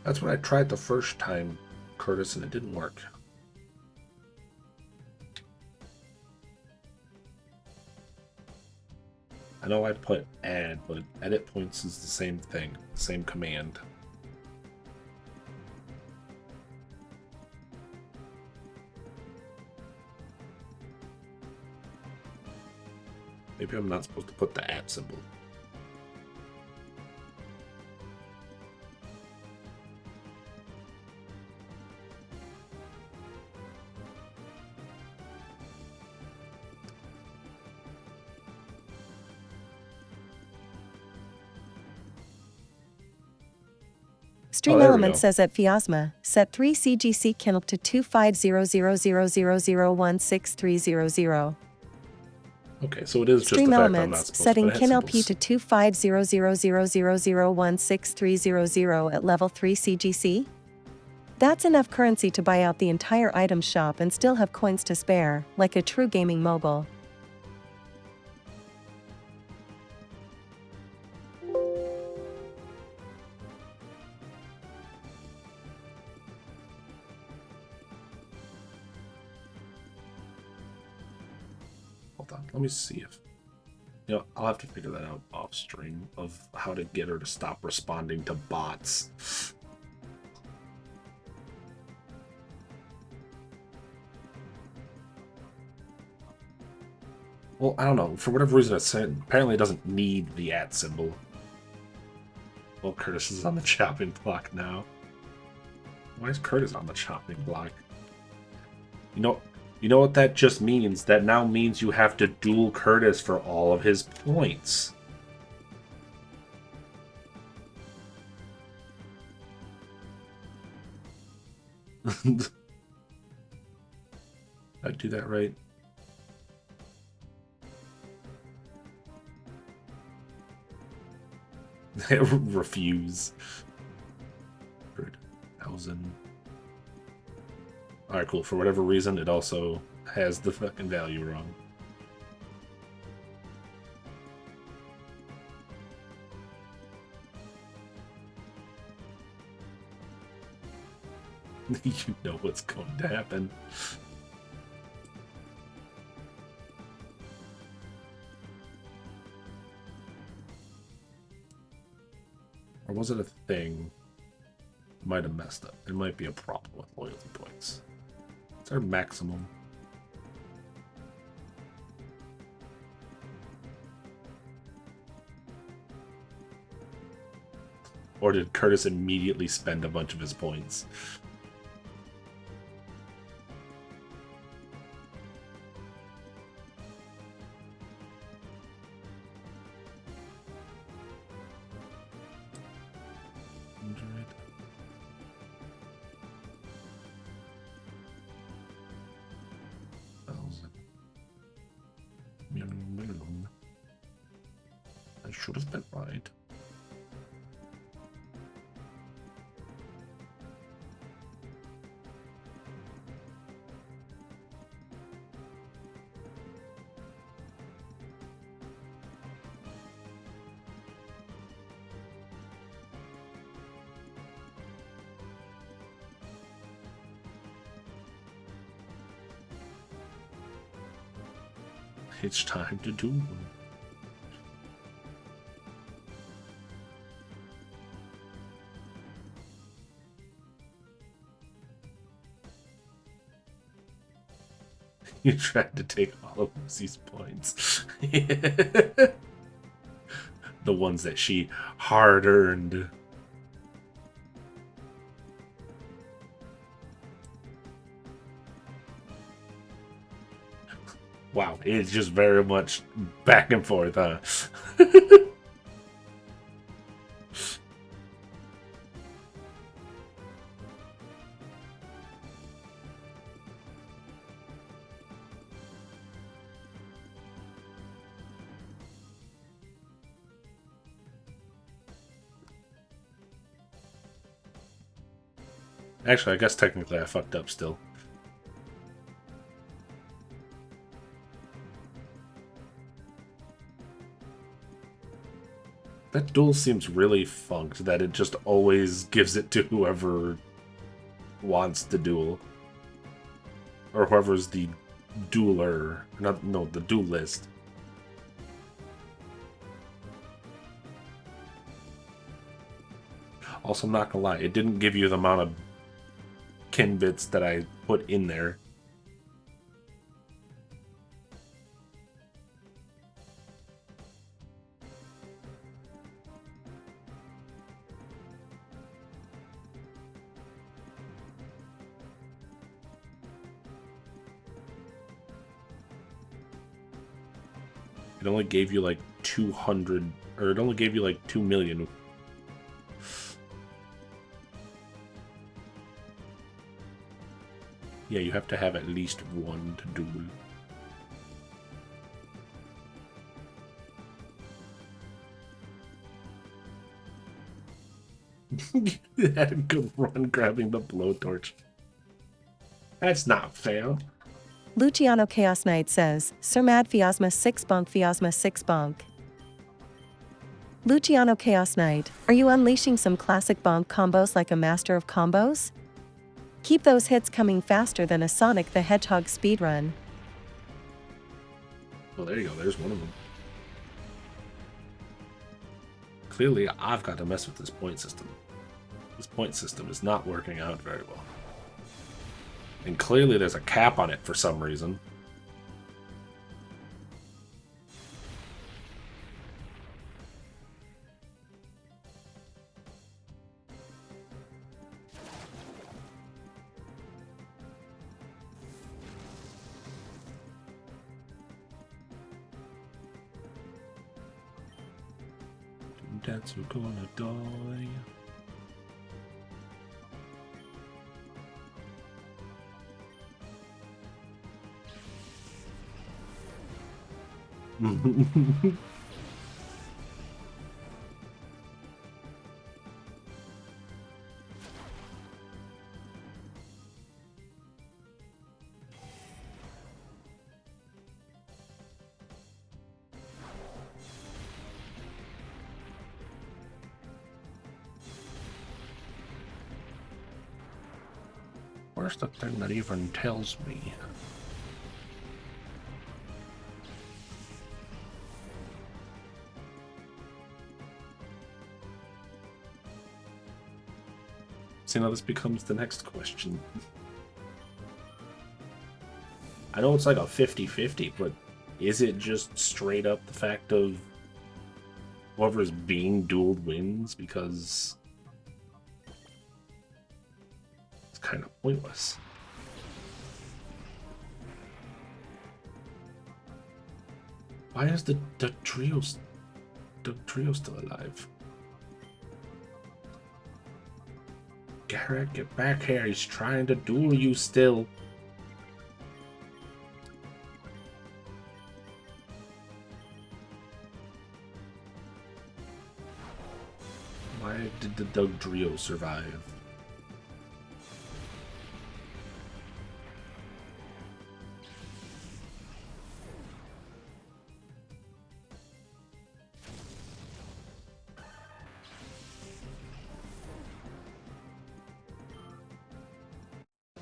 That's what I tried the first time, Curtis, and it didn't work. I know I put add, but edit points is the same thing, same command. Maybe I'm not supposed to put the @ symbol. Stream there we Element go. says at Pheosma, set 3 CGC Kinelp to 2500001630. Okay, so it is just Stream the fact I'm not Elements supposed setting to put @ KinLP symbols. to 2500001630 at level 3 CGC? That's enough currency to buy out the entire item shop and still have coins to spare, like a true gaming mogul. Hold on, let me see if... You know, I'll have to figure that out off stream of how to get her to stop responding to bots. Well, I don't know. For whatever reason, apparently it doesn't need the @ symbol. Well, Curtis is on the chopping block now. Why is Curtis on the chopping block? You know what that just means? That now means you have to duel Curtis for all of his points. Did I do that right? Refuse. 100,000. Alright, cool. For whatever reason, it also has the fucking value wrong. You know what's going to happen. Or was it a thing? Might have messed up. There might be a problem with loyalty points. It's our maximum. Or did Curtis immediately spend a bunch of his points? I should have been right. It's time to do one. You tried to take all of Lucy's points. The ones that she hard earned. Wow, it's just very much back and forth, huh? Actually, I guess technically I fucked up still. That duel seems really funked that it just always gives it to whoever wants to duel. Or whoever's the dueler. No, the duelist. Also, I'm not gonna lie, it didn't give you the amount of kin bits that I put in there. It only gave you like 200, or it only gave you like 2 million. Yeah, you have to have at least one to duel. Had a good run grabbing the blowtorch. That's not fair. Luciano Chaos Knight says, Sir Mad Pheosma 6 bonk Pheosma 6 bonk. Luciano Chaos Knight, are you unleashing some classic bonk combos like a master of combos? Keep those hits coming faster than a Sonic the Hedgehog speedrun. Well, there you go. There's one of them. Clearly, I've got to mess with this point system. This point system is not working out very well. And clearly there's a cap on it for some reason. That's who gonna die. Where's the thing that even tells me? See, now this becomes the next question. I know it's like a 50-50, but is it just straight up the fact of whoever's being dueled wins? Because it's kind of pointless. Why is the trio still alive? Garrett, get back here. He's trying to duel you still. Why did the Doug Trio survive?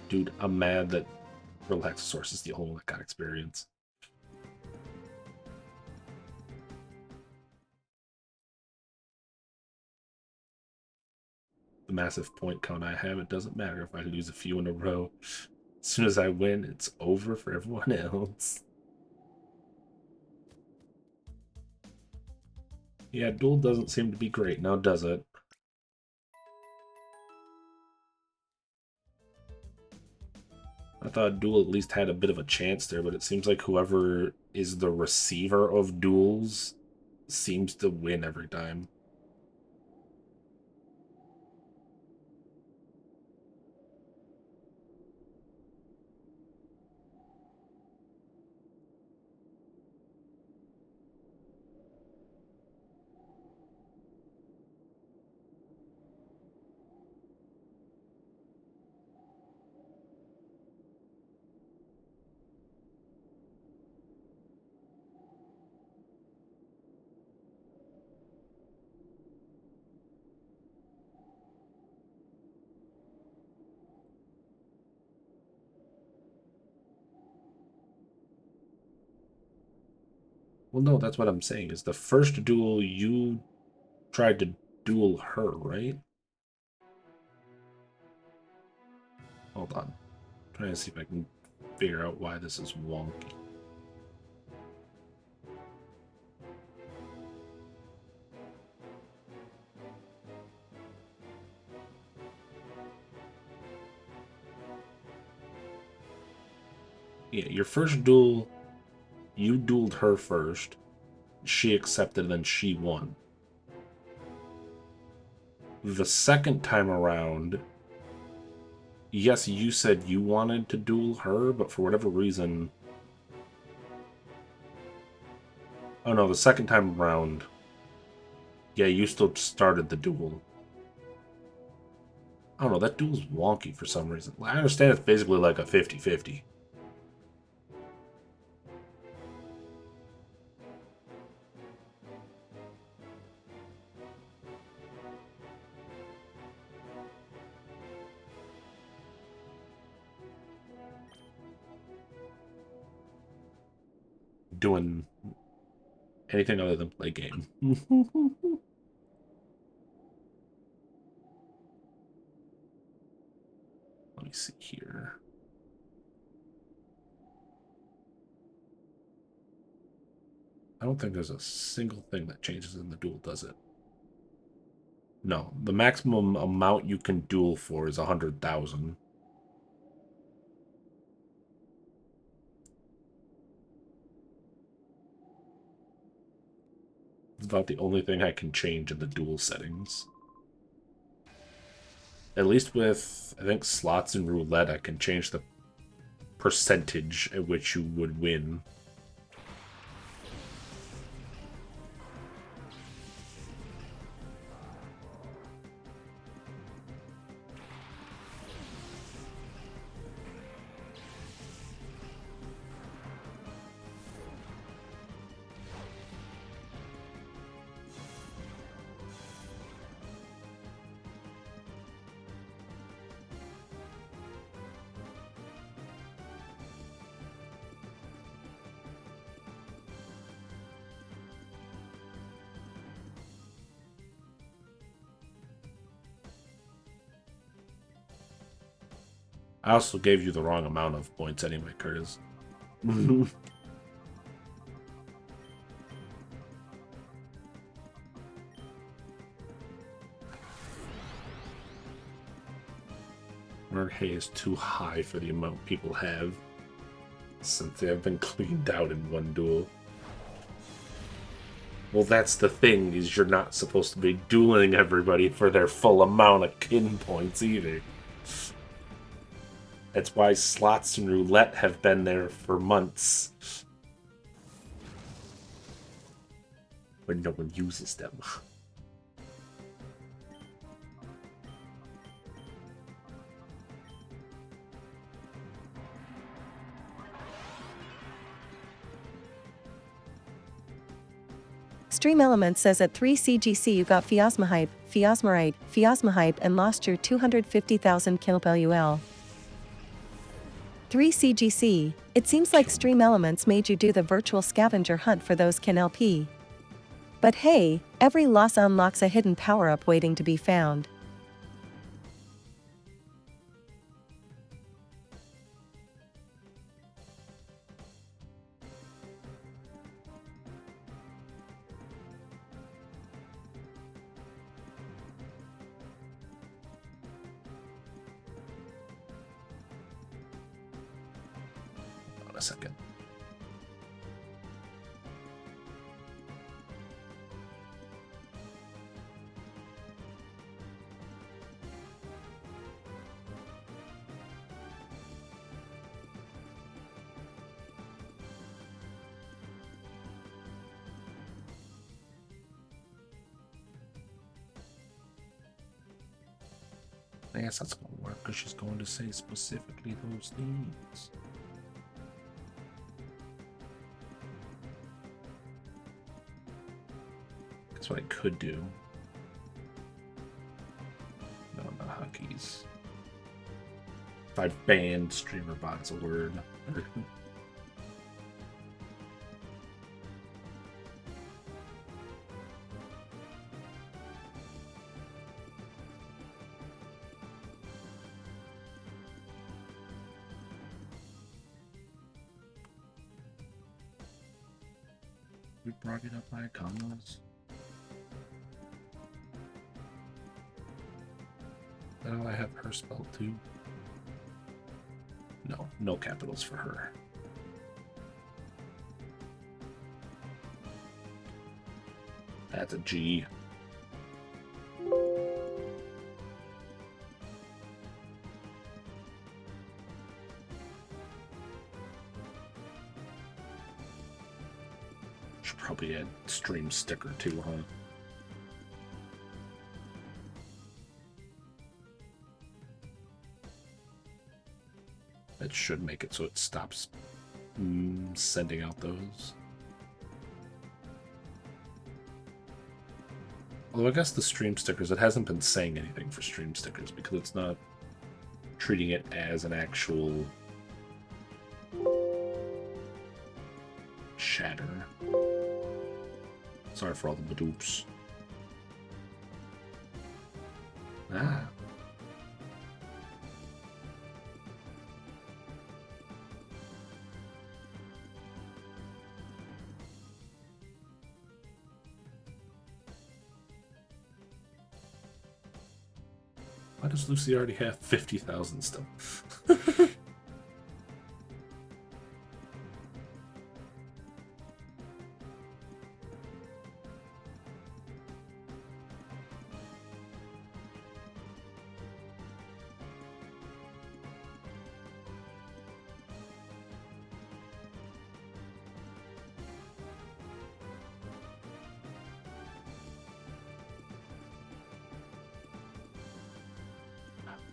Dude, I'm mad that Relaxosaurus is the only one that got experience. The massive point count I have, it doesn't matter if I lose a few in a row. As soon as I win, it's over for everyone else. Yeah, duel doesn't seem to be great now, does it? I thought duel at least had a bit of a chance there, but it seems like whoever is the receiver of duels seems to win every time. Well, no, that's what I'm saying. Is the first duel you tried to duel her, right? Hold on. Trying to see if I can figure out why this is wonky. Yeah, your first duel, you dueled her first. she accepted, and then she won. The second time around, yes, you said you wanted to duel her, but for whatever reason... Oh no, the second time around, yeah, you still started the duel. I don't know, that duel's wonky for some reason. I understand it's basically like a 50-50. Doing anything other than play game. Let me see here. I don't think there's a single thing that changes in the duel, does it? No, the maximum amount you can duel for is 100,000. It's about the only thing I can change in the duel settings. At least with, I think, slots and roulette, I can change the percentage at which you would win. I also gave you the wrong amount of points anyway, Curtis. Murder hay is too high for the amount people have, since they have been cleaned out in one duel. Well, that's the thing, is you're not supposed to be dueling everybody for their full amount of kin points either. That's why slots and roulette have been there for months. When no one uses them. Stream Elements says at 3 CGC you got Pheosma hype, Pheosma hype and lost your 250,000 kilpel. 3 CGC, it seems like Stream Elements made you do the virtual scavenger hunt for those kin LP. But hey, every loss unlocks a hidden power-up waiting to be found. Hold on a second. I guess that's going to work because she's going to say specifically those things. That's what I could do. No, not hotkeys. If I banned streamer bot as a word. We brought it up by commas. Now I have her spelled too. No, no capitals for her. That's a G. Should probably add stream sticker too, huh? That should make it so it stops sending out those. Although I guess the stream stickers, it hasn't been saying anything for stream stickers because it's not treating it as an actual shatter. Sorry for all the badoops. Ah. Why does Lucy already have 50,000 still?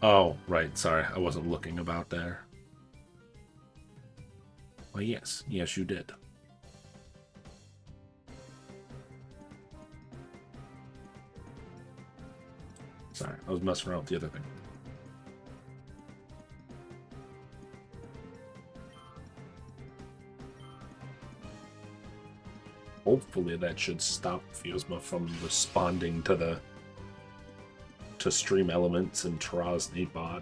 Oh, right. Sorry, I wasn't looking about there. Well, yes. Yes, you did. Sorry, I was messing around with the other thing. Hopefully that should stop Pheosma from responding to stream elements and Taraz Bot.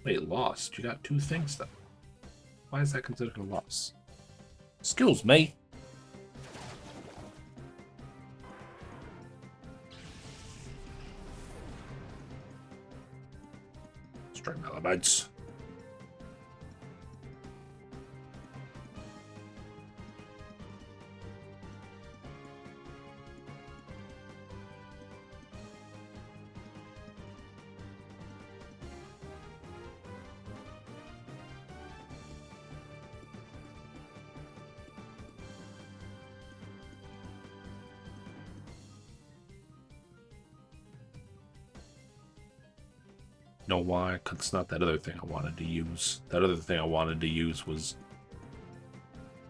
Wait, lost? You got 2 things though. Why is that considered a loss? Excuse me. Stream elements. Know why? Because it's not that other thing I wanted to use. That other thing I wanted to use was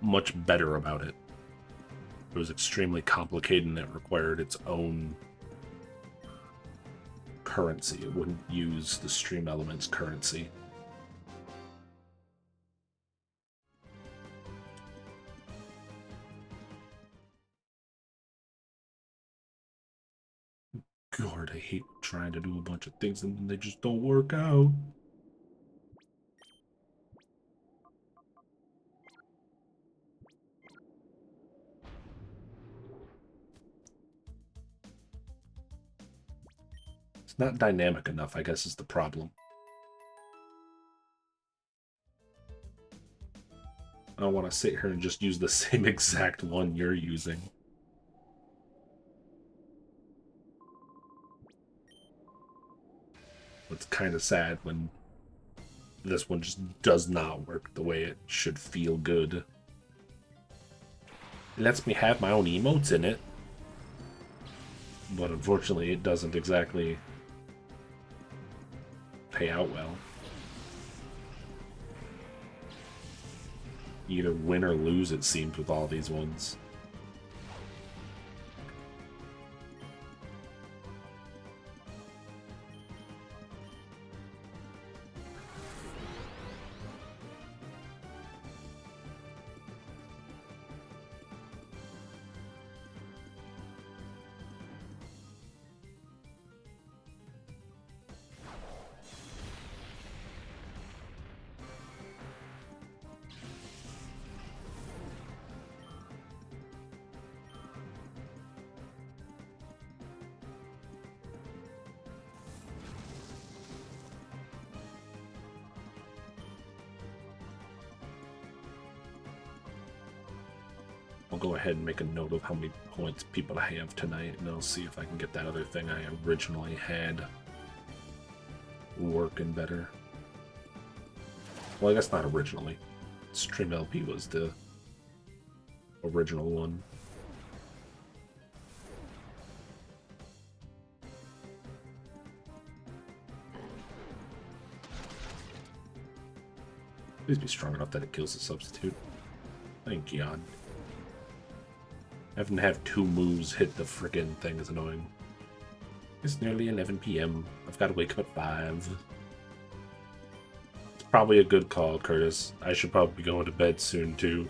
much better about it. It was extremely complicated and it required its own currency. It wouldn't use the stream elements currency. God, I hate trying to do a bunch of things and then they just don't work out. It's not dynamic enough, I guess, is the problem. I don't want to sit here and just use the same exact one you're using. It's kind of sad when this one just does not work the way it should feel good. It lets me have my own emotes in it, but unfortunately it doesn't exactly pay out well. You either win or lose, it seems, with all these ones. I'll go ahead and make a note of how many points people I have tonight, and I'll see if I can get that other thing I originally had working better. Well, I guess not originally. Stream LP was the original one. Please be strong enough that it kills the substitute. Thank God. Having to have 2 moves hit the frickin' thing is annoying. It's nearly 11 p.m. I've got to wake up at 5. It's probably a good call, Curtis. I should probably be going to bed soon, too.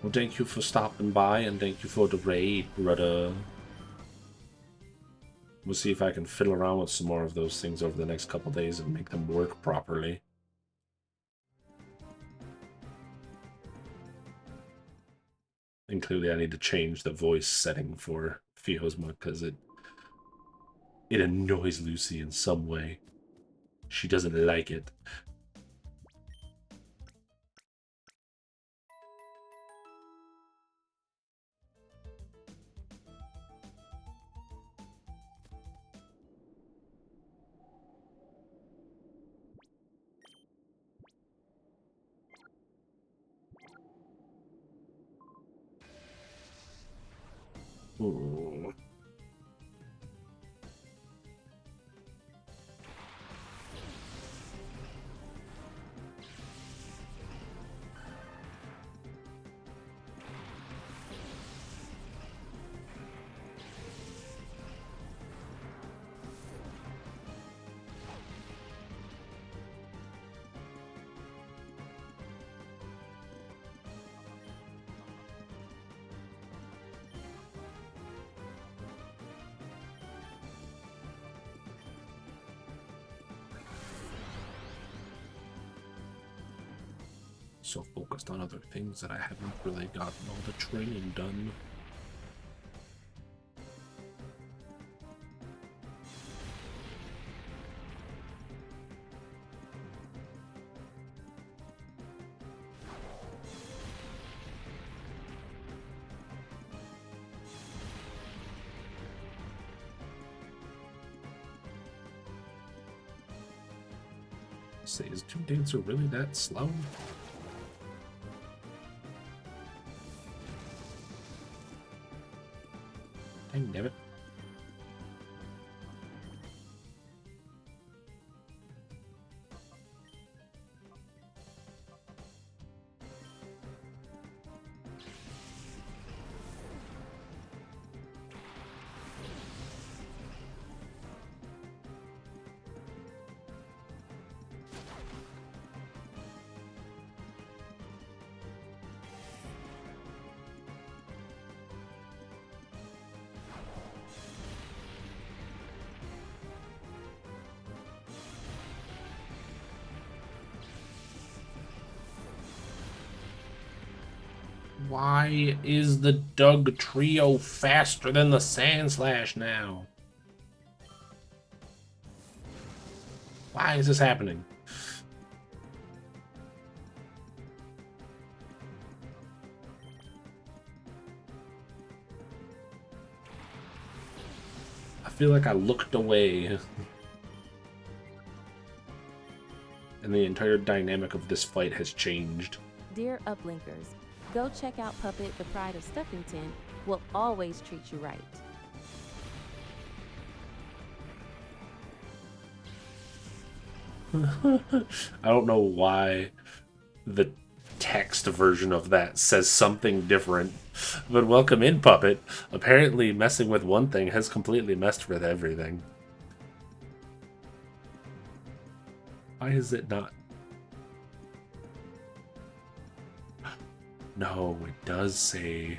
Well, thank you for stopping by, and thank you for the raid, brother. We'll see if I can fiddle around with some more of those things over the next couple days and make them work properly. And clearly I need to change the voice setting for Pheosma because it annoys Lucy in some way. She doesn't like it. Ooh. So focused on other things that I haven't really gotten all the training done. Say, is Two Dancer really that slow? Dang, damn it. Why is the Doug Trio faster than the Sandslash now? Why is this happening? I feel like I looked away. And the entire dynamic of this fight has changed. Dear uplinkers, go check out Puppet the Pride of Stuffington. Will always treat you right. I don't know why the text version of that says something different. But welcome in, Puppet. Apparently messing with one thing has completely messed with everything. Why is it not? No, it does say...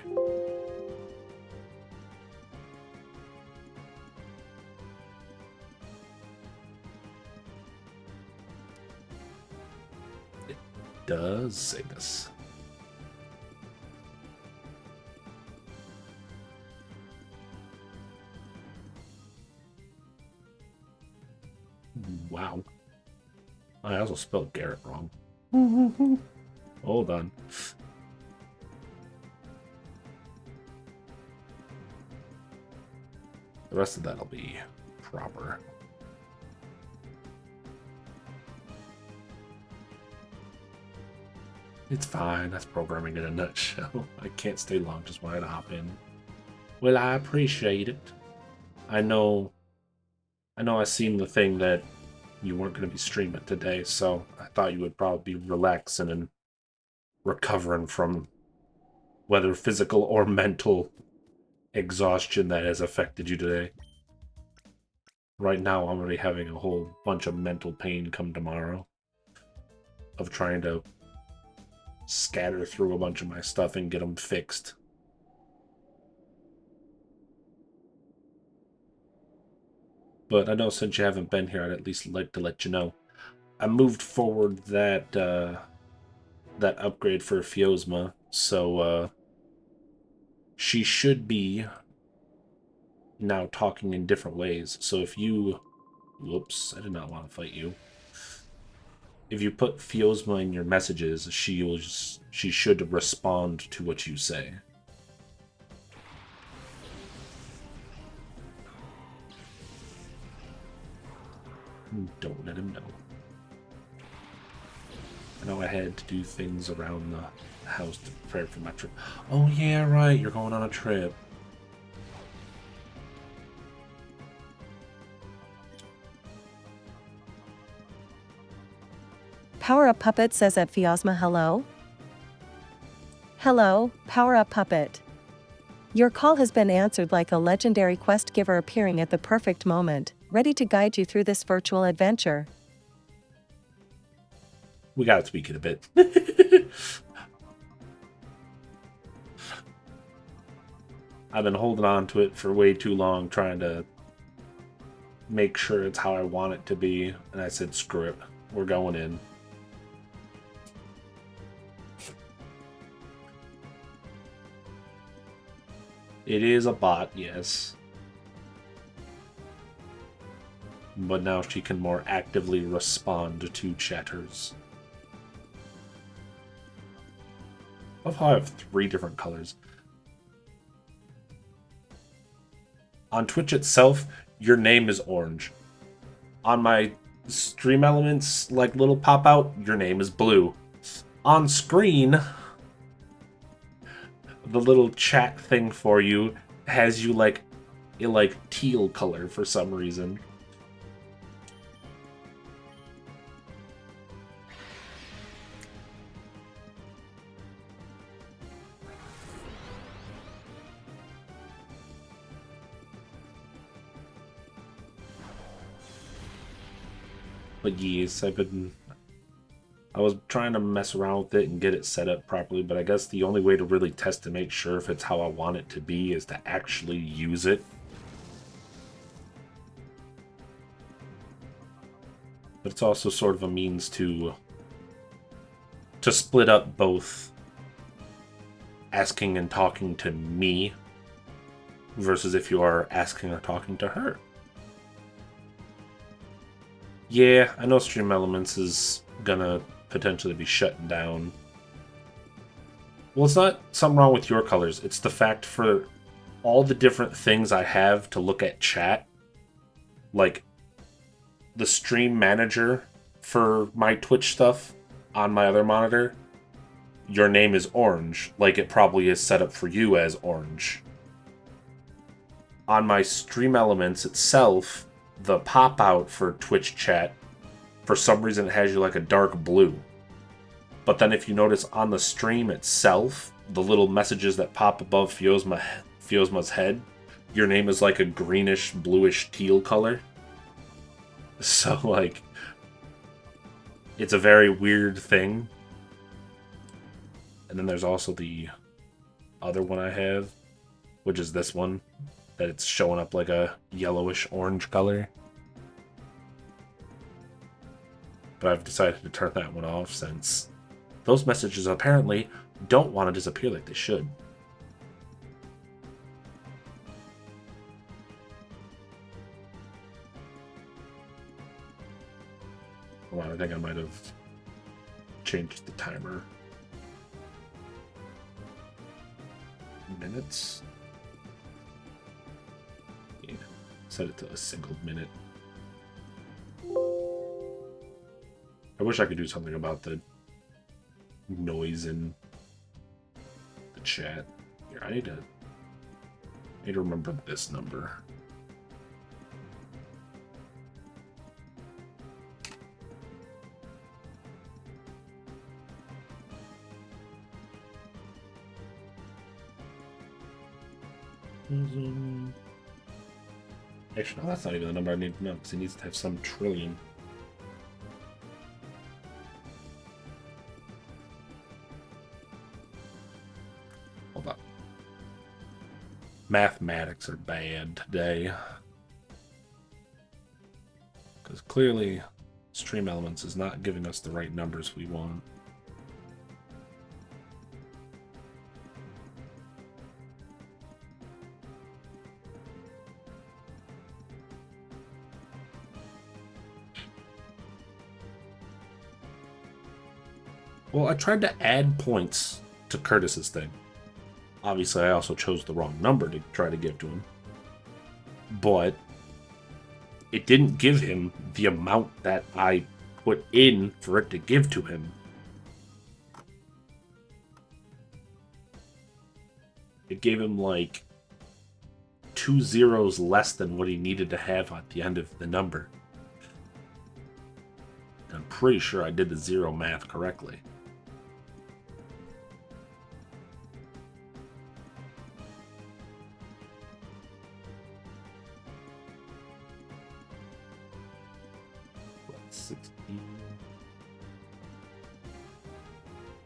It does say this. Wow. I also spelled Garrett wrong. Hold on. The rest of that'll be proper. It's fine. That's programming in a nutshell. I can't stay long. Just wanted to hop in. Well, I appreciate it. I know I seen the thing that you weren't going to be streaming today, so I thought you would probably be relaxing and recovering from whether physical or mental exhaustion that has affected you today. Right now, I'm already having a whole bunch of mental pain come tomorrow of trying to scatter through a bunch of my stuff and get them fixed. But I know since you haven't been here, I'd at least like to let you know. I moved forward that that upgrade for Pheosma, so she should be now talking in different ways. So if you... Whoops, I did not want to fight you. If you put Pheosma in your messages, she should respond to what you say. Don't let him know. I know I had to do things around the house to prepare for my trip. Oh yeah, right, you're going on a trip. Power Up Puppet says at Pheosma hello. Hello, Power Up Puppet. Your call has been answered like a legendary quest giver appearing at the perfect moment, ready to guide you through this virtual adventure. We gotta tweak it a bit. I've been holding on to it for way too long, trying to make sure it's how I want it to be, and I said, screw it, we're going in. It is a bot, yes. But now she can more actively respond to chatters. I love how I have 3 different colors. On Twitch itself, your name is orange. On my stream elements, like little pop out, your name is blue. On screen, the little chat thing for you has you like a teal color for some reason. But yes, I was trying to mess around with it and get it set up properly, but I guess the only way to really test to make sure if it's how I want it to be is to actually use it. But it's also sort of a means to split up both asking and talking to me versus if you are asking or talking to her. Yeah, I know Stream Elements is gonna potentially be shutting down. Well, it's not something wrong with your colors. It's the fact for all the different things I have to look at chat, like the stream manager for my Twitch stuff on my other monitor, your name is orange, like it probably is set up for you as orange. On my Stream Elements itself, the pop-out for Twitch chat, for some reason it has you like a dark blue. But then if you notice on the stream itself, the little messages that pop above Pheosma's head, your name is like a greenish, bluish, teal color. So, like, it's a very weird thing. And then there's also the other one I have, which is this one, that it's showing up like a yellowish orange color. But I've decided to turn that one off since those messages apparently don't want to disappear like they should. Hold on, I think I might have change the timer. Minutes. Yeah, set it to a single minute. I wish I could do something about the noise in the chat. Here, I need to remember this number. Actually, no, that's not even the number I need to know, because it needs to have some trillion. Hold on. Mathematics are bad today. Because clearly, Stream Elements is not giving us the right numbers we want. Well, I tried to add points to Curtis's thing. Obviously, I also chose the wrong number to try to give to him. But it didn't give him the amount that I put in for it to give to him. It gave him like 2 zeros less than what he needed to have at the end of the number. I'm pretty sure I did the zero math correctly. What, 16?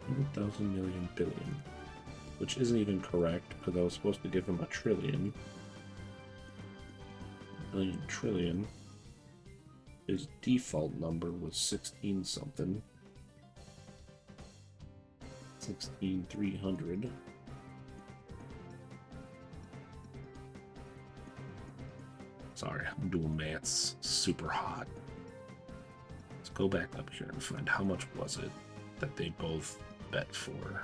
100,000 million billion. Which isn't even correct, because I was supposed to give him a trillion. Million trillion. His default number was 16 something. 16,300. Sorry, I'm doing maths super hot. Let's go back up here and find how much was it that they both bet for.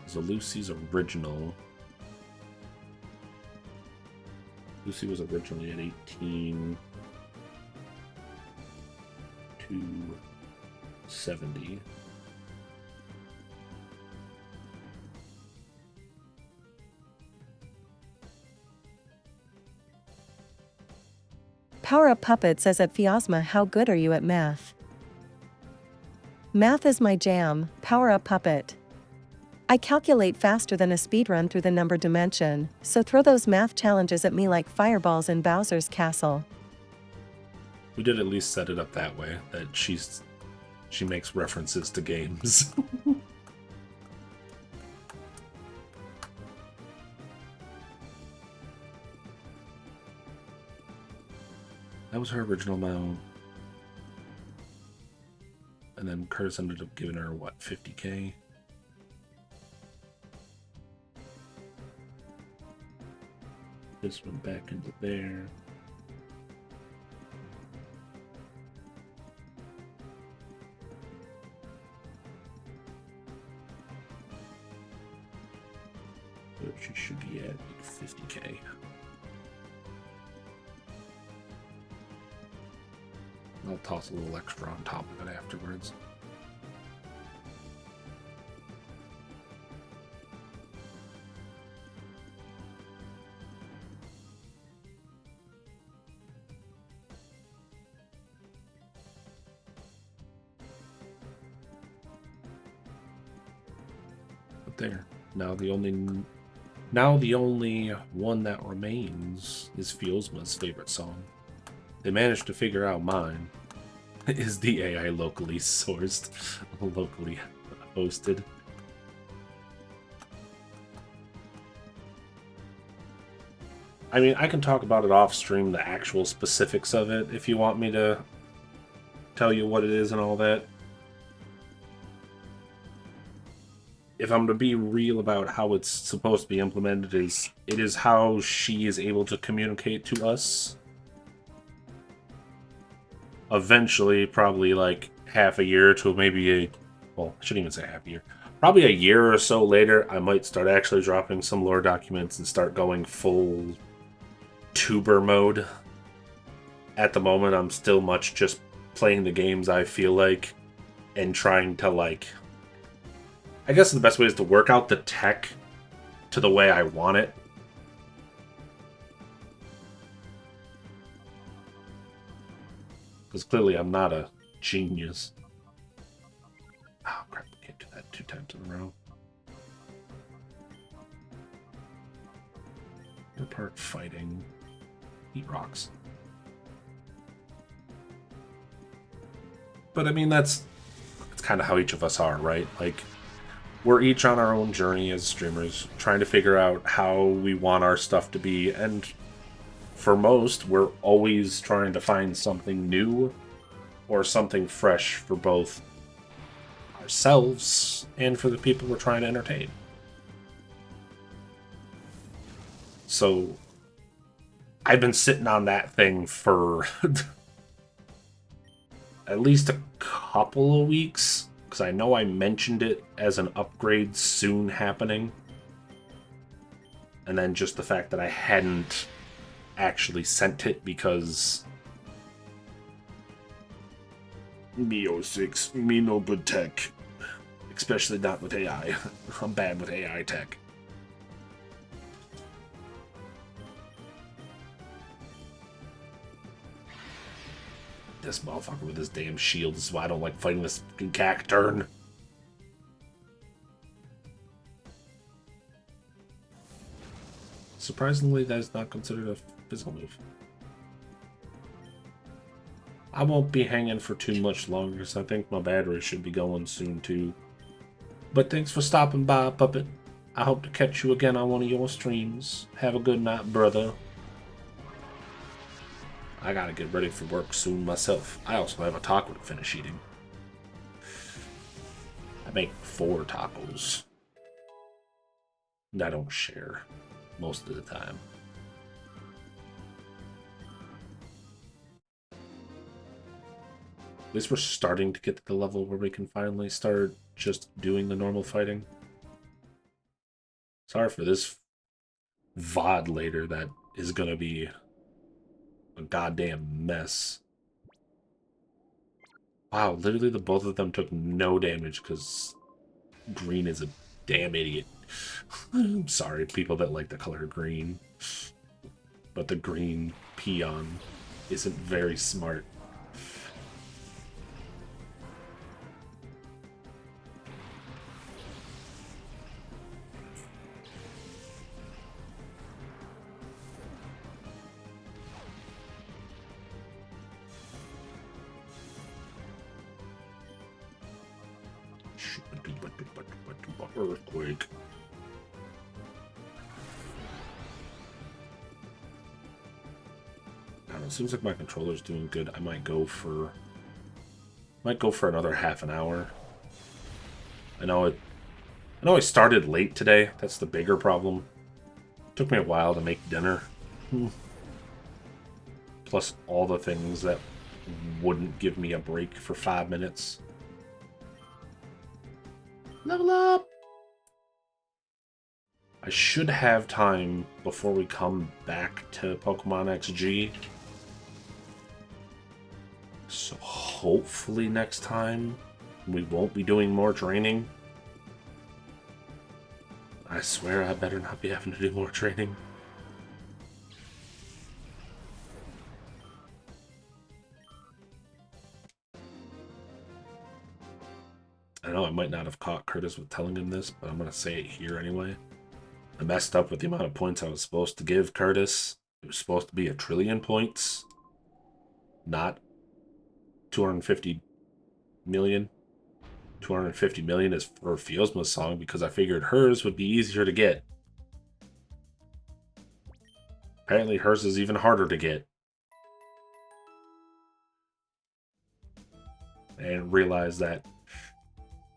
So Lucy's original. Lucy was originally at 18 to 70. Power Up Puppet says at Pheosma, how good are you at math? Math is my jam, Power Up Puppet. I calculate faster than a speedrun through the number dimension, so throw those math challenges at me like fireballs in Bowser's castle. We did at least set it up that way, that she makes references to games. That was her original amount. And then Curtis ended up giving her, what, 50K? This went back into there. So she should be at 50K. I'll toss a little extra on top of it afterwards. There. Now the only one that remains is Pheosma's favorite song. They managed to figure out mine is the AI locally sourced, locally hosted. I mean, I can talk about it off stream, the actual specifics of it, if you want me to tell you what it is and all that. If I'm to be real about how it's supposed to be implemented, it is how she is able to communicate to us. Eventually, probably like half a year to maybe a, well, I shouldn't even say half a year. Probably a year or so later, I might start actually dropping some lore documents and start going full tuber mode. At the moment, I'm still much just playing the games I feel like and trying to, like, I guess the best way is to work out the tech to the way I want it. Because clearly I'm not a genius. Oh, crap. I can't do that 2 times in a row. We're part fighting. Eat rocks. But I mean, that's kind of how each of us are, right? Like, we're each on our own journey as streamers, trying to figure out how we want our stuff to be, and for most, we're always trying to find something new or something fresh for both ourselves and for the people we're trying to entertain. So, I've been sitting on that thing for at least a couple of weeks, because I know I mentioned it as an upgrade soon happening. And then just the fact that I hadn't actually sent it because me 06, me no good tech. Especially not with AI. I'm bad with AI tech. This motherfucker with his damn shield. This is why I don't like fighting this fucking cacturn. Surprisingly, that is not considered a physical move. I won't be hanging for too much longer, so I think my battery should be going soon too. But thanks for stopping by, Puppet. I hope to catch you again on one of your streams. Have a good night, brother. I gotta get ready for work soon myself. I also have a taco to finish eating. I make 4 tacos. And I don't share most of the time. At least we're starting to get to the level where we can finally start just doing the normal fighting. Sorry for this VOD later that is gonna be a goddamn mess. Wow, literally the both of them took no damage because green is a damn idiot. I'm sorry, people that like the color green. But the green peon isn't very smart. Earthquake. I don't know, it seems like my controller's doing good. I might go for another half an hour. I know I started late today. That's the bigger problem. It took me a while to make dinner. Plus all the things that wouldn't give me a break for 5 minutes. Level up! I should have time before we come back to Pokemon XG. So hopefully next time we won't be doing more training. I swear I better not be having to do more training. I know I might not have caught Curtis with telling him this, but I'm going to say it here anyway. I messed up with the amount of points I was supposed to give Curtis. It was supposed to be 1 trillion points, not 250 million. 250 million is for Pheosma's song because I figured hers would be easier to get. Apparently hers is even harder to get. And realized that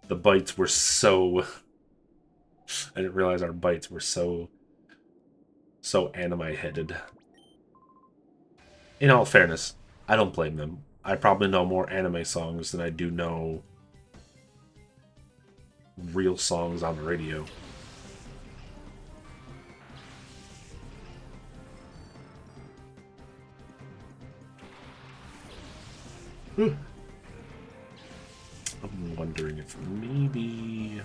the bites were so... I didn't realize our bites were so anime-headed. In all fairness, I don't blame them. I probably know more anime songs than I do know real songs on the radio. I'm wondering if maybe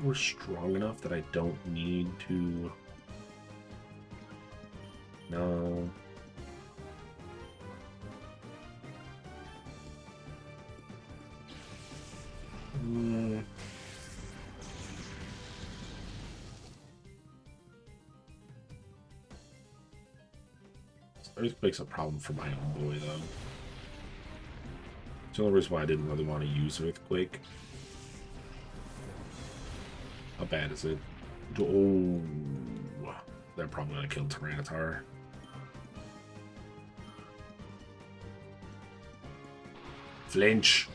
we're strong enough that I don't need to. No. Earthquake's a problem for my own boy, though. It's the only reason why I didn't really want to use Earthquake. How bad is it? Oh, they're probably gonna kill Tyranitar. Flinch.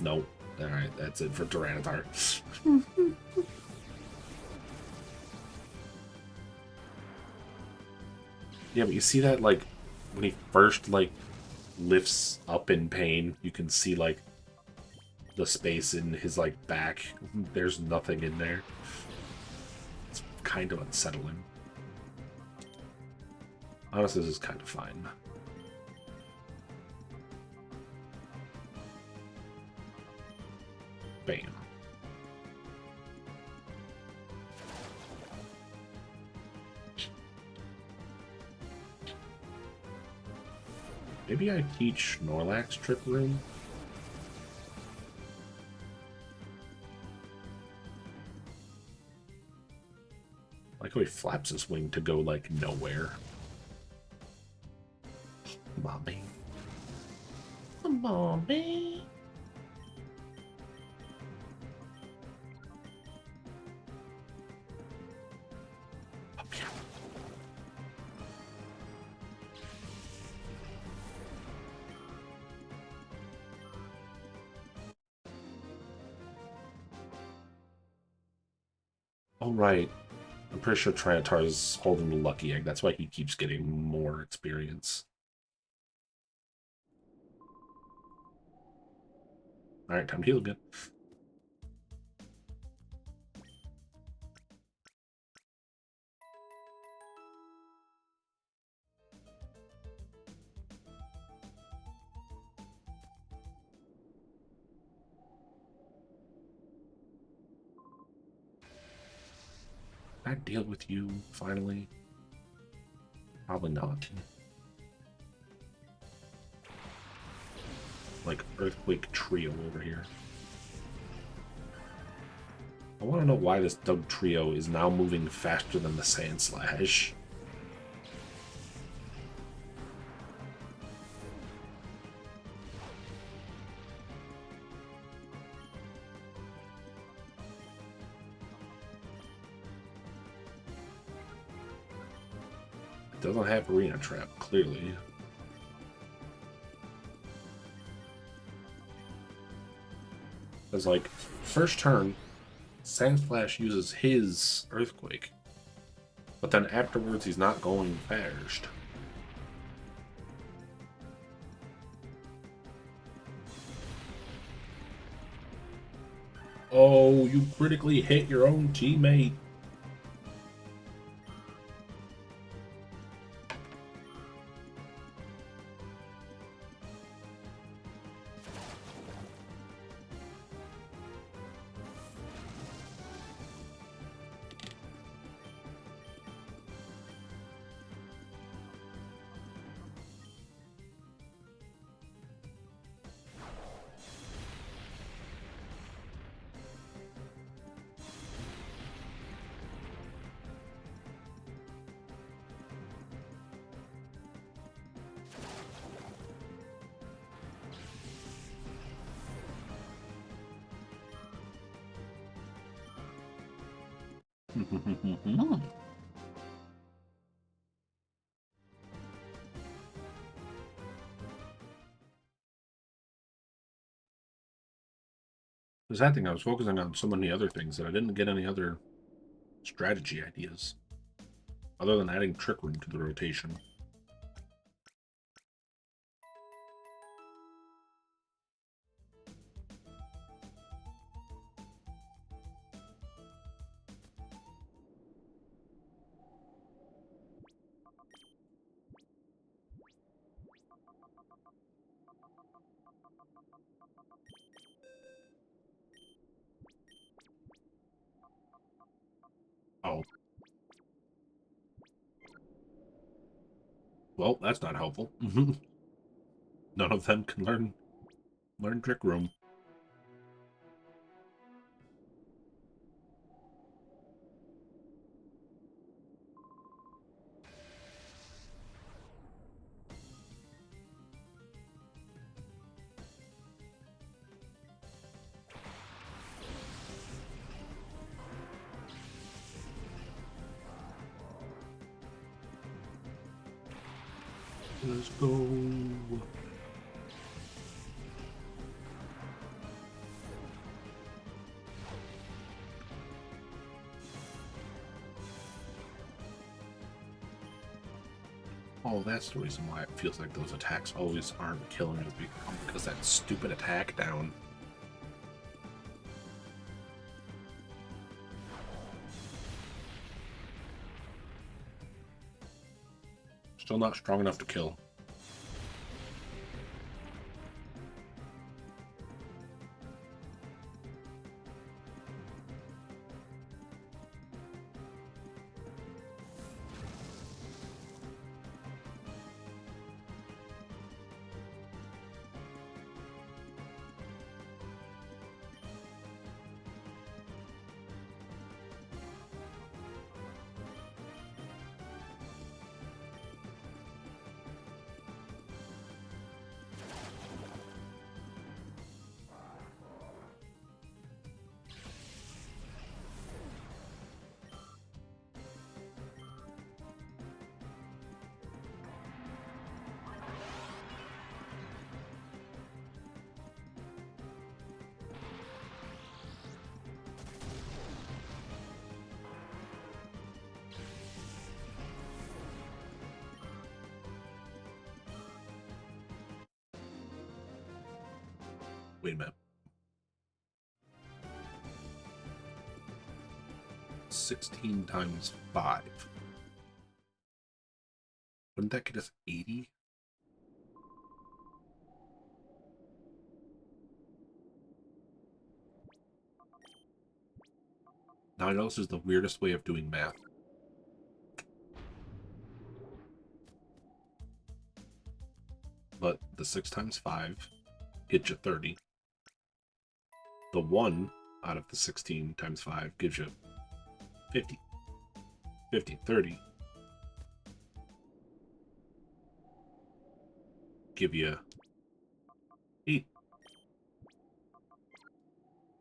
Nope. Alright, that's it for Tyranitar. Yeah, but you see that, like, when he first, like, lifts up in pain, you can see, like, the space in his, like, back. There's nothing in there. It's kind of unsettling. Honestly, this is kind of fine. Bam. Maybe I teach Snorlax Trick Room? I like how he flaps his wing to go, like, nowhere. Mommy. Mommy. Oh, right. I'm pretty sure Tyranitar is holding the lucky egg. That's why he keeps getting more experience. Alright, time to heal again. Can I deal with you, finally? Probably not. Like, Earthquake Trio over here. I want to know why this Doug Trio is now moving faster than the Sandslash. It doesn't have Arena Trap, clearly. Because, like, first turn, Sandslash uses his Earthquake. But then afterwards, he's not going fast. Oh, you critically hit your own teammate. Was that thing I was focusing on so many other things that I didn't get any other strategy ideas. Other than adding Trick Room to the rotation. Oh. Well, that's not helpful. None of them can learn Trick Room. Let's go. Oh, that's the reason why it feels like those attacks always aren't killing us, because that stupid attack down. Still not strong enough to kill. Wait a minute. 16 times 5. Wouldn't that get us 80? Now I know this is the weirdest way of doing math. But the 6 times 5 gets you 30. The 1 out of the 16 times 5 gives you 50. 50, 30. Give you 8.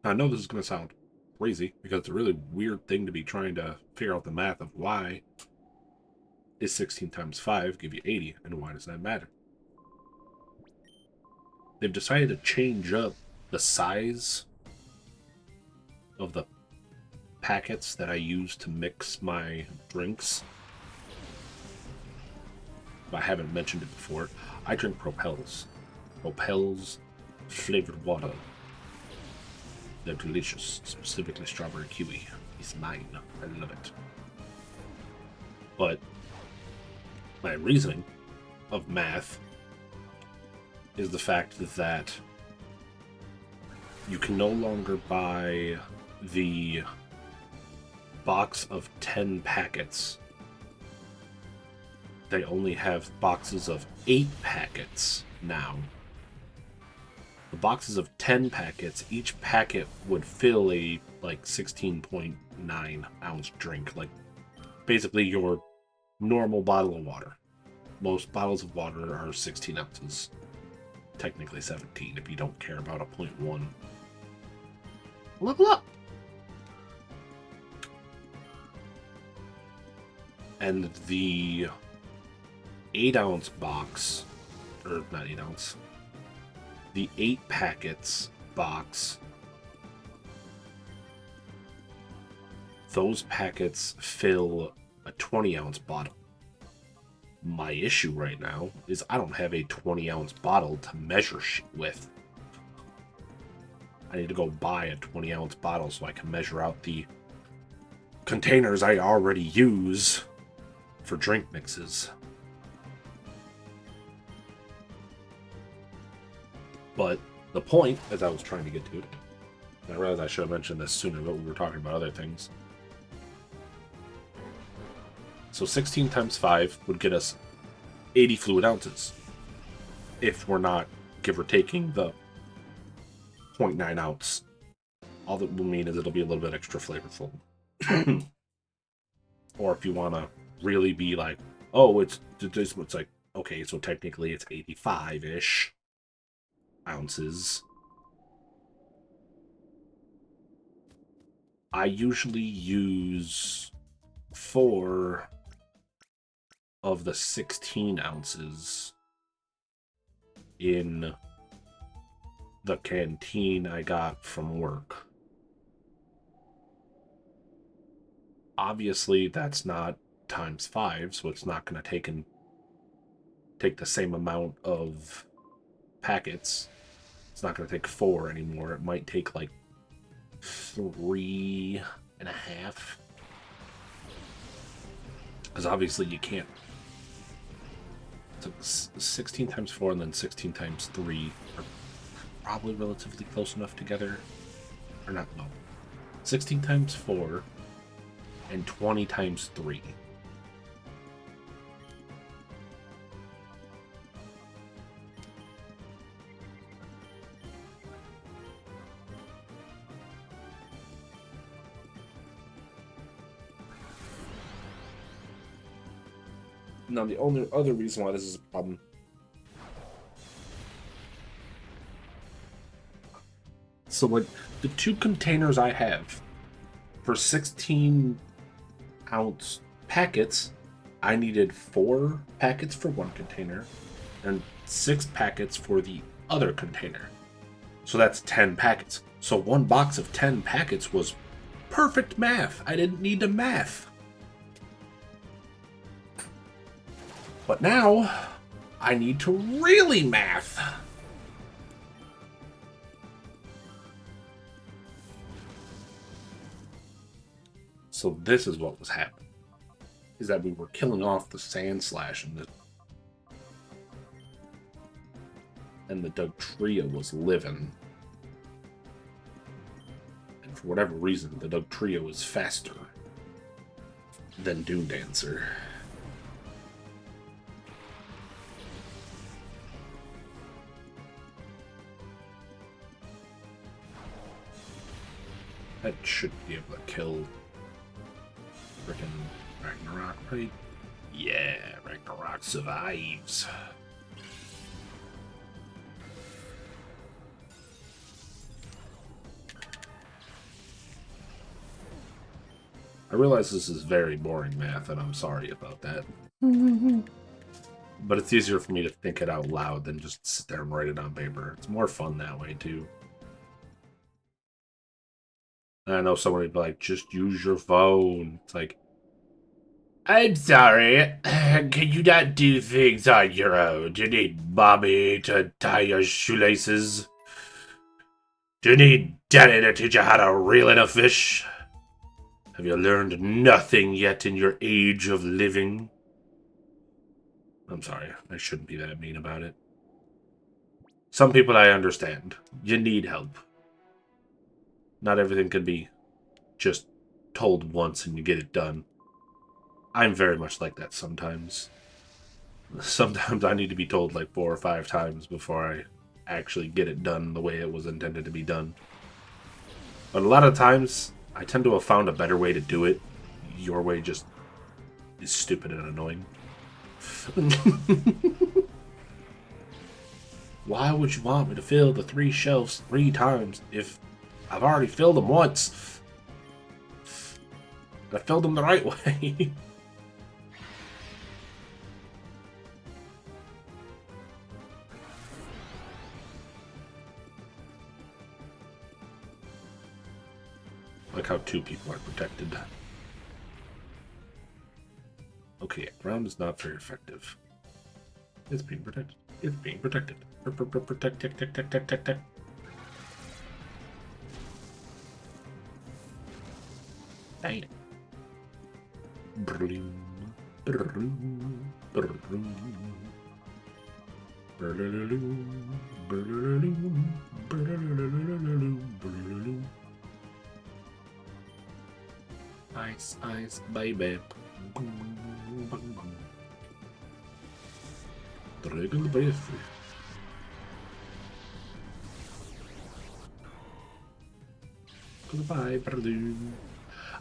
Now, I know this is going to sound crazy, because it's a really weird thing to be trying to figure out the math of why is 16 times 5 give you 80, and why does that matter? They've decided to change up the size of the packets that I use to mix my drinks. I haven't mentioned it before. I drink Propels. Propels flavored water. They're delicious, specifically strawberry kiwi. It's mine. I love it. But my reasoning of math is the fact that you can no longer buy the box of 10 packets. They only have boxes of 8 packets now. The boxes of 10 packets, each packet would fill a like 16.9 ounce drink, like basically your normal bottle of water. Most bottles of water are 16 ounces. Technically 17 if you don't care about a 0.1. Level up! And the 8 ounce box, or not 8 ounce, the 8 packets box those packets fill a 20-ounce bottle. My issue right now is I don't have a 20-ounce bottle to measure shit with. I need to go buy a 20-ounce bottle so I can measure out the containers I already use for drink mixes. But the point, as I was trying to get to, and I realized I should have mentioned this sooner, but we were talking about other things. So 16 times 5 would get us 80 fluid ounces. If we're not, give or taking, the 0.9 ounce. All that will mean is it'll be a little bit extra flavorful. Or if you want to really be like, oh, it's like, okay, so technically it's 85-ish ounces. I usually use 4 of the 16 ounces in the canteen I got from work. Obviously, that's not times 5, so it's not going to take the same amount of packets. It's not going to take 4 anymore. It might take like 3.5. Because obviously you can't. So 16 times 4 and then 16 times 3 are probably relatively close enough together. Or not, no. 16 times 4 and 20 times 3. Now, the only other reason why this is a problem so, like, the 2 containers I have for 16-ounce packets, I needed 4 packets for one container and 6 packets for the other container. So that's 10 packets. So one box of 10 packets was perfect math. I didn't need to math. But now, I need to really math. So this is what was happening. Is that we were killing off the Sand Slash and the Dugtrio was living. And for whatever reason, the Dugtrio is faster than Doom Dancer. That should be able to kill frickin' Ragnarok, right? Yeah, Ragnarok survives. I realize this is very boring math, and I'm sorry about that. But it's easier for me to think it out loud than just sit there and write it on paper. It's more fun that way, too. And I know someone would be like, just use your phone. It's like, I'm sorry. Can you not do things on your own? Do you need mommy to tie your shoelaces? Do you need daddy to teach you how to reel in a fish? Have you learned nothing yet in your age of living? I'm sorry. I shouldn't be that mean about it. Some people I understand. You need help. Not everything can be just told once and you get it done. I'm very much like that sometimes. Sometimes I need to be told like 4 or 5 times before I actually get it done the way it was intended to be done. But a lot of times, I tend to have found a better way to do it. Your way just is stupid and annoying. Why would you want me to fill the 3 shelves 3 times if I've already filled them once? I filled them the right way. Like how two people are protected. Okay, ground is not very effective. It's being protected. It's being protected. Protect. Dang it. Broom. Ice, ice, baby. Dragon the breath. Goodbye, balloon.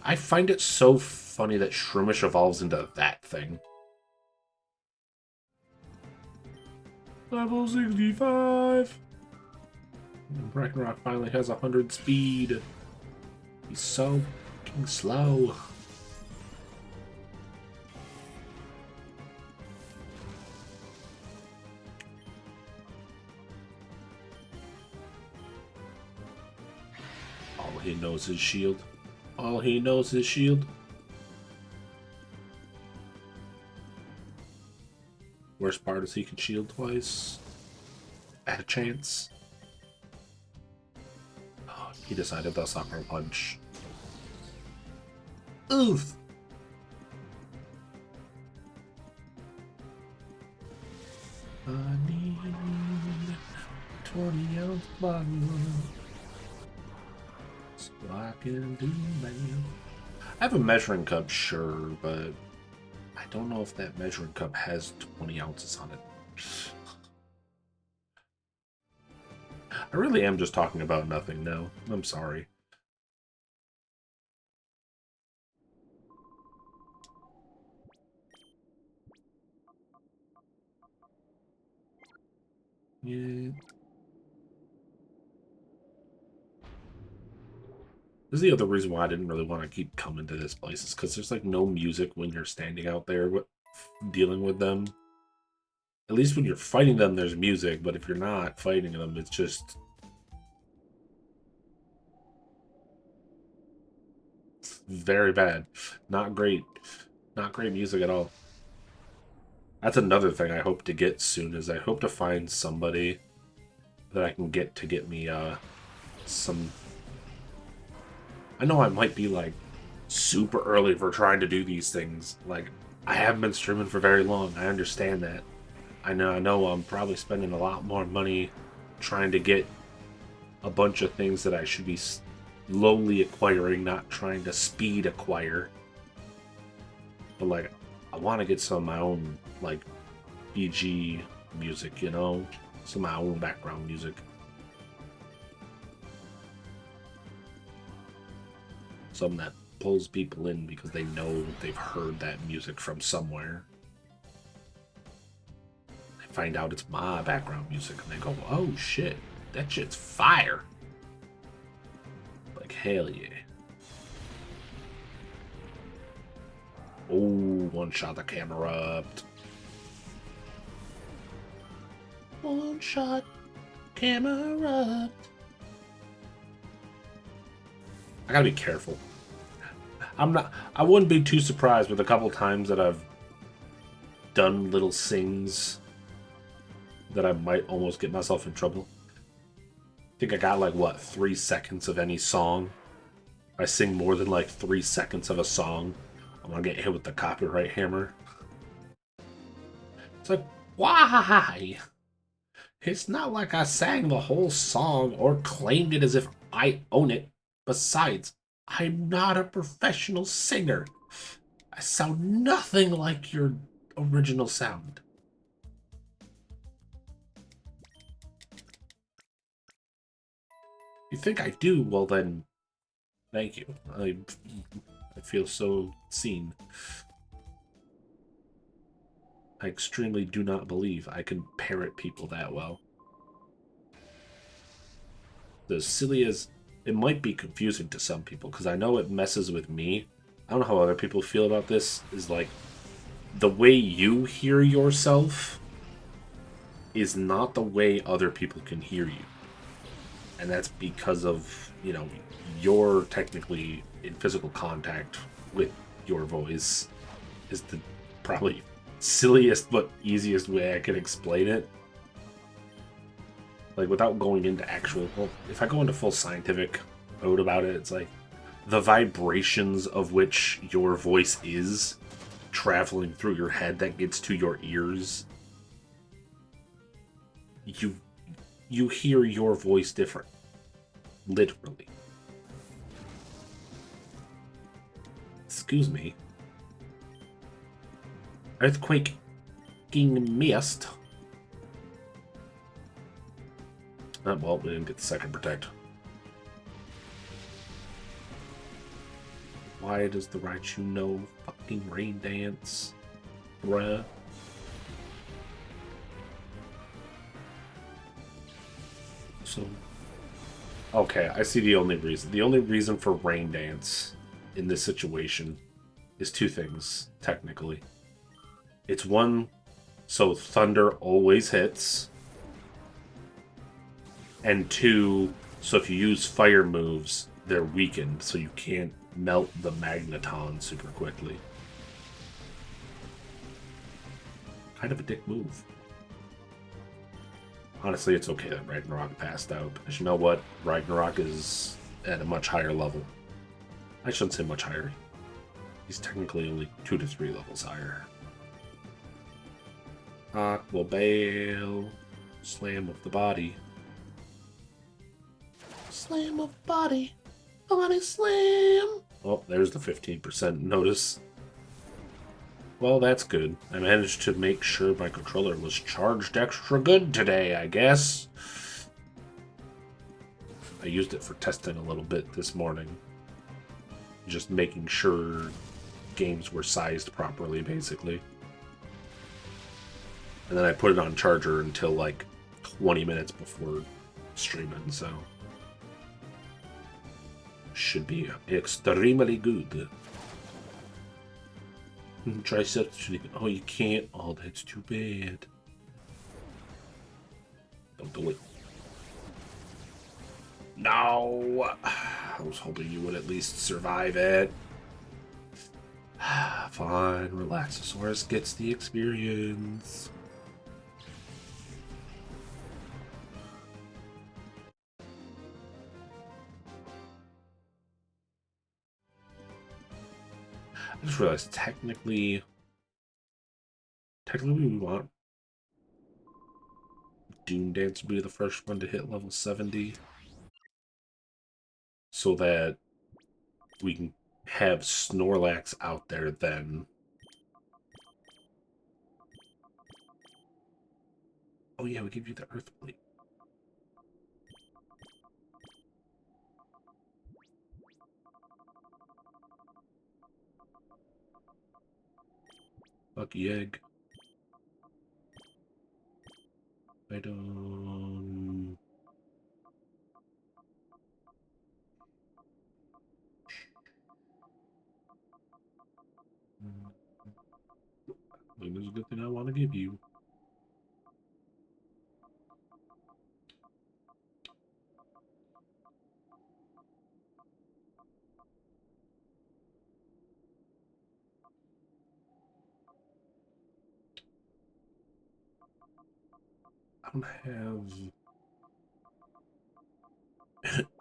I find it so funny that Shroomish evolves into that thing. Level 65! Ragnarok finally has 100 speed. He's so fucking slow. All he knows is shield. All he knows is shield. Worst part is he can shield twice. At a chance. Oh, he decided the sucker punch. Oof! I need 20-ounce bottle so I can do math. I have a measuring cup, sure, but I don't know if that measuring cup has 20 ounces on it. I really am just talking about nothing now. I'm sorry. Yeah. This is the other reason why I didn't really want to keep coming to this place, is because there's like no music when you're standing out there dealing with them. At least when you're fighting them, there's music, but if you're not fighting them, it's just... very bad. Not great. Not great music at all. That's another thing I hope to get soon, is I hope to find somebody that I can get me some... I know I might be like super early for trying to do these things. Like, I haven't been streaming for very long. I understand that. I know I'm probably spending a lot more money trying to get a bunch of things that I should be slowly acquiring, not trying to speed acquire. But like, I want to get some of my own like BG music, you know? Some of my own background music. Something that pulls people in because they know they've heard that music from somewhere. They find out it's my background music and they go, oh shit, that shit's fire. Like, hell yeah. Oh, one shot the camera up. One shot camera up. I gotta be careful. I wouldn't be too surprised with a couple times that I've done little sings that I might almost get myself in trouble. I think I got like, what, 3 seconds of any song? I sing more than like 3 seconds of a song, I'm gonna get hit with the copyright hammer. It's like, why? It's not like I sang the whole song or claimed it as if I own it. Besides, I'm not a professional singer. I sound nothing like your original sound. You think I do? Well then, thank you. I feel so seen. I extremely do not believe I can parrot people that well. As silly as it might be confusing to some people, because I know it messes with me. I don't know how other people feel about this, is like, the way you hear yourself is not the way other people can hear you. And that's because of, you know, you're technically in physical contact with your voice is the probably silliest but easiest way I can explain it. Like, without going into actual... Well, if I go into full scientific mode about it, it's like the vibrations of which your voice is traveling through your head that gets to your ears. You hear your voice different. Literally. Excuse me. Earthquake king missed. Well, we didn't get the second protect. Why does the Raichu know fucking rain dance? Bruh. So... Okay, I see the only reason. The only reason for rain dance in this situation is two things, technically. It's one, so thunder always hits. And two, so if you use fire moves, they're weakened, so you can't melt the magneton super quickly. Kind of a dick move. Honestly, it's okay that Ragnarok passed out, because you know what? Ragnarok is at a much higher level. I shouldn't say much higher. He's technically only 2 to 3 levels higher. Aqua Bale. Slam of the body. Slam of body. Body slam. Oh, there's the 15% notice. Well, that's good. I managed to make sure my controller was charged extra good today, I guess. I used it for testing a little bit this morning. Just making sure games were sized properly, basically. And then I put it on charger until like 20 minutes before streaming, so... Should be extremely good. Try substituting. Oh, you can't. Oh, that's too bad. Don't do it. No! I was hoping you would at least survive it. Fine, Relaxosaurus gets the experience. I just realized technically we want Doom Dance to be the first one to hit level 70. So that we can have Snorlax out there then. Oh yeah, we give you the Earth Plate. Lucky egg. I don't... I think there's a good thing I want to give you. I don't have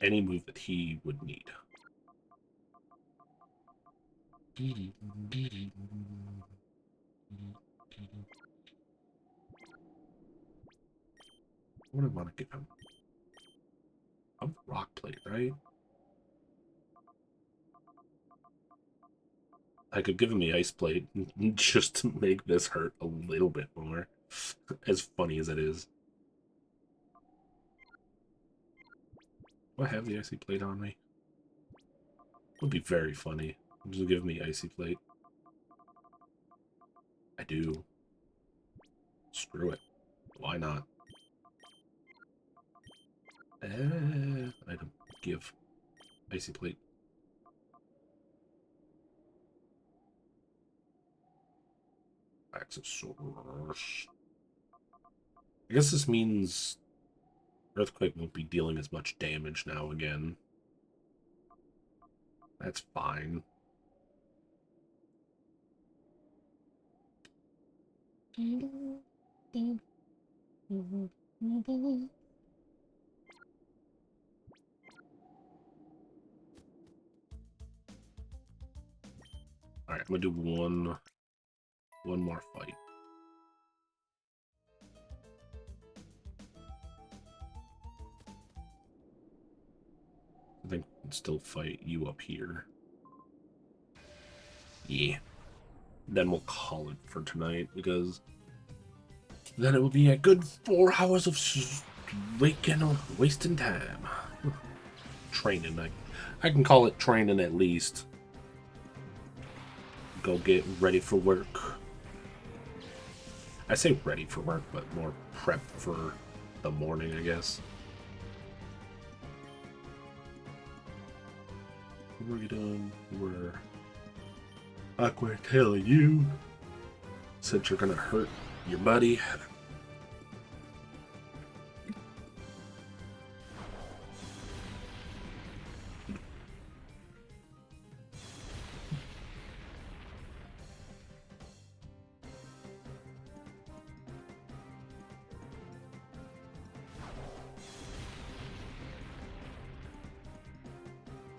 any move that he would need. What do I want to give him? A rock plate, right? I could give him the ice plate just to make this hurt a little bit more. As funny as it is. Do I have the icy plate on me? It would be very funny. Just give me icy plate. I do. Screw it. Why not? Item. Give. Icy plate. Accessories. I guess this means Earthquake won't be dealing as much damage now again. That's fine. Alright, I'm gonna do one more fight. I think I can still fight you up here. Yeah. Then we'll call it for tonight, because then it will be a good 4 hours of wasting time. Training. I can call it training at least. Go get ready for work. I say ready for work, but more prep for the morning, I guess. What are we doing? We're awkward telling you, since you're gonna hurt your buddy.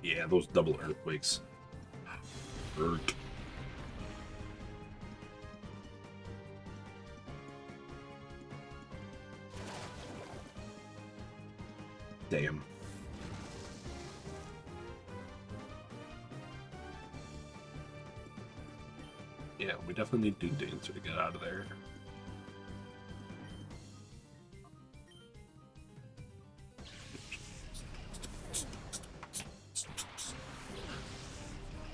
Yeah, those double earthquakes hurt. Damn. Yeah, we definitely need Doom Dancer to get out of there.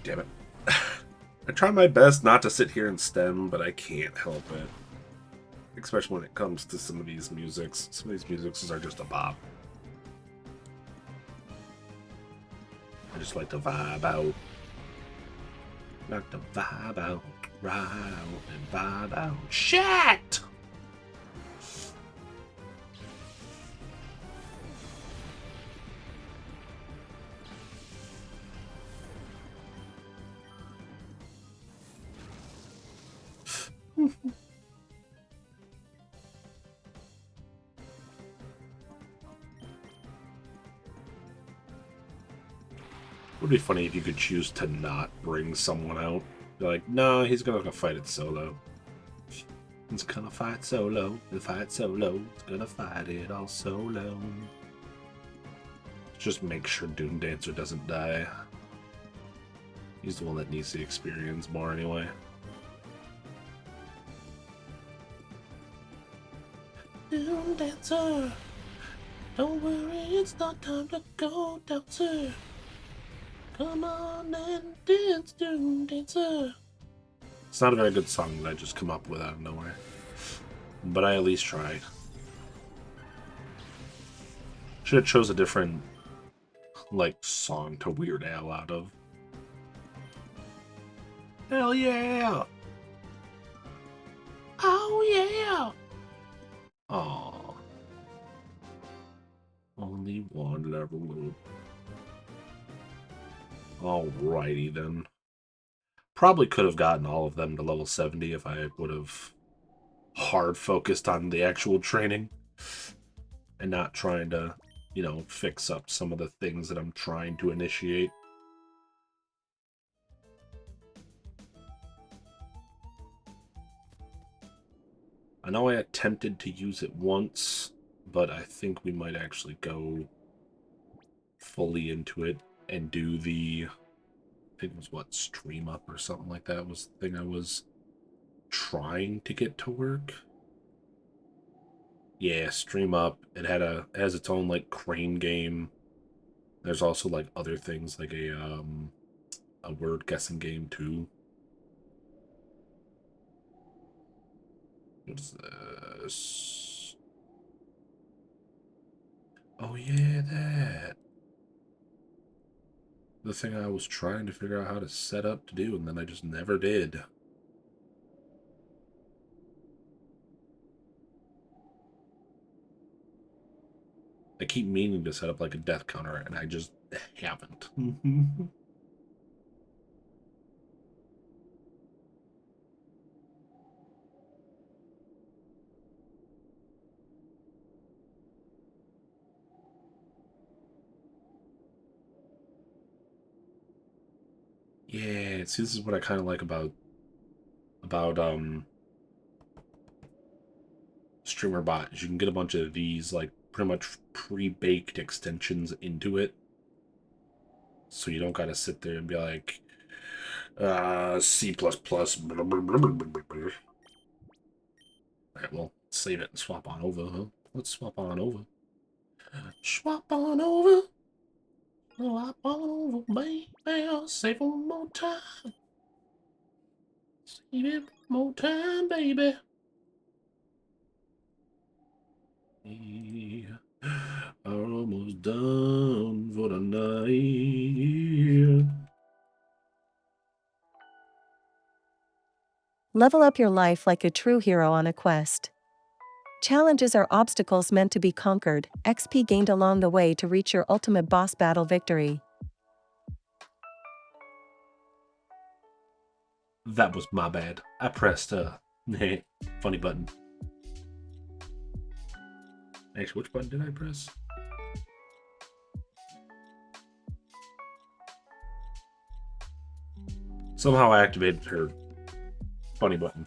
Damn it. I try my best not to sit here and stem, but I can't help it. Especially when it comes to some of these musics. Some of these musics are just a bop. I just like to vibe out. Like to vibe out, ride out, and vibe out. Shit! Would be funny if you could choose to not bring someone out. Be like, no, he's gonna fight it solo. He's gonna fight solo. He'll fight solo. He's gonna fight it all solo. Just make sure Doom Dancer doesn't die. He's the one that needs the experience more anyway. Doom Dancer! Don't worry, it's not time to go, Dancer! Come on and dance, Doom Dancer! It's not a very good song that I just come up with out of nowhere. But I at least tried. Should have chose a different, like, song to Weird Al out of. Hell yeah! Oh yeah! Aww. Only one level. Alrighty then. Probably could have gotten all of them to level 70 if I would have hard focused on the actual training and not trying to, you know, fix up some of the things that I'm trying to initiate. I know I attempted to use it once, but I think we might actually go fully into it and do the, I think it was what, Stream Up or something like that was the thing I was trying to get to work. Yeah, Stream Up. It has its own like crane game. There's also like other things like a word guessing game too. What is this? Oh yeah, that. The thing I was trying to figure out how to set up to do, and then I just never did. I keep meaning to set up like a death counter, and I just haven't. Yeah, see, this is what I kind of like about Streamer Bot. Is you can get a bunch of these like pretty much pre-baked extensions into it, so you don't gotta sit there and be like, C++. Blah, blah, blah, blah, blah, blah, blah. Alright, well, save it and swap on over, huh? Let's swap on over. Swap on over. Swap on over, baby. Save one more time. Save it one more time, baby. We are almost done for the night. Level up your life like a true hero on a quest. Challenges are obstacles meant to be conquered, XP gained along the way to reach your ultimate boss battle victory. That was my bad. I pressed funny button. Actually, which button did I press? Somehow I activated her funny button.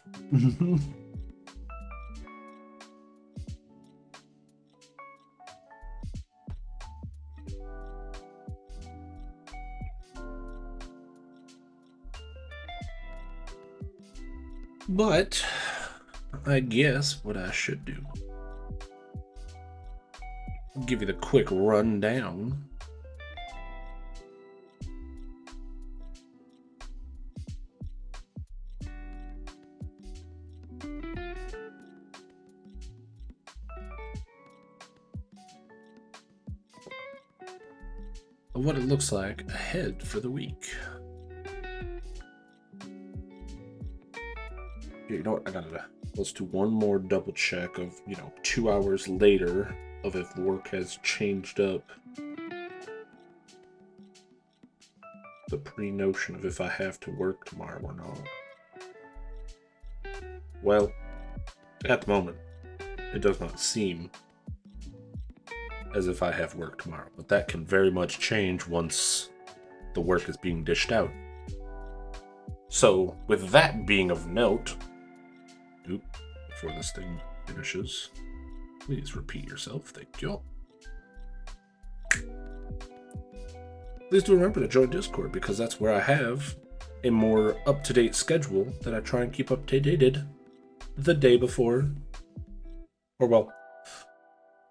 But I guess what I should do, I'll give you the quick rundown. Of what it looks like ahead for the week. You know what? Let's do one more double check of, 2 hours later of if work has changed up the pre-notion of if I have to work tomorrow or not. Well, at the moment, it does not seem as if I have work tomorrow, but that can very much change once the work is being dished out. So, with that being of note, before this thing finishes, please repeat yourself. Thank you. Please do remember to join Discord, because that's where I have a more up-to-date schedule that I try and keep updated the day before, or well,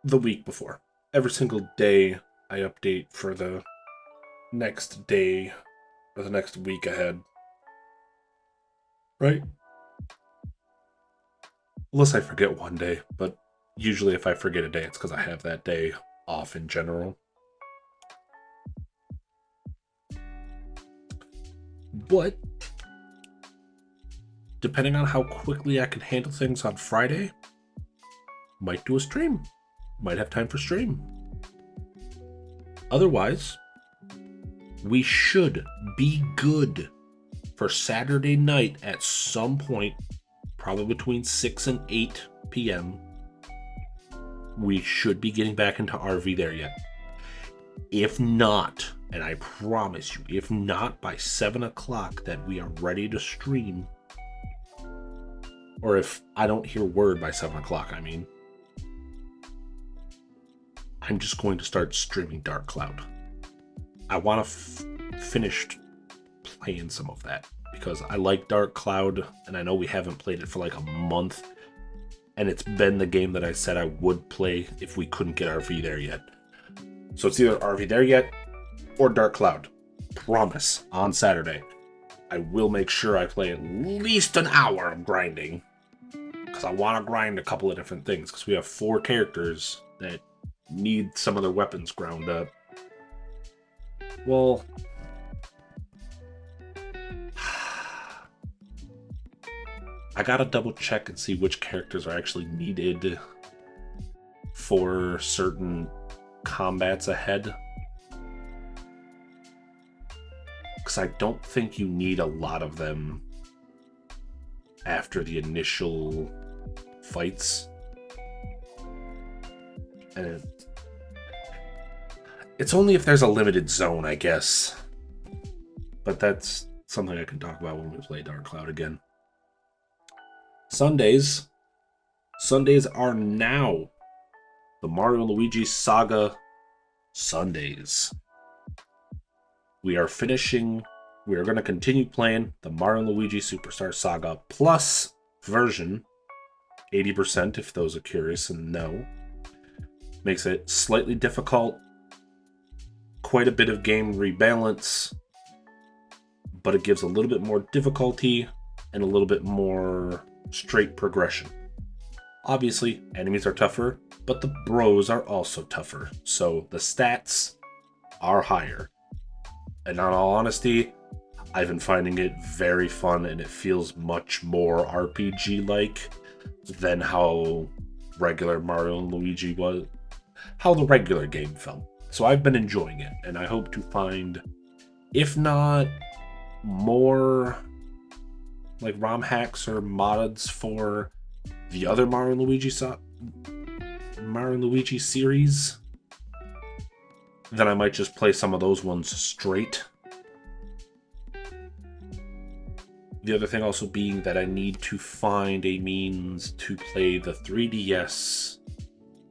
the week before. Every single day I update for the next day or the next week ahead. Right? Unless I forget one day, but usually if I forget a day, it's because I have that day off in general. But depending on how quickly I can handle things on Friday, might do a stream. Might have time for stream. Otherwise, we should be good for Saturday night at some point, probably between 6 and 8 p.m. We should be getting back into RV there yet. If not, and I promise you, if not by 7 o'clock that we are ready to stream, or if I don't hear word by 7 o'clock, I'm just going to start streaming Dark Cloud. I want to finish playing some of that, because I like Dark Cloud, and I know we haven't played it for like a month, and it's been the game that I said I would play if we couldn't get RV there yet. So it's either RV there yet or Dark Cloud. Promise, on Saturday, I will make sure I play at least an hour of grinding, because I want to grind a couple of different things, because we have 4 characters that need some of their weapons ground up. Well, I gotta double check and see which characters are actually needed for certain combats ahead. Because I don't think you need a lot of them after the initial fights. And it's only if there's a limited zone, I guess. But that's something I can talk about when we play Dark Cloud again. Sundays. Sundays are now the Mario and Luigi Saga Sundays. We are going to continue playing the Mario and Luigi Superstar Saga Plus version. 80% if those are curious and know. Makes it slightly difficult. Quite a bit of game rebalance. But it gives a little bit more difficulty and a little bit more straight progression. Obviously, enemies are tougher, but the bros are also tougher. So the stats are higher. And in all honesty, I've been finding it very fun and it feels much more RPG-like than how regular Mario and Luigi was, how the regular game felt. So I've been enjoying it, and I hope to find, if not more like ROM hacks or mods for the other Mario and Luigi series, then I might just play some of those ones straight. The other thing also being that I need to find a means to play the 3DS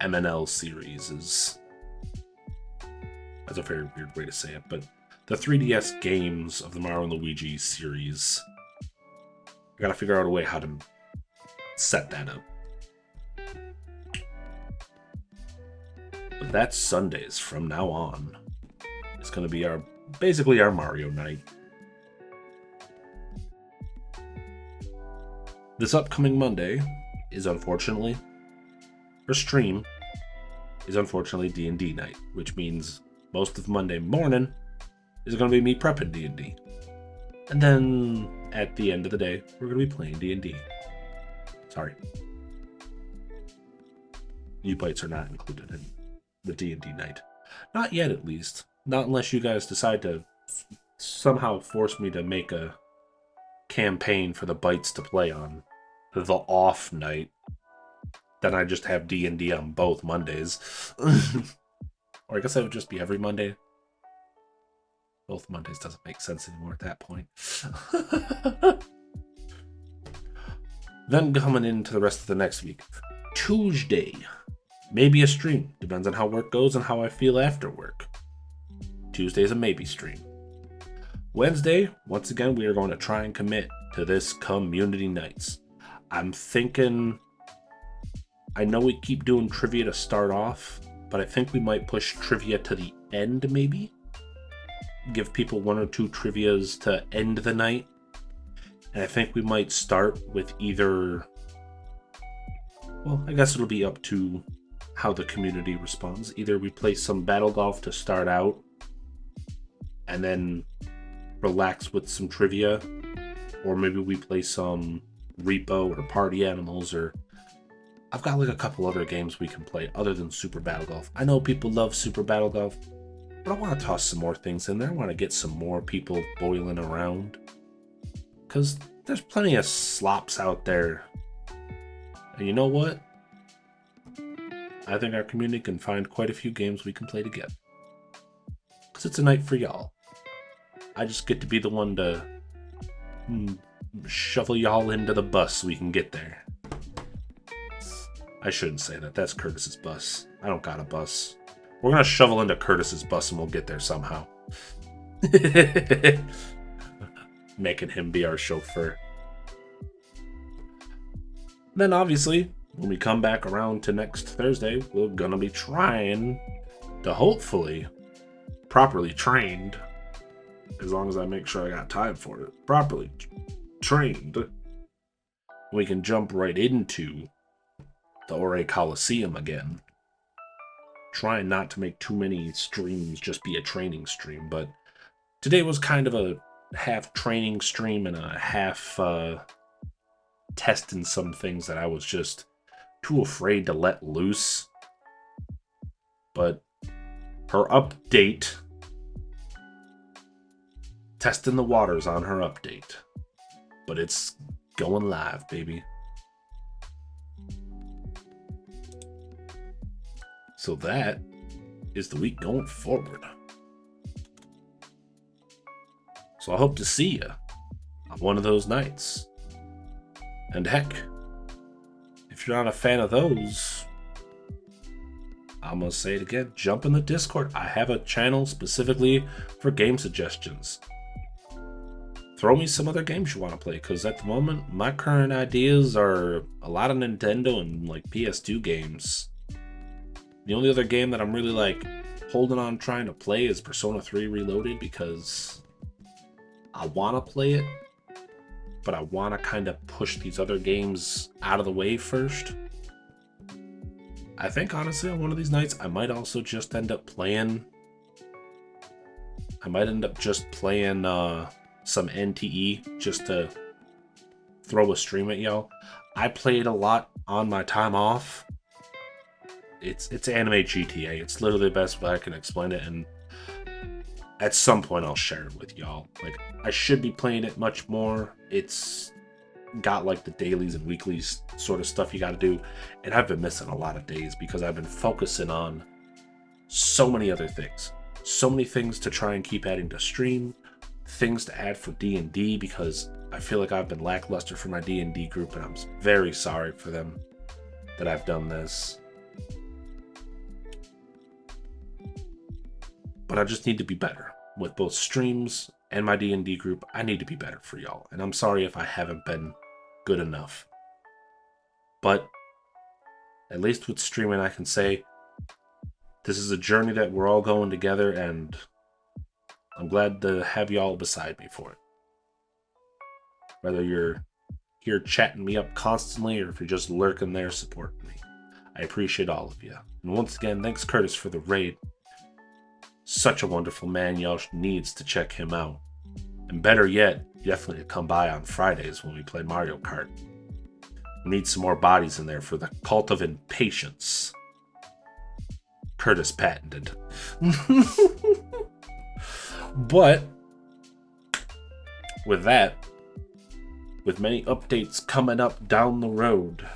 MNL series. That's a very weird way to say it, but the 3DS games of the Mario and Luigi series. I gotta figure out a way how to set that up. But that's Sundays from now on. It's gonna be basically our Mario night. This upcoming Monday is unfortunately, D&D night, which means most of Monday morning is going to be me prepping D&D. And then at the end of the day, we're going to be playing D&D. Sorry. U-Bites are not included in the D&D night. Not yet, at least. Not unless you guys decide to somehow force me to make a campaign for the Bites to play on the off night. Then I just have D&D on both Mondays. Or I guess that would just be every Monday. Both Mondays doesn't make sense anymore at that point. Then coming into the rest of the next week. Tuesday. Maybe a stream. Depends on how work goes and how I feel after work. Tuesday's a maybe stream. Wednesday, once again, we are going to try and commit to this community nights. I'm thinking, I know we keep doing trivia to start off, but I think we might push trivia to the end maybe. Give people one or two trivias to end the night. And I think we might start with either, well, I guess it'll be up to how the community responds. Either we play some Battle Golf to start out, and then relax with some trivia, or maybe we play some Repo or Party Animals, or I've got like a couple other games we can play other than Super Battle Golf. I know people love Super Battle Golf, but I want to toss some more things in there. I want to get some more people boiling around, because there's plenty of slops out there. And you know what? I think our community can find quite a few games we can play together. Because it's a night for y'all. I just get to be the one to shovel y'all into the bus so we can get there. I shouldn't say that. That's Curtis's bus. I don't got a bus. We're going to shovel into Curtis's bus and we'll get there somehow. Making him be our chauffeur. Then obviously, when we come back around to next Thursday, we're going to be trying to hopefully properly trained, as long as I make sure I got time for it, properly trained, we can jump right into the Ore Coliseum again. Trying not to make too many streams just be a training stream, but today was kind of a half training stream and a half testing some things that I was just too afraid to let loose. But her update, testing the waters on her update, but it's going live, baby. So that is the week going forward. So I hope to see you on one of those nights. And heck, if you're not a fan of those, I'm gonna say it again, jump in the Discord. I have a channel specifically for game suggestions. Throw me some other games you want to play, because at the moment, my current ideas are a lot of Nintendo and like PS2 games. The only other game that I'm really like holding on trying to play is Persona 3 Reloaded, because I want to play it, but I want to kind of push these other games out of the way first. I think honestly on one of these nights I might also just end up playing some NTE just to throw a stream at y'all. I played a lot on my time off. It's anime GTA. It's literally the best way I can explain it, and at some point I'll share it with y'all. Like, I should be playing it much more. It's got like the dailies and weeklies sort of stuff you got to do, and I've been missing a lot of days because I've been focusing on so many other things. So many things to try and keep adding to stream, things to add for D&D, because I feel like I've been lackluster for my D&D group, and I'm very sorry for them that I've done this. But I just need to be better with both streams and my D&D group. I need to be better for y'all, and I'm sorry if I haven't been good enough. But at least with streaming, I can say this is a journey that we're all going together, and I'm glad to have y'all beside me for it. Whether you're here chatting me up constantly or if you're just lurking there supporting me, I appreciate all of you. And once again, thanks Curtis for the raid. Such a wonderful man. Y'all needs to check him out. And better yet, definitely to come by on Fridays when we play Mario Kart. We need some more bodies in there for the Cult of Impatience. Curtis patented. But with that, with many updates coming up down the road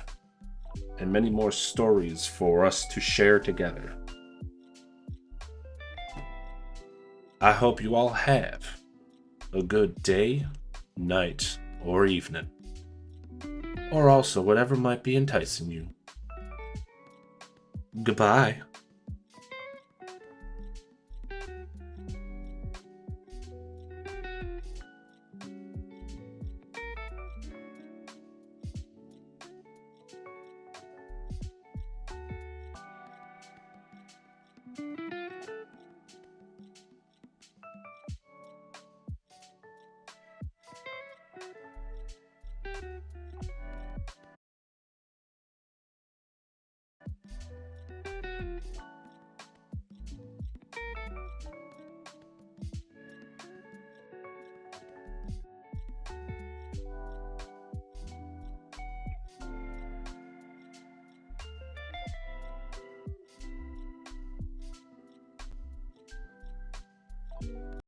and many more stories for us to share together, I hope you all have a good day, night, or evening. Or also whatever might be enticing you. Goodbye.